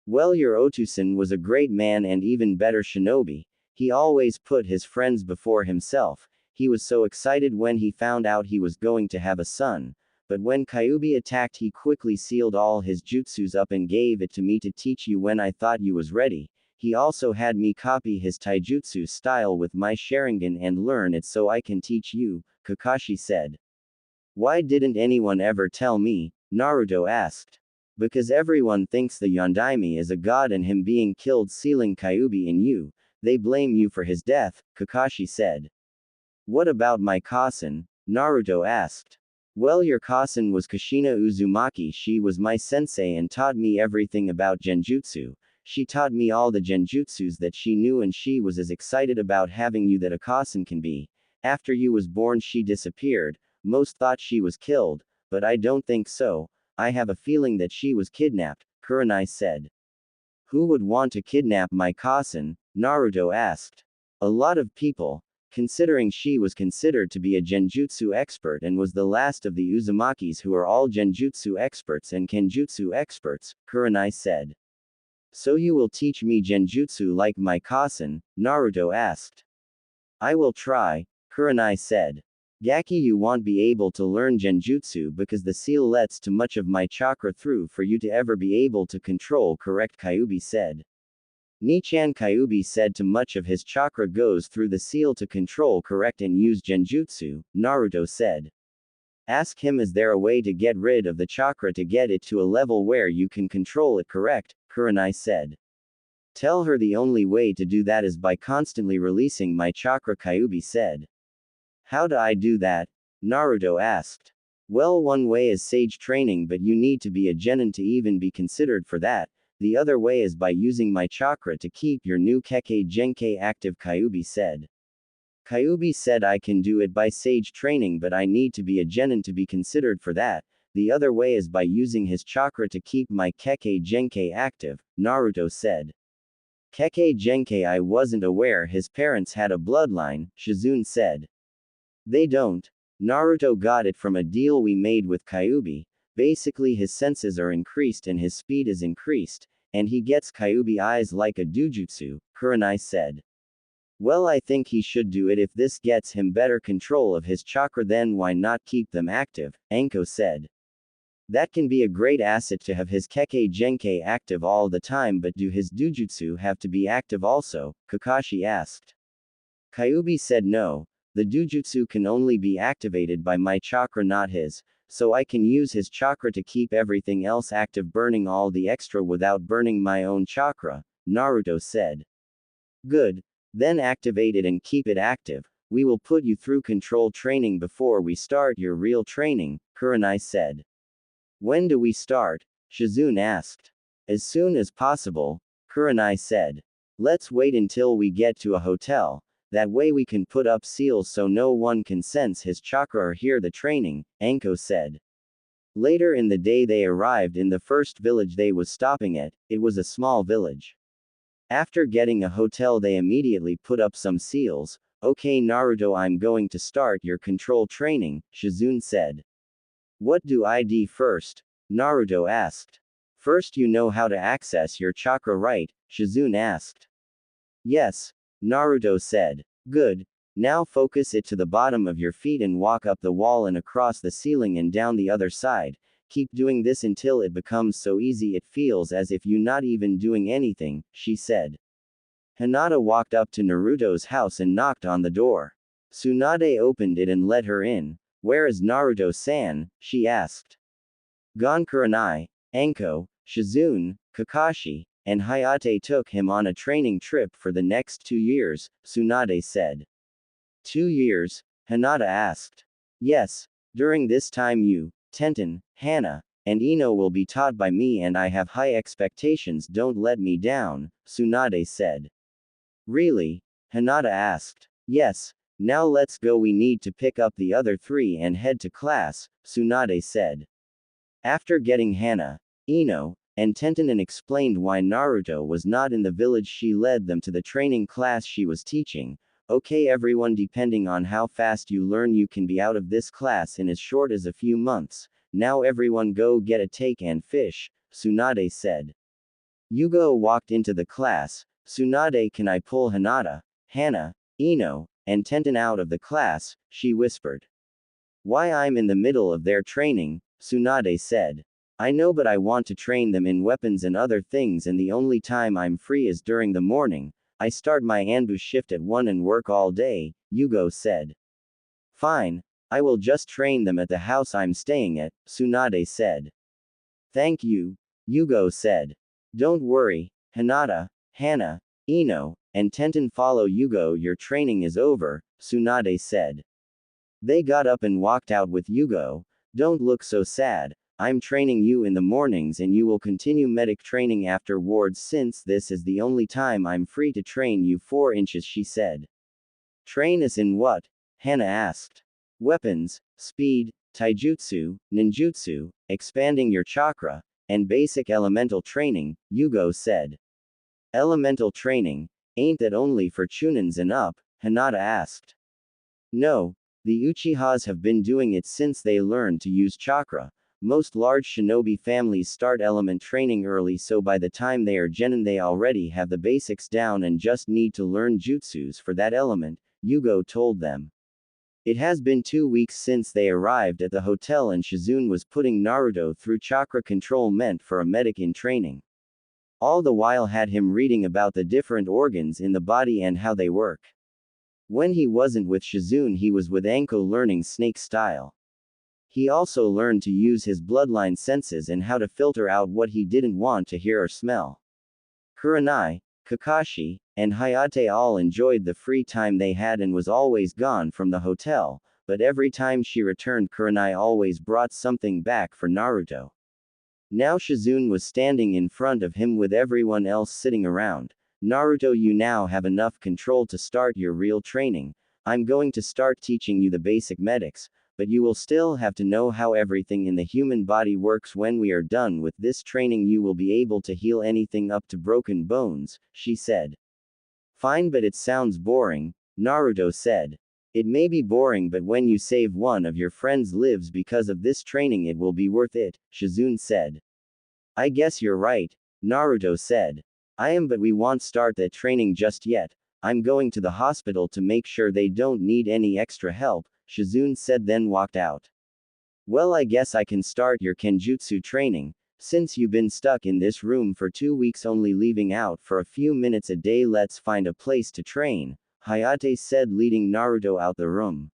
Well, your Otusan was a great man and even better shinobi. He always put his friends before himself. He was so excited when he found out he was going to have a son. But when Kyuubi attacked, he quickly sealed all his jutsus up and gave it to me to teach you when I thought you was ready. He also had me copy his taijutsu style with my Sharingan and learn it so I can teach you, Kakashi said. Why didn't anyone ever tell me? Naruto asked. Because everyone thinks the Yondaime is a god and him being killed sealing Kyuubi in you. They blame you for his death, Kakashi said. What about my cousin? Naruto asked. Well, your cousin was Kushina Uzumaki. She was my sensei and taught me everything about genjutsu. She taught me all the genjutsus that she knew, and she was as excited about having you that a cousin can be. After you was born, she disappeared. Most thought she was killed, but I don't think so. I have a feeling that she was kidnapped, Kurenai said. Who would want to kidnap my cousin? Naruto asked. A lot of people, considering she was considered to be a genjutsu expert and was the last of the Uzumakis who are all genjutsu experts and kenjutsu experts, Kurenai said. So you will teach me genjutsu like my cousin? Naruto asked. I will try, Kurenai said. Gaki, you won't be able to learn genjutsu because the seal lets too much of my chakra through for you to ever be able to control correct, Kyuubi said. Nichan, Kyuubi said too much of his chakra goes through the seal to control correct and use genjutsu, Naruto said. Ask him, is there a way to get rid of the chakra to get it to a level where you can control it correct, Kurenai said. Tell her the only way to do that is by constantly releasing my chakra, Kyuubi said. How do I do that? Naruto asked. Well, one way is sage training, but you need to be a genin to even be considered for that. The other way is by using my chakra to keep your new Kekkei Genkei active, Kyuubi said. Kyuubi said, I can do it by sage training, but I need to be a genin to be considered for that. The other way is by using his chakra to keep my Kekkei Genkei active, Naruto said. Kekkei Genkei, I wasn't aware his parents had a bloodline, Shizune said. They don't. Naruto got it from a deal we made with Kyuubi. Basically, his senses are increased and his speed is increased, and he gets Kyuubi eyes like a dujutsu, Kurenai said. Well, I think he should do it if this gets him better control of his chakra, then why not keep them active, Anko said. That can be a great asset to have his Kekkei Genkei active all the time, but do his dujutsu have to be active also? Kakashi asked. Kyuubi said no. The dojutsu can only be activated by my chakra, not his, so I can use his chakra to keep everything else active, burning all the extra without burning my own chakra, Naruto said. Good. Then activate it and keep it active. We will put you through control training before we start your real training, Kurenai said. When do we start? Shizune asked. As soon as possible, Kurenai said. Let's wait until we get to a hotel. That way we can put up seals so no one can sense his chakra or hear the training, Anko said. Later in the day they arrived in the first village they was stopping at. It was a small village. After getting a hotel they immediately put up some seals. Okay Naruto, I'm going to start your control training, Shizune said. What do I do first? Naruto asked. First you know how to access your chakra, right? Shizune asked. Yes, Naruto said. Good. Now focus it to the bottom of your feet and walk up the wall and across the ceiling and down the other side. Keep doing this until it becomes so easy it feels as if you're not even doing anything, she said. Hinata walked up to Naruto's house and knocked on the door. Tsunade opened it and let her in. Where is Naruto-san? She asked. Gon. Kurenai, Anko, Shizune, Kakashi, and Hayate took him on a training trip for the next 2 years, Tsunade said. 2 years? Hinata asked. Yes. During this time you, Tenten, Hana, and Ino will be taught by me and I have high expectations, don't let me down, Tsunade said. Really? Hinata asked. Yes. Now let's go, we need to pick up the other 3 and head to class, Tsunade said. After getting Hana, Ino, and Tenten and explained why Naruto was not in the village, she led them to the training class she was teaching. Okay everyone, depending on how fast you learn you can be out of this class in as short as a few months. Now everyone go get a take and fish, Tsunade said. Yugo walked into the class. Tsunade, can I pull Hinata, Hana, Ino, and Tenten out of the class? She whispered. Why, I'm in the middle of their training, Tsunade said. I know, but I want to train them in weapons and other things, and the only time I'm free is during the morning. I start my ambush shift at 1 and work all day, Yugo said. Fine. I will just train them at the house I'm staying at, Tsunade said. Thank you, Yugo said. Don't worry, Hinata, Hana, Ino, and Tenten follow Yugo, your training is over, Tsunade said. They got up and walked out with Yugo. Don't look so sad. I'm training you in the mornings and you will continue medic training afterwards since this is the only time I'm free to train you 4 inches, she said. Train us in what? Hana asked. Weapons, speed, taijutsu, ninjutsu, expanding your chakra, and basic elemental training, Yugo said. Elemental training, ain't that only for chunins and up? Hinata asked. No, the Uchihas have been doing it since they learned to use chakra. Most large shinobi families start element training early, so by the time they are genin they already have the basics down and just need to learn jutsus for that element, Yugo told them. It has been 2 weeks since they arrived at the hotel and Shizune was putting Naruto through chakra control meant for a medic in training. All the while had him reading about the different organs in the body and how they work. When he wasn't with Shizune he was with Anko learning snake style. He also learned to use his bloodline senses and how to filter out what he didn't want to hear or smell. Kurenai, Kakashi, and Hayate all enjoyed the free time they had and was always gone from the hotel, but every time she returned Kurenai always brought something back for Naruto. Now Shizune was standing in front of him with everyone else sitting around. Naruto, you now have enough control to start your real training. I'm going to start teaching you the basic medics, but you will still have to know how everything in the human body works. When we are done with this training you will be able to heal anything up to broken bones, she said. Fine, but it sounds boring, Naruto said. It may be boring, but when you save one of your friends' lives because of this training it will be worth it, Shizune said. I guess you're right, Naruto said. I am, but we won't start that training just yet. I'm going to the hospital to make sure they don't need any extra help, Shizune said, then walked out. Well, I guess I can start your kenjutsu training. Since you've been stuck in this room for 2 weeks only leaving out for a few minutes a day, let's find a place to train, Hayate said, leading Naruto out the room.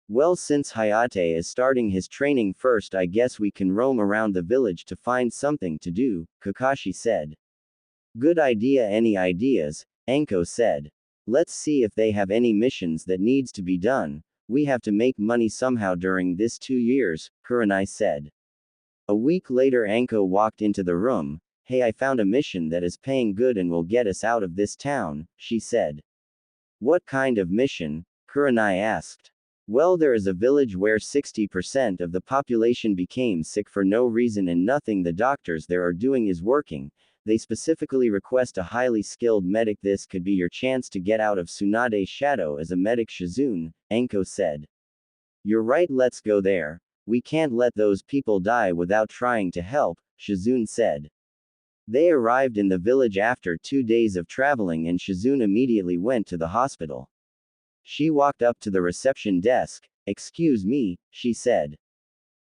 Well, since Hayate is starting his training first, I guess we can roam around the village to find something to do, Kakashi said. Good idea. Any ideas? Anko said. Let's see if they have any missions that needs to be done. We have to make money somehow during this 2 years, Kurenai said. A week later, Anko walked into the room. Hey, I found a mission that is paying good and will get us out of this town, she said. What kind of mission? Kurenai asked. Well, there is a village where 60% of the population became sick for no reason and nothing the doctors there are doing is working. They specifically request a highly skilled medic. This could be your chance to get out of Tsunade's shadow as a medic, Shizune, Anko said. You're right, let's go there. We can't let those people die without trying to help, Shizune said. They arrived in the village after 2 days of traveling and Shizune immediately went to the hospital. She walked up to the reception desk. Excuse me, she said.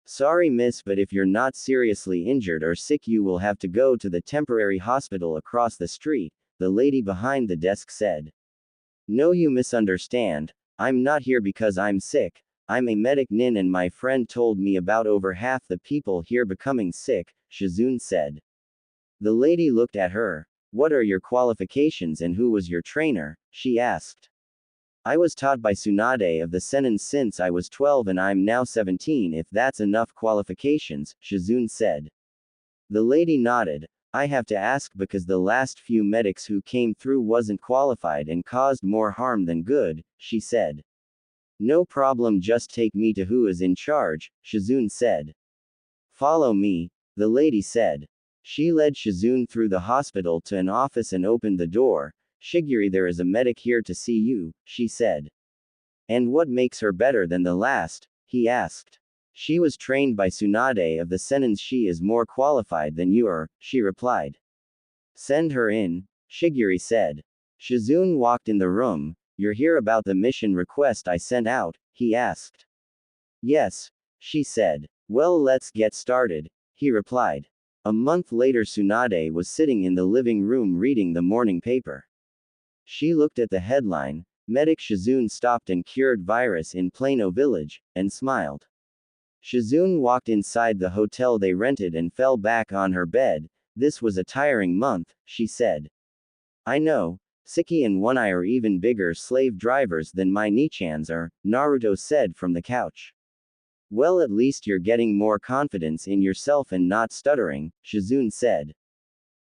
Sorry miss, but if you're not seriously injured or sick you will have to go to the temporary hospital across the street, the lady behind the desk said. No, you misunderstand. I'm not here because I'm sick. I'm a medic nin and my friend told me about over half the people here becoming sick, Shizune said. The lady looked at her. What are your qualifications and who was your trainer? She asked. I was taught by Tsunade of the Sennin since I was 12 and I'm now 17. If that's enough qualifications, Shizune said. The lady nodded. I have to ask because the last few medics who came through wasn't qualified and caused more harm than good, she said. No problem, just take me to who is in charge, Shizune said. Follow me, the lady said. She led Shizune through the hospital to an office and opened the door. Shiguri, there is a medic here to see you, she said. And what makes her better than the last? He asked. She was trained by Tsunade of the Senins. She is more qualified than you are, she replied. Send her in, Shiguri said. Shizune walked in the room. You're here about the mission request I sent out? He asked. Yes, she said. Well, let's get started, he replied. A month later, Tsunade was sitting in the living room reading the morning paper. She looked at the headline, Medic Shizune stopped and cured virus in Plano village, and smiled. Shizune walked inside the hotel they rented and fell back on her bed. This was a tiring month, she said. I know. Siki and One Eye are even bigger slave drivers than my Nichans are, Naruto said from the couch. Well, at least you're getting more confidence in yourself and not stuttering, Shizune said.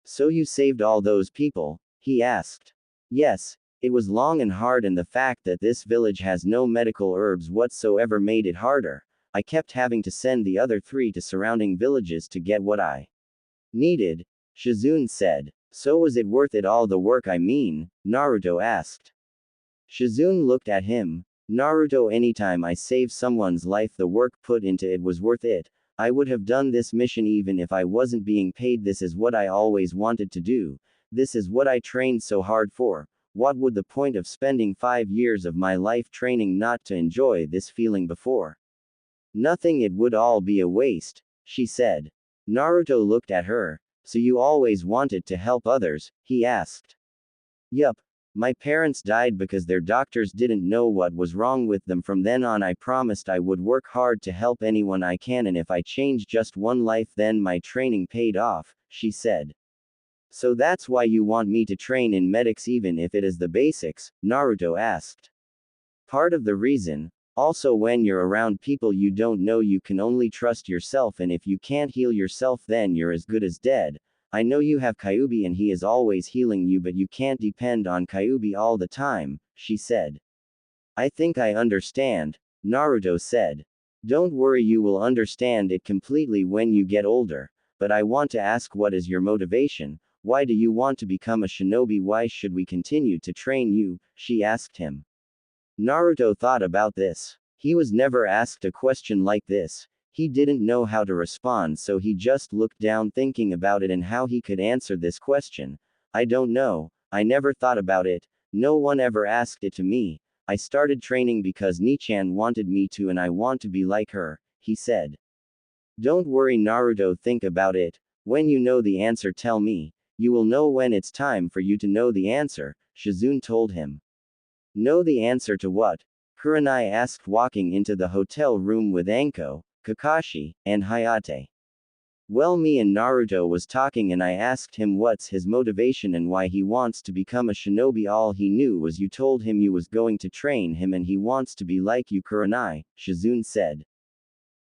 So you saved all those people? He asked. Yes, it was long and hard, and the fact that this village has no medical herbs whatsoever made it harder. I kept having to send the other 3 to surrounding villages to get what I needed, Shizune said. So was it worth it, all the work I mean? Naruto asked. Shizune looked at him. Naruto, anytime I save someone's life, the work put into it was worth it. I would have done this mission even if I wasn't being paid. This is what I always wanted to do. This is what I trained so hard for. What would the point of spending 5 years of my life training not to enjoy this feeling before? Nothing, it would all be a waste, she said. Naruto looked at her. So you always wanted to help others? He asked. Yup. My parents died because their doctors didn't know what was wrong with them. From then on I promised I would work hard to help anyone I can, and if I change just one life then my training paid off, she said. So that's why you want me to train in medics even if it is the basics? Naruto asked. Part of the reason. Also, when you're around people you don't know you can only trust yourself, and if you can't heal yourself then you're as good as dead. I know you have Kyuubi and he is always healing you, but you can't depend on Kyuubi all the time, she said. I think I understand, Naruto said. Don't worry, you will understand it completely when you get older. But I want to ask, what is your motivation? Why do you want to become a shinobi? Why should we continue to train you? She asked him. Naruto thought about this. He was never asked a question like this. He didn't know how to respond, so he just looked down thinking about it and how he could answer this question. I don't know. I never thought about it. No one ever asked it to me. I started training because Nichan wanted me to and I want to be like her, he said. Don't worry, Naruto, think about it. When you know the answer tell me. You will know when it's time for you to know the answer, Shizune told him. Know the answer to what? Kurenai asked, walking into the hotel room with Anko, Kakashi, and Hayate. Well, me and Naruto was talking and I asked him what's his motivation and why he wants to become a shinobi. All he knew was you told him you was going to train him and he wants to be like you, Kurenai, Shizune said.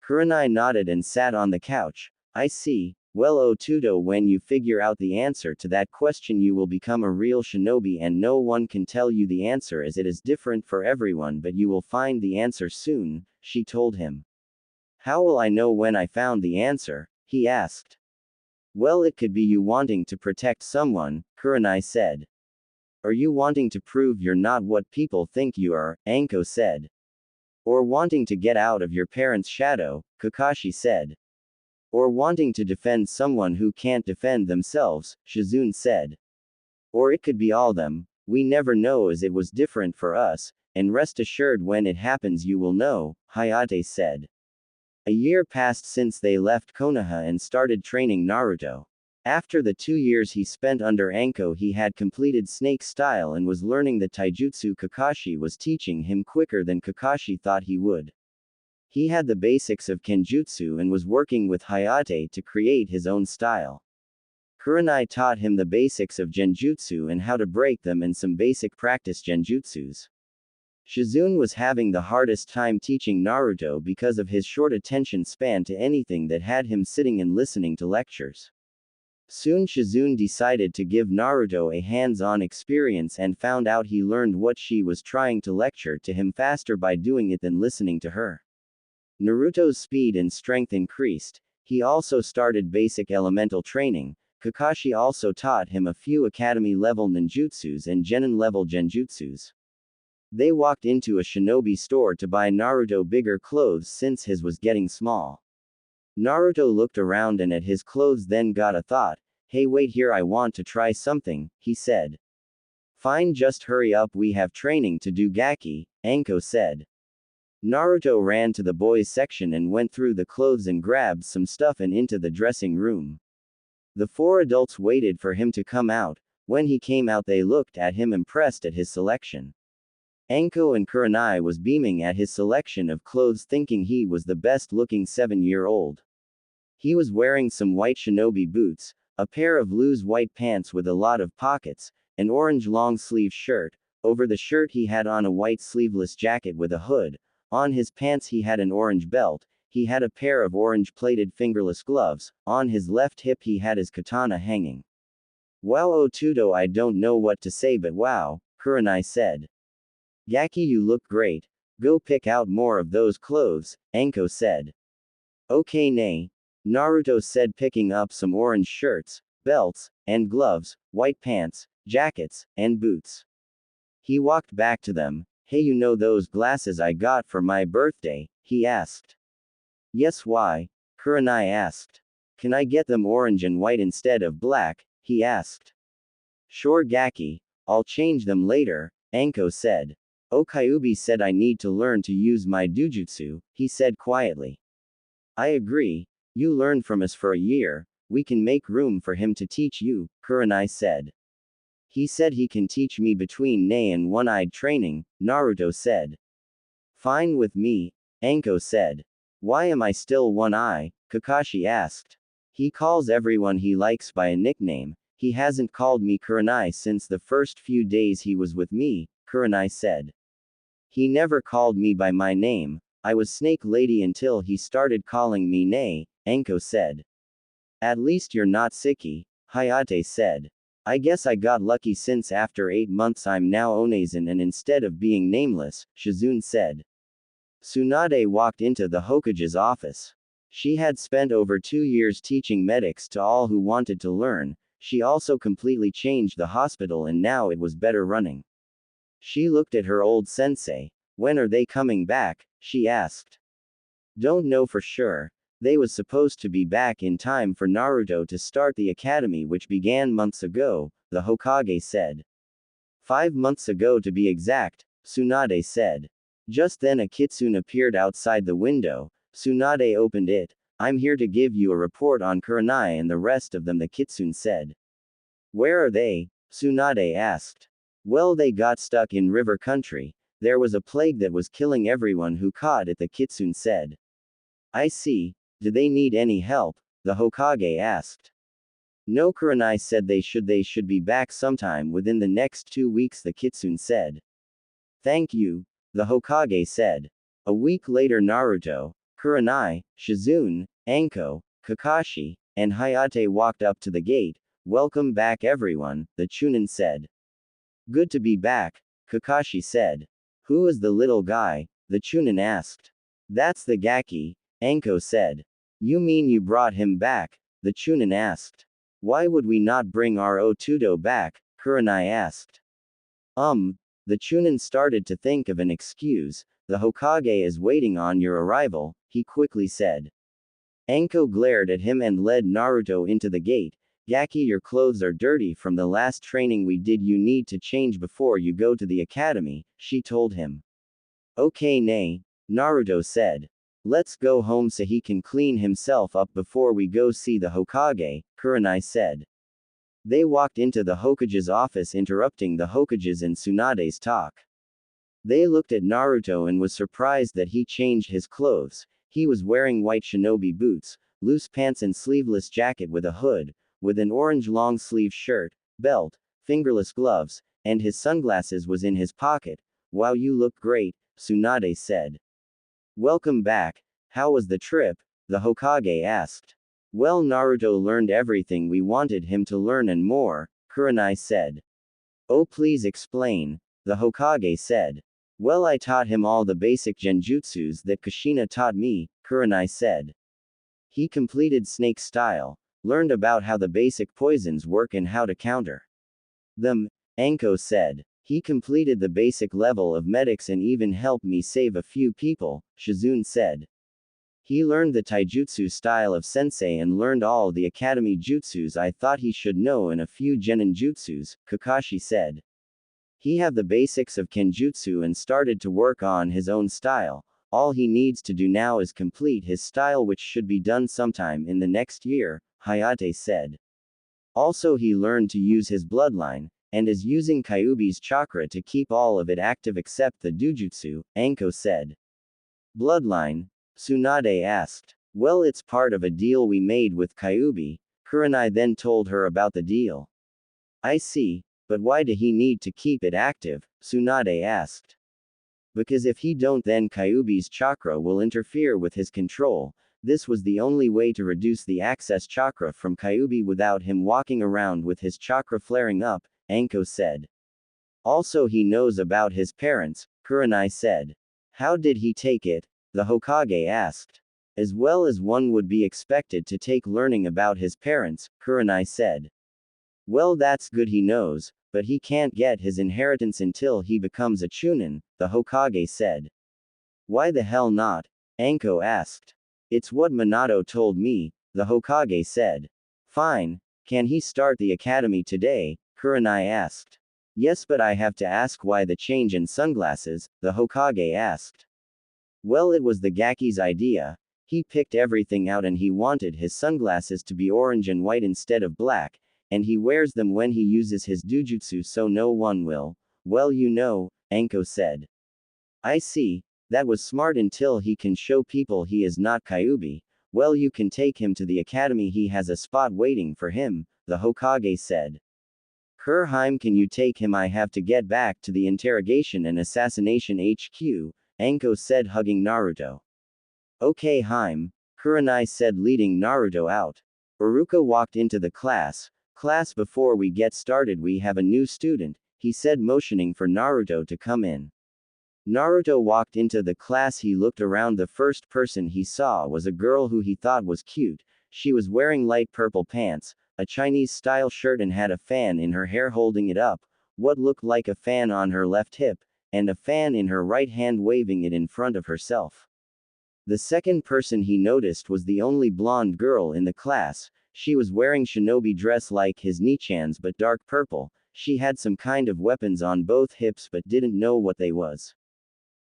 Kurenai nodded and sat on the couch. I see. Well, Otudo, when you figure out the answer to that question you will become a real shinobi and no one can tell you the answer as it is different for everyone, but you will find the answer soon, she told him. How will I know when I found the answer? He asked. Well, it could be you wanting to protect someone, Kurenai said. Or you wanting to prove you're not what people think you are, Anko said. Or wanting to get out of your parents' shadow, Kakashi said. Or wanting to defend someone who can't defend themselves, Shizune said. Or it could be all them, we never know as it was different for us, and rest assured when it happens you will know, Hayate said. A year passed since they left Konoha and started training Naruto. After the 2 years he spent under Anko, he had completed snake style and was learning the taijutsu Kakashi was teaching him quicker than Kakashi thought he would. He had the basics of kenjutsu and was working with Hayate to create his own style. Kurenai taught him the basics of genjutsu and how to break them and some basic practice genjutsus. Shizune was having the hardest time teaching Naruto because of his short attention span to anything that had him sitting and listening to lectures. Soon Shizune decided to give Naruto a hands-on experience and found out he learned what she was trying to lecture to him faster by doing it than listening to her. Naruto's speed and strength increased. He also started basic elemental training. Kakashi also taught him a few academy-level ninjutsus and genin-level genjutsus. They walked into a shinobi store to buy Naruto bigger clothes since his was getting small. Naruto looked around and at his clothes, then got a thought. Hey, wait here, I want to try something, he said. Fine, just hurry up, we have training to do, Gaki, Anko said. Naruto ran to the boys section and went through the clothes and grabbed some stuff and into the dressing room. The 4 adults waited for him to come out. When he came out they looked at him impressed at his selection. Anko and Kurenai was beaming at his selection of clothes, thinking he was the best-looking 7-year-old. He was wearing some white shinobi boots, a pair of loose white pants with a lot of pockets, an orange long-sleeve shirt. Over the shirt he had on a white sleeveless jacket with a hood. On his pants he had an orange belt. He had a pair of orange-plated fingerless gloves. On his left hip he had his katana hanging. Wow, Otudo, I don't know what to say but wow, Kurenai said. Gaki, you look great. Go pick out more of those clothes, Anko said. Okay, nay. Naruto said, picking up some orange shirts, belts, and gloves, white pants, jackets, and boots. He walked back to them. Hey, you know those glasses I got for my birthday? He asked. Yes, why? Kurenai asked. Can I get them orange and white instead of black? He asked. Sure, Gaki. I'll change them later, Anko said. Kyuubi said I need to learn to use my dujutsu, he said quietly. I agree. You learned from us for a year. We can make room for him to teach you, Kurenai said. He said he can teach me between Nei and one-eyed training, Naruto said. Fine with me, Anko said. Why am I still one-eye? Kakashi asked. He calls everyone he likes by a nickname. He hasn't called me Kurenai since the first few days he was with me, Kurenai said. He never called me by my name. I was Snake Lady until he started calling me Nei, Anko said. At least you're not sicky, Hayate said. I guess I got lucky since after 8 months I'm now Onezen and instead of being nameless, Shizune said. Tsunade walked into the Hokage's office. She had spent over 2 years teaching medics to all who wanted to learn. She also completely changed the hospital and now it was better running. She looked at her old sensei. When are they coming back? She asked. Don't know for sure. They was supposed to be back in time for Naruto to start the academy, which began months ago, the Hokage said. 5 months ago to be exact, Tsunade said. Just then a kitsune appeared outside the window. Tsunade opened it. I'm here to give you a report on Kurenai and the rest of them, the kitsune said. Where are they? Tsunade asked. Well, they got stuck in river country. There was a plague that was killing everyone who caught it, the kitsune said. I see. Do they need any help? The Hokage asked. No, Kurenai said they should be back sometime within the next 2 weeks, the kitsune said. Thank you, the Hokage said. A week later, Naruto, Kurenai, Shizune, Anko, Kakashi, and Hayate walked up to the gate. Welcome back everyone, the Chunin said. Good to be back, Kakashi said. Who is the little guy? The Chunin asked. That's the Gaki, Anko said. You mean you brought him back? The Chunin asked. Why would we not bring our Otudo back? Kurenai asked. The Chunin started to think of an excuse. The Hokage is waiting on your arrival, he quickly said. Anko glared at him and led Naruto into the gate. Gaki, your clothes are dirty from the last training we did. You need to change before you go to the academy, she told him. Okay, nay, Naruto said. Let's go home so he can clean himself up before we go see the Hokage, Kurenai said. They walked into the Hokage's office, interrupting the Hokage's and Tsunade's talk. They looked at Naruto and was surprised that he changed his clothes. He was wearing white shinobi boots, loose pants and sleeveless jacket with a hood, with an orange long-sleeve shirt, belt, fingerless gloves, and his sunglasses was in his pocket. Wow, you look great, Tsunade said. Welcome back. How was the trip? The Hokage asked. Well, Naruto learned everything we wanted him to learn and more, Kurenai said. Oh, please explain, the Hokage said. Well, I taught him all the basic genjutsus that Kushina taught me, Kurenai said. He completed snake style, learned about how the basic poisons work and how to counter them, Anko said. He completed the basic level of medics and even helped me save a few people, Shizune said. He learned the taijutsu style of sensei and learned all the academy jutsus I thought he should know and a few genin jutsus, Kakashi said. He have the basics of kenjutsu and started to work on his own style. All he needs to do now is complete his style, which should be done sometime in the next year, Hayate said. Also, he learned to use his bloodline, and is using Kyuubi's chakra to keep all of it active except the dujutsu, Anko said. Bloodline? Tsunade asked. Well, it's part of a deal we made with Kyuubi. Kurenai then told her about the deal. I see, but why do he need to keep it active? Tsunade asked. Because if he don't, then Kyuubi's chakra will interfere with his control. This was the only way to reduce the access chakra from Kyuubi without him walking around with his chakra flaring up, Anko said. Also, he knows about his parents, Kurenai said. How did he take it? The Hokage asked. As well as one would be expected to take learning about his parents, Kurenai said. Well, that's good, he knows, but he can't get his inheritance until he becomes a Chunin, the Hokage said. Why the hell not? Anko asked. It's what Minato told me, the Hokage said. Fine, can he start the academy today? Kurenai asked. Yes, but I have to ask why the change in sunglasses, the Hokage asked. Well, it was the Gaki's idea. He picked everything out and he wanted his sunglasses to be orange and white instead of black, and he wears them when he uses his dujutsu so no one will. Well, you know, Anko said. I see, that was smart until he can show people he is not Kyuubi. Well, you can take him to the academy, he has a spot waiting for him, the Hokage said. Harem, can you take him? I have to get back to the interrogation and assassination HQ, Anko said, hugging Naruto. Okay, Harem, Kurenai said, leading Naruto out. Iruka walked into the class. Class, before we get started, we have a new student, he said, motioning for Naruto to come in. Naruto walked into the class. He looked around. The first person he saw was a girl who he thought was cute. She was wearing light purple pants, a Chinese-style shirt, and had a fan in her hair holding it up, what looked like a fan on her left hip, and a fan in her right hand waving it in front of herself. The second person he noticed was the only blonde girl in the class. She was wearing shinobi dress like his Nichans but dark purple. She had some kind of weapons on both hips but didn't know what they was.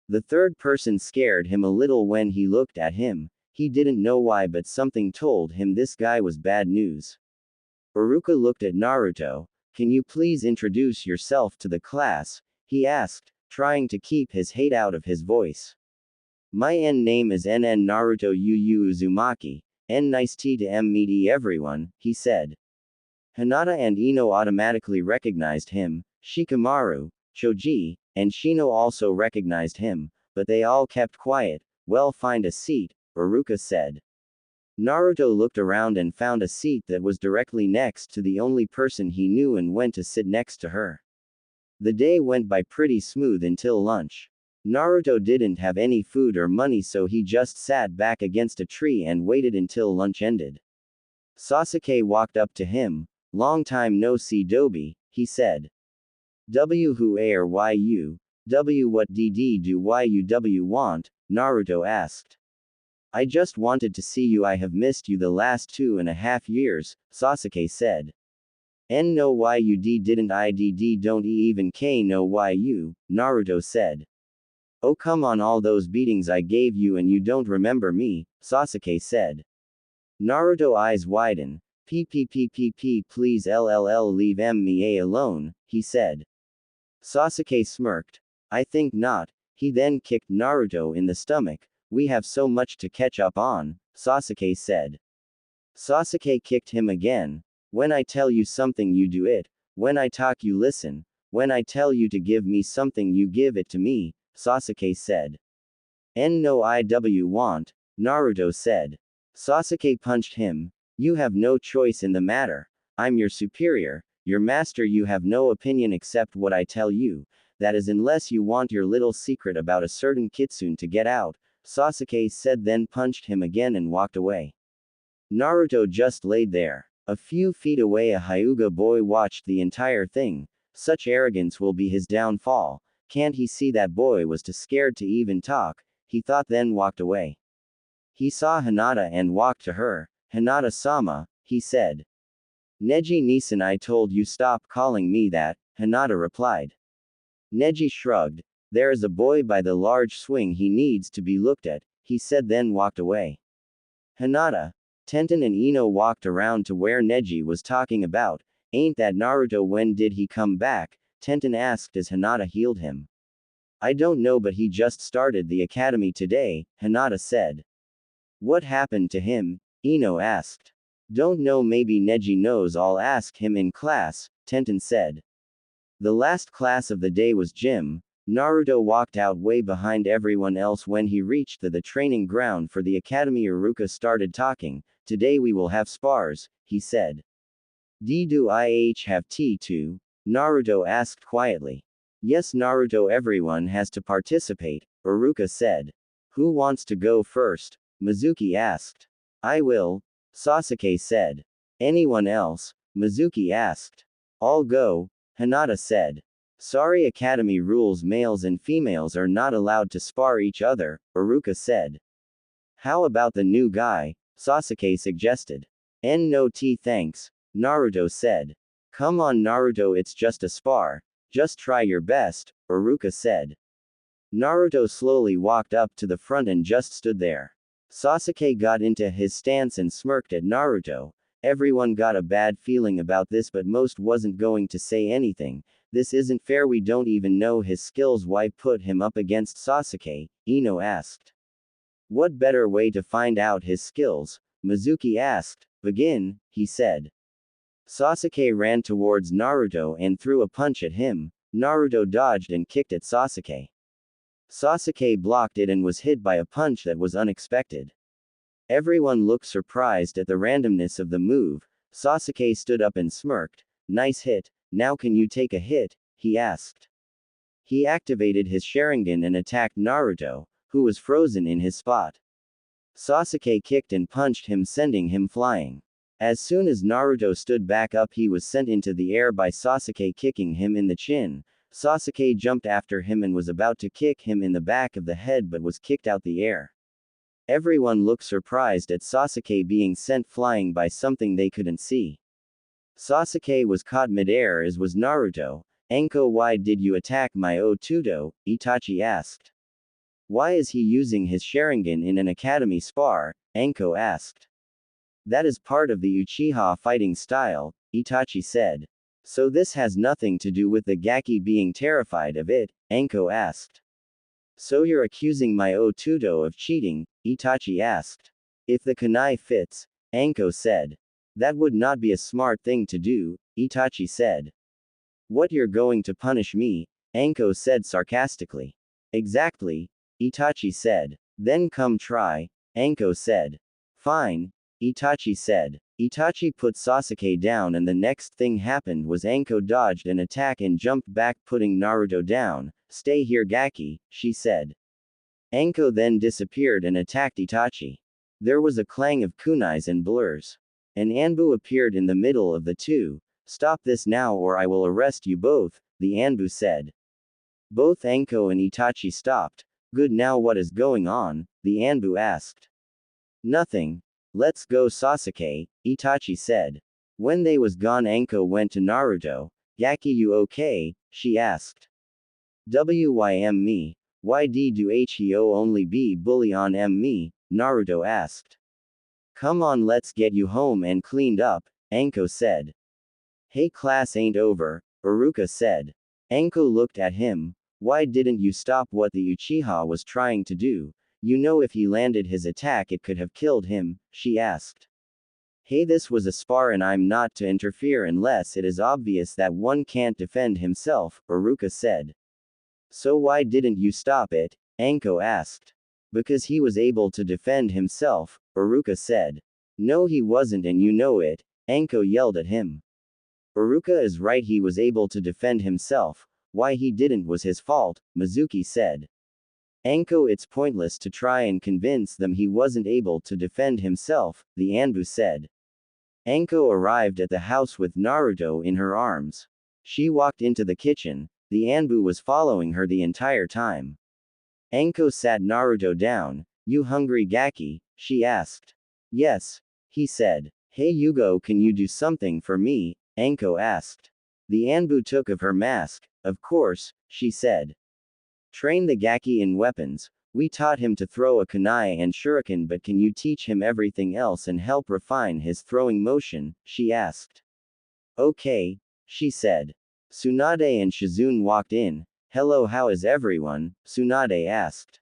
The third person scared him a little when he looked at him. He didn't know why, but something told him this guy was bad news. Iruka looked at Naruto. Can you please introduce yourself to the class? He asked, trying to keep his hate out of his voice. My name is NN Naruto Yu Uzumaki. Nice to meet everyone, he said. Hinata and Ino automatically recognized him. Shikamaru, Choji, and Shino also recognized him, but they all kept quiet. Well, find a seat, Iruka said. Naruto looked around and found a seat that was directly next to the only person he knew and went to sit next to her. The day went by pretty smooth until lunch. Naruto didn't have any food or money, so he just sat back against a tree and waited until lunch ended. Sasuke walked up to him. Long time no see, Dobi, he said. W who are you? W what dd do you want? Naruto asked. I just wanted to see you. I have missed you the last 2.5 years, Sasuke said. No you didn't I don't even k no you, Naruto said. Oh come on, all those beatings I gave you and you don't remember me, Sasuke said. Naruto eyes widen. Please leave me alone, he said. Sasuke smirked. I think not. He then kicked Naruto in the stomach. We have so much to catch up on, Sasuke said. Sasuke kicked him again. When I tell you something you do it. When I talk you listen. When I tell you to give me something you give it to me, Sasuke said. No I want, Naruto said. Sasuke punched him. You have no choice in the matter. I'm your superior, your master. You have no opinion except what I tell you. That is unless you want your little secret about a certain kitsune to get out, Sasuke said, then punched him again and walked away. Naruto just laid there. A few feet away, a Hyuga boy watched the entire thing. Such arrogance will be his downfall. Can't he see that boy was too scared to even talk, he thought, then walked away. He saw Hinata and walked to her. Hinata-sama, he said. Neji Nisan, I told you stop calling me that, Hinata replied. Neji shrugged. There is a boy by the large swing, he needs to be looked at, he said, then walked away. Hinata, Tenten and Ino walked around to where Neji was talking about. Ain't that Naruto? When did he come back? Tenten asked as Hinata healed him. I don't know, but he just started the academy today, Hinata said. What happened to him? Ino asked. Don't know, maybe Neji knows, I'll ask him in class, Tenten said. The last class of the day was gym. Naruto walked out way behind everyone else when he reached the training ground for the academy. Iruka started talking. Today we will have spars, he said. Do I have T2? Naruto asked quietly. Yes, Naruto, everyone has to participate, Iruka said. Who wants to go first? Mizuki asked. I will, Sasuke said. Anyone else? Mizuki asked. I'll go, Hinata said. Sorry, academy rules, males and females are not allowed to spar each other, Iruka said. How about the new guy? Sasuke suggested. No thanks, Naruto said. Come on Naruto, it's just a spar. Just try your best, Iruka said. Naruto slowly walked up to the front and just stood there. Sasuke got into his stance and smirked at Naruto. Everyone got a bad feeling about this, but most wasn't going to say anything. This isn't fair, we don't even know his skills. Why put him up against Sasuke? Ino asked. What better way to find out his skills? Mizuki asked. Begin, he said. Sasuke ran towards Naruto and threw a punch at him. Naruto dodged and kicked at Sasuke. Sasuke blocked it and was hit by a punch that was unexpected. Everyone looked surprised at the randomness of the move. Sasuke stood up and smirked. Nice hit. Now can you take a hit? He asked. He activated his Sharingan and attacked Naruto, who was frozen in his spot. Sasuke kicked and punched him, sending him flying. As soon as Naruto stood back up, he was sent into the air by Sasuke kicking him in the chin. Sasuke jumped after him and was about to kick him in the back of the head, but was kicked out the air. Everyone looked surprised at Sasuke being sent flying by something they couldn't see. Sasuke was caught midair, as was Naruto. Anko, why did you attack my Otudo? Itachi asked. Why is he using his Sharingan in an academy spar? Anko asked. That is part of the Uchiha fighting style, Itachi said. So this has nothing to do with the Gaki being terrified of it, Anko asked. So you're accusing my Otuto of cheating, Itachi asked. If the kunai fits, Anko said. That would not be a smart thing to do, Itachi said. What, you're going to punish me? Anko said sarcastically. Exactly, Itachi said. Then come try, Anko said. Fine, Itachi said. Itachi put Sasuke down, and the next thing happened was Anko dodged an attack and jumped back, putting Naruto down. Stay here, Gaki, she said. Anko then disappeared and attacked Itachi. There was a clang of kunais and blurs. An Anbu appeared in the middle of the two. Stop this now or I will arrest you both, the Anbu said. Both Anko and Itachi stopped. Good, now what is going on? The Anbu asked. Nothing. Let's go, Sasuke, Itachi said. When they was gone, Anko went to Naruto. Gaki, you okay? She asked. Wym me? Why do Heo only be bully on me? Naruto asked. Come on, let's get you home and cleaned up, Anko said. Hey, class ain't over, Iruka said. Anko looked at him. Why didn't you stop what the Uchiha was trying to do? You know if he landed his attack it could have killed him, she asked. Hey, this was a spar and I'm not to interfere unless it is obvious that one can't defend himself, Iruka said. So why didn't you stop it? Anko asked. Because he was able to defend himself, Iruka said. No, he wasn't, and you know it, Anko yelled at him. Iruka is right, he was able to defend himself. Why he didn't was his fault, Mizuki said. Anko, it's pointless to try and convince them he wasn't able to defend himself, the Anbu said. Anko arrived at the house with Naruto in her arms. She walked into the kitchen. The Anbu was following her the entire time. Anko sat Naruto down. You hungry, Gaki? She asked. Yes, he said. Hey Yugo, can you do something for me? Anko asked. The Anbu took off her mask. Of course, she said. Train the Gaki in weapons. We taught him to throw a kunai and shuriken, but can you teach him everything else and help refine his throwing motion? She asked. Okay, she said. Tsunade and Shizune walked in. Hello, how is everyone? Tsunade asked.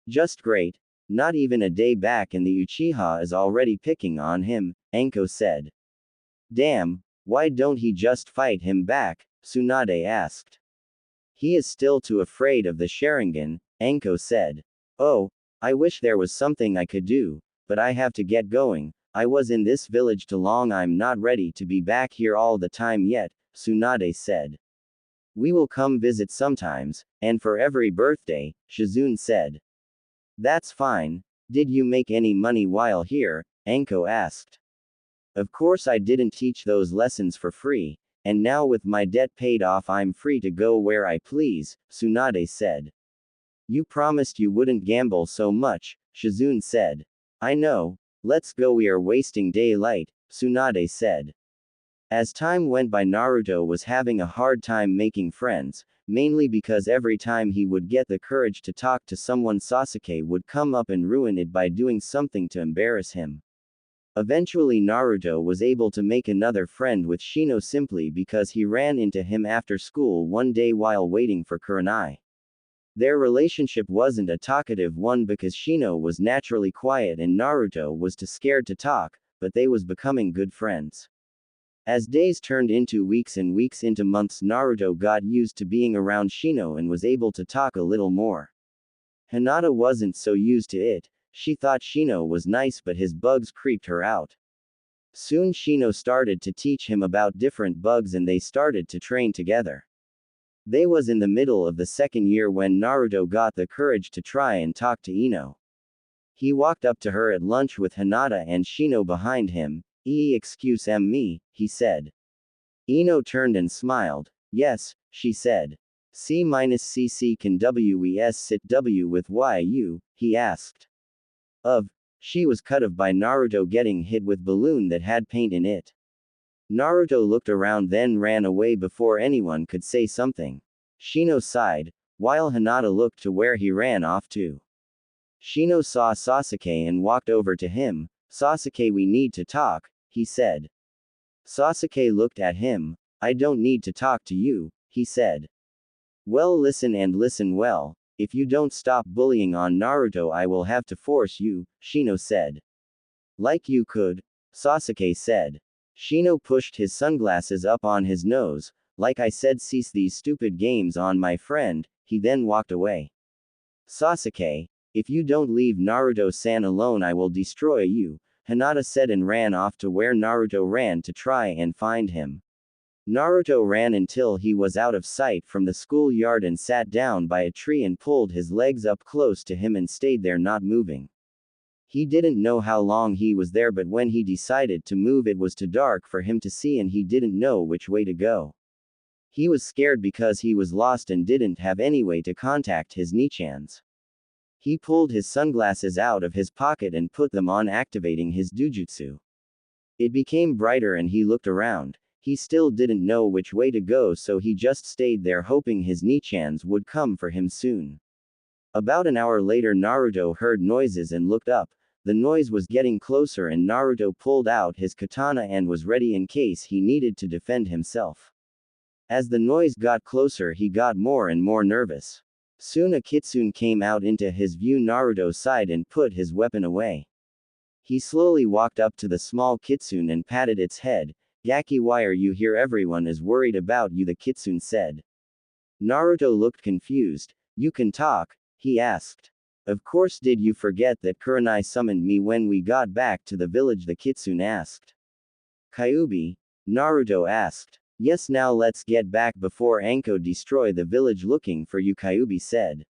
Just great. Not even a day back and the Uchiha is already picking on him, Anko said. Damn, why don't he just fight him back? Tsunade asked. He is still too afraid of the Sharingan, Anko said. Oh, I wish there was something I could do, but I have to get going. I was in this village too long, I'm not ready to be back here all the time yet, Tsunade said. We will come visit sometimes, and for every birthday, Shizune said. That's fine. Did you make any money while here? Anko asked. Of course I didn't teach those lessons for free, and now with my debt paid off I'm free to go where I please, Tsunade said. You promised you wouldn't gamble so much, Shizune said. I know. Let's go, we are wasting daylight, Tsunade said. As time went by, Naruto was having a hard time making friends, mainly because every time he would get the courage to talk to someone, Sasuke would come up and ruin it by doing something to embarrass him. Eventually Naruto was able to make another friend with Shino simply because he ran into him after school one day while waiting for Kurenai. Their relationship wasn't a talkative one because Shino was naturally quiet and Naruto was too scared to talk, but they was becoming good friends. As days turned into weeks and weeks into months, Naruto got used to being around Shino and was able to talk a little more. Hinata wasn't so used to it. She thought Shino was nice, but his bugs creeped her out. Soon Shino started to teach him about different bugs and they started to train together. They was in the middle of the second year when Naruto got the courage to try and talk to Ino. He walked up to her at lunch with Hinata and Shino behind him. Excuse me, he said. Ino turned and smiled. Yes, she said. C-CC can WES sit W with YU, he asked. She was cut off by Naruto getting hit with balloon that had paint in it. Naruto looked around then ran away before anyone could say something. Shino sighed, while Hinata looked to where he ran off to. Shino saw Sasuke and walked over to him. Sasuke, we need to talk, he said. Sasuke looked at him. I don't need to talk to you, he said. Well, listen and listen well. If you don't stop bullying on Naruto, I will have to force you, Shino said. Like you could, Sasuke said. Shino pushed his sunglasses up on his nose. Like I said, cease these stupid games on my friend, he then walked away. Sasuke, if you don't leave Naruto-san alone, I will destroy you, Hinata said and ran off to where Naruto ran to try and find him. Naruto ran until he was out of sight from the schoolyard and sat down by a tree and pulled his legs up close to him and stayed there not moving. He didn't know how long he was there, but when he decided to move it was too dark for him to see and he didn't know which way to go. He was scared because he was lost and didn't have any way to contact his Nichans. He pulled his sunglasses out of his pocket and put them on, activating his Dujutsu. It became brighter and he looked around. He still didn't know which way to go, so he just stayed there hoping his Nichans would come for him soon. About an hour later, Naruto heard noises and looked up. The noise was getting closer and Naruto pulled out his katana and was ready in case he needed to defend himself. As the noise got closer, he got more and more nervous. Soon a kitsune came out into his view. Naruto sighed and put his weapon away. He slowly walked up to the small kitsune and patted its head. Yaki, why are you here? Everyone is worried about you, the kitsune said. Naruto looked confused. You can talk? He asked. Of course, did you forget that Kurenai summoned me when we got back to the village? The kitsune asked. Kyuubi? Naruto asked. Yes, now let's get back before Anko destroy the village looking for you, Kyuubi said.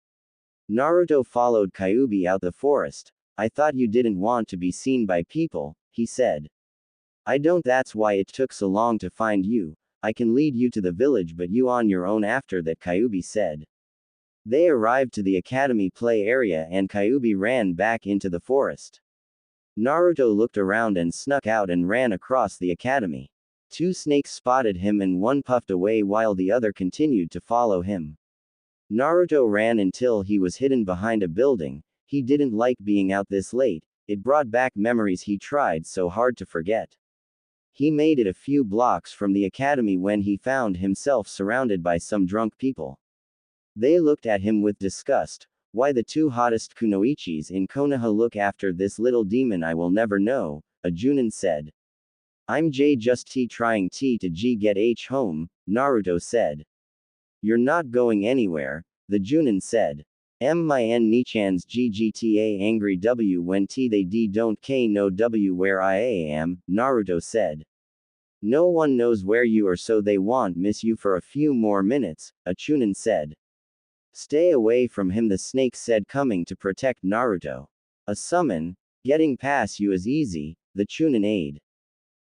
Naruto followed Kyuubi out the forest. I thought you didn't want to be seen by people, he said. I don't, that's why it took so long to find you. I can lead you to the village but you on your own after that, Kyuubi said. They arrived to the academy play area and Kyuubi ran back into the forest. Naruto looked around and snuck out and ran across the academy. Two snakes spotted him and one puffed away while the other continued to follow him. Naruto ran until he was hidden behind a building. He didn't like being out this late. It brought back memories he tried so hard to forget. He made it a few blocks from the academy when he found himself surrounded by some drunk people. They looked at him with disgust. Why the two hottest kunoichis in Konoha look after this little demon I will never know, a Junin said. I'm J just T trying T to G get H home, Naruto said. You're not going anywhere, the Junin said. My N Nichans GGTA angry W when T they D don't K no W where I am, Naruto said. No one knows where you are so they won't miss you for a few more minutes, a Chunin said. Stay away from him, the snake said, coming to protect Naruto. A summon? Getting past you is easy, the Chunin aide.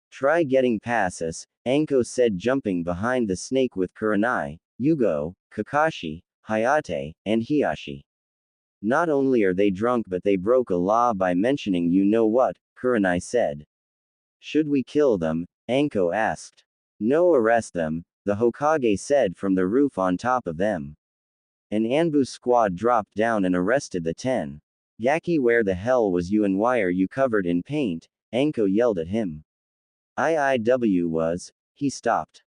Try getting past us, Anko said, jumping behind the snake with Kurenai, Yugo, Kakashi, Hayate, and Hiyashi. Not only are they drunk but they broke a law by mentioning you know what, Kurenai said. Should we kill them? Anko asked. No, arrest them, the Hokage said from the roof on top of them. An Anbu squad dropped down and arrested the 10. Yaki, where the hell was you and why are you covered in paint? Anko yelled at him. IIW was. He stopped.